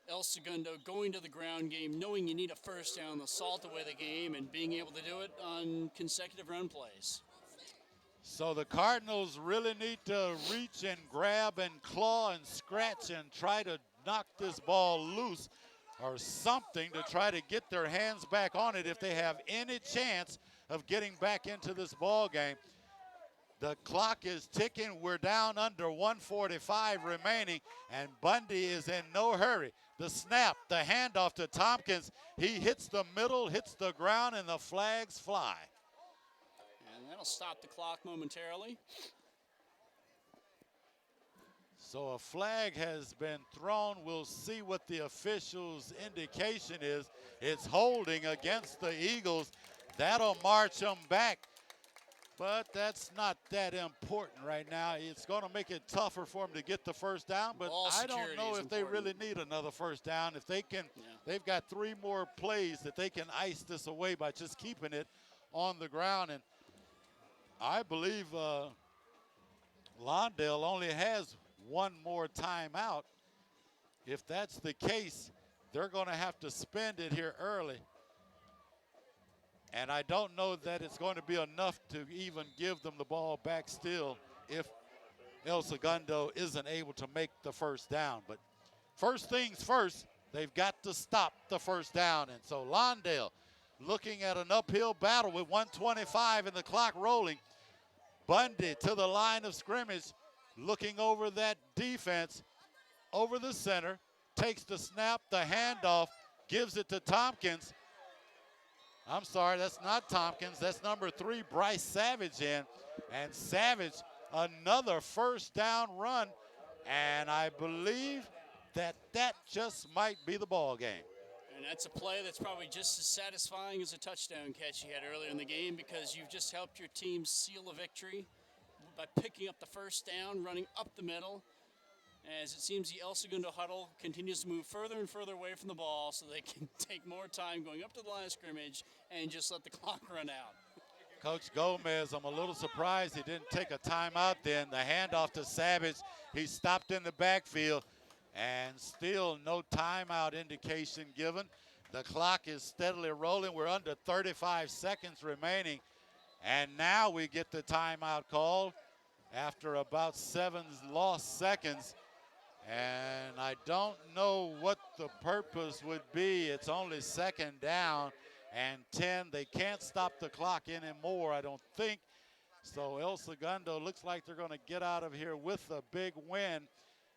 El Segundo going to the ground game, knowing you need a first down to salt away the game, and being able to do it on consecutive run plays. So the Cardinals really need to reach and grab and claw and scratch and try to knock this ball loose or something to try to get their hands back on it if they have any chance of getting back into this ball game. The clock is ticking. We're down under 1:45 remaining, and Bundy is in no hurry. The snap, the handoff to Tompkins. He hits the middle, hits the ground, and the flags fly. And that'll stop the clock momentarily. So a flag has been thrown. We'll see what the official's indication is. It's holding against the Eagles. That'll march them back. But that's not that important right now. It's going to make it tougher for them to get the first down, but Ball I don't security know is if they important. really need another first down. If they can, they've got 3 more plays that they can ice this away by just keeping it on the ground. And I believe Lawndale only has 1 more timeout. If that's the case, they're going to have to spend it here early. And I don't know that it's going to be enough to even give them the ball back still if El Segundo isn't able to make the first down. But first things first, they've got to stop the first down. And so Lawndale looking at an uphill battle with 1:25 and the clock rolling. Bundy to the line of scrimmage, looking over that defense, over the center, takes the snap, the handoff, gives it to Tompkins. I'm sorry, that's not Tompkins. That's number 3, Bryce Savage in. And Savage, another first down run. And I believe that just might be the ball game. And that's a play that's probably just as satisfying as a touchdown catch you had earlier in the game, because you've just helped your team seal a victory by picking up the first down, running up the middle. As it seems the El Segundo huddle continues to move further and further away from the ball so they can take more time going up to the line of scrimmage and just let the clock run out. Coach Gomez, I'm a little surprised he didn't take a timeout then. The handoff to Savage, he stopped in the backfield, and still no timeout indication given. The clock is steadily rolling. We're under 35 seconds remaining, and now we get the timeout call after about 7 lost seconds. And I don't know what the purpose would be. It's only 2nd down and 10. They can't stop the clock anymore, I don't think. So El Segundo looks like they're going to get out of here with a big win.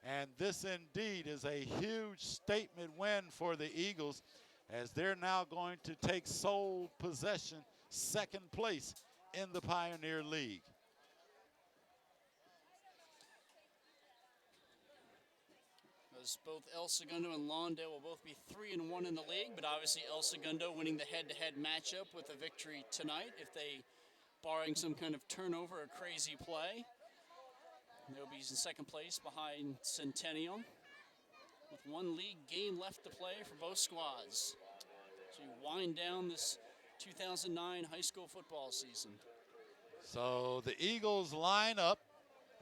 And this indeed is a huge statement win for the Eagles, as they're now going to take sole possession, 2nd place in the Pioneer League. Both El Segundo and Lawndale will both be 3-1 in the league, but obviously El Segundo winning the head-to-head matchup with a victory tonight. If they, barring some kind of turnover or crazy play, they'll be in 2nd place behind Centennial, with 1 league game left to play for both squads. So you wind down this 2009 high school football season. So the Eagles line up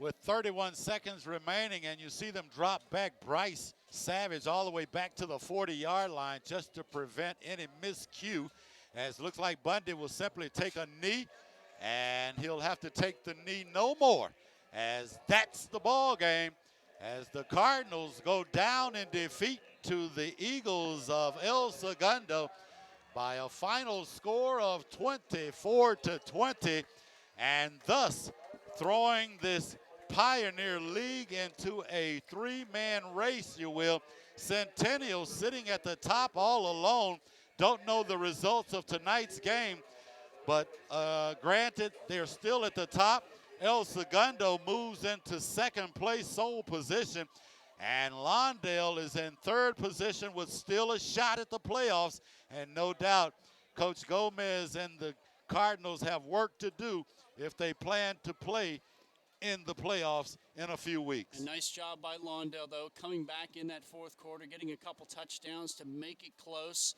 with 31 seconds remaining, and you see them drop back Bryce Savage all the way back to the 40-yard line just to prevent any miscue, as it looks like Bundy will simply take a knee, and he'll have to take the knee no more as that's the ball game as the Cardinals go down in defeat to the Eagles of El Segundo by a final score of 24-20, and thus throwing this Pioneer League into a three-man race, you will. Centennial sitting at the top all alone. Don't know the results of tonight's game, but granted, they're still at the top. El Segundo moves into second place, sole position, and Lawndale is in third position with still a shot at the playoffs. And no doubt, Coach Gomez and the Cardinals have work to do if they plan to play in the playoffs in a few weeks. A nice job by Lawndale, though, coming back in that fourth quarter, getting a couple touchdowns to make it close,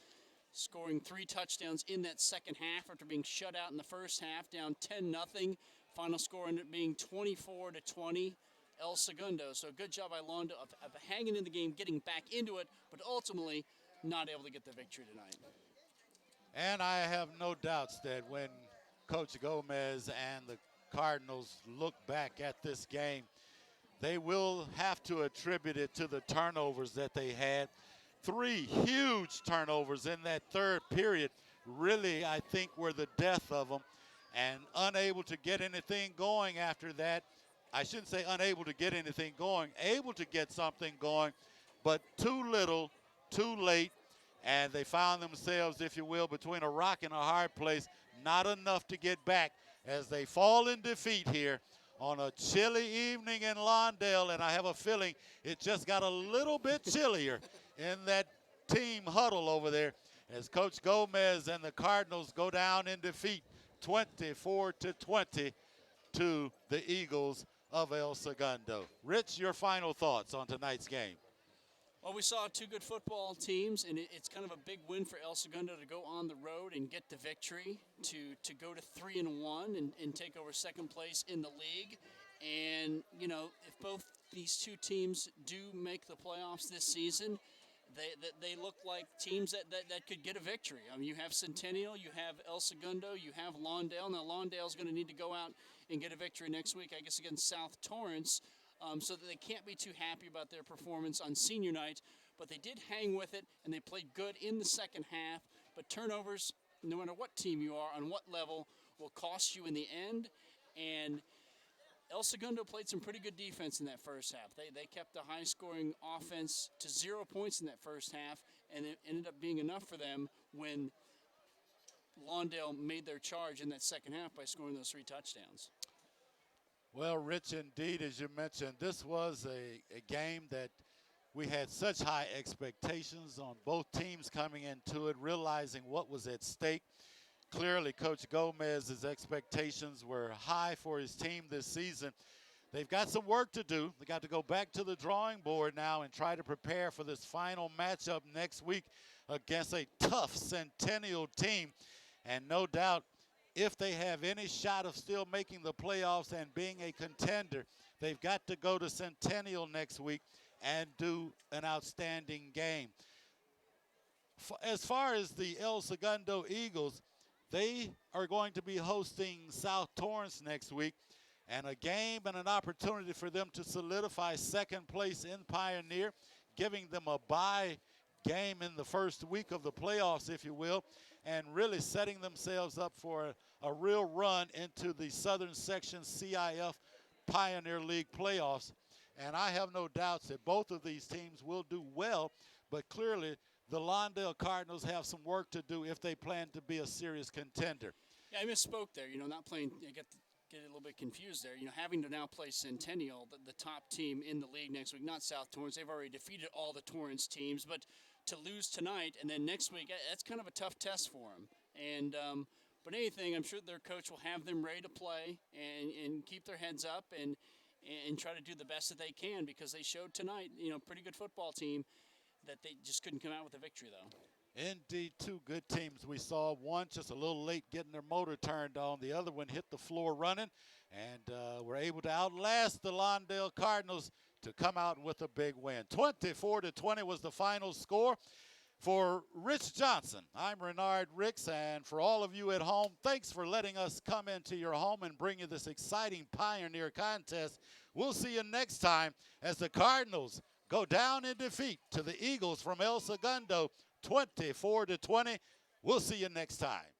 scoring 3 touchdowns in that second half after being shut out in the first half, down 10-0. Final score ended up being 24-20, El Segundo. So good job by Lawndale of hanging in the game, getting back into it, but ultimately not able to get the victory tonight. And I have no doubts that when Coach Gomez and the Cardinals look back at this game, they will have to attribute it to the turnovers that they had. 3 huge turnovers in that third period really, I think, were the death of them, and unable to get anything going after that. I shouldn't say unable to get anything going, able to get something going, but too little, too late, and they found themselves, if you will, between a rock and a hard place, not enough to get back as they fall in defeat here on a chilly evening in Lawndale, and I have a feeling it just got a little bit chillier in that team huddle over there as Coach Gomez and the Cardinals go down in defeat 24-20 to the Eagles of El Segundo. Rich, your final thoughts on tonight's game? Well, we saw 2 good football teams, and it's kind of a big win for El Segundo to go on the road and get the victory, to go to 3-1 and take over second place in the league. And, you know, if both these 2 teams do make the playoffs this season, they look like teams that could get a victory. I mean, you have Centennial, you have El Segundo, you have Lawndale. Now, Lawndale's going to need to go out and get a victory next week, I guess, against South Torrance. So that they can't be too happy about their performance on senior night. But they did hang with it, and they played good in the second half. But turnovers, no matter what team you are, on what level, will cost you in the end. And El Segundo played some pretty good defense in that first half. They kept a high-scoring offense to 0 points in that first half, and it ended up being enough for them when Lawndale made their charge in that second half by scoring those 3 touchdowns. Well, Rich, indeed, as you mentioned, this was a game that we had such high expectations on both teams coming into it, realizing what was at stake. Clearly, Coach Gomez's expectations were high for his team this season. They've got some work to do. They got to go back to the drawing board now and try to prepare for this final matchup next week against a tough Centennial team. And no doubt, if they have any shot of still making the playoffs and being a contender, they've got to go to Centennial next week and do an outstanding game. As far as the El Segundo Eagles, they are going to be hosting South Torrance next week, and a game and an opportunity for them to solidify second place in Pioneer, giving them a bye game in the first week of the playoffs, if you will, and really setting themselves up for a real run into the Southern Section CIF Pioneer League playoffs. And I have no doubts that both of these teams will do well, but clearly the Lawndale Cardinals have some work to do if they plan to be a serious contender. Yeah, I misspoke there. You know, not playing, I get a little bit confused there. You know, having to now play Centennial, the top team in the league next week, not South Torrance. They've already defeated all the Torrance teams, but to lose tonight and then next week, that's kind of a tough test for them. And but anything, I'm sure their coach will have them ready to play and keep their heads up and try to do the best that they can, because they showed tonight, you know, pretty good football team, that they just couldn't come out with a victory, though. Indeed, 2 good teams. We saw one just a little late getting their motor turned on. The other one hit the floor running, and were able to outlast the Lawndale Cardinals to come out with a big win. 24-20 was the final score. For Rich Johnson, I'm Renard Ricks, and for all of you at home, thanks for letting us come into your home and bring you this exciting Pioneer contest. We'll see you next time as the Cardinals go down in defeat to the Eagles from El Segundo, 24-20. We'll see you next time.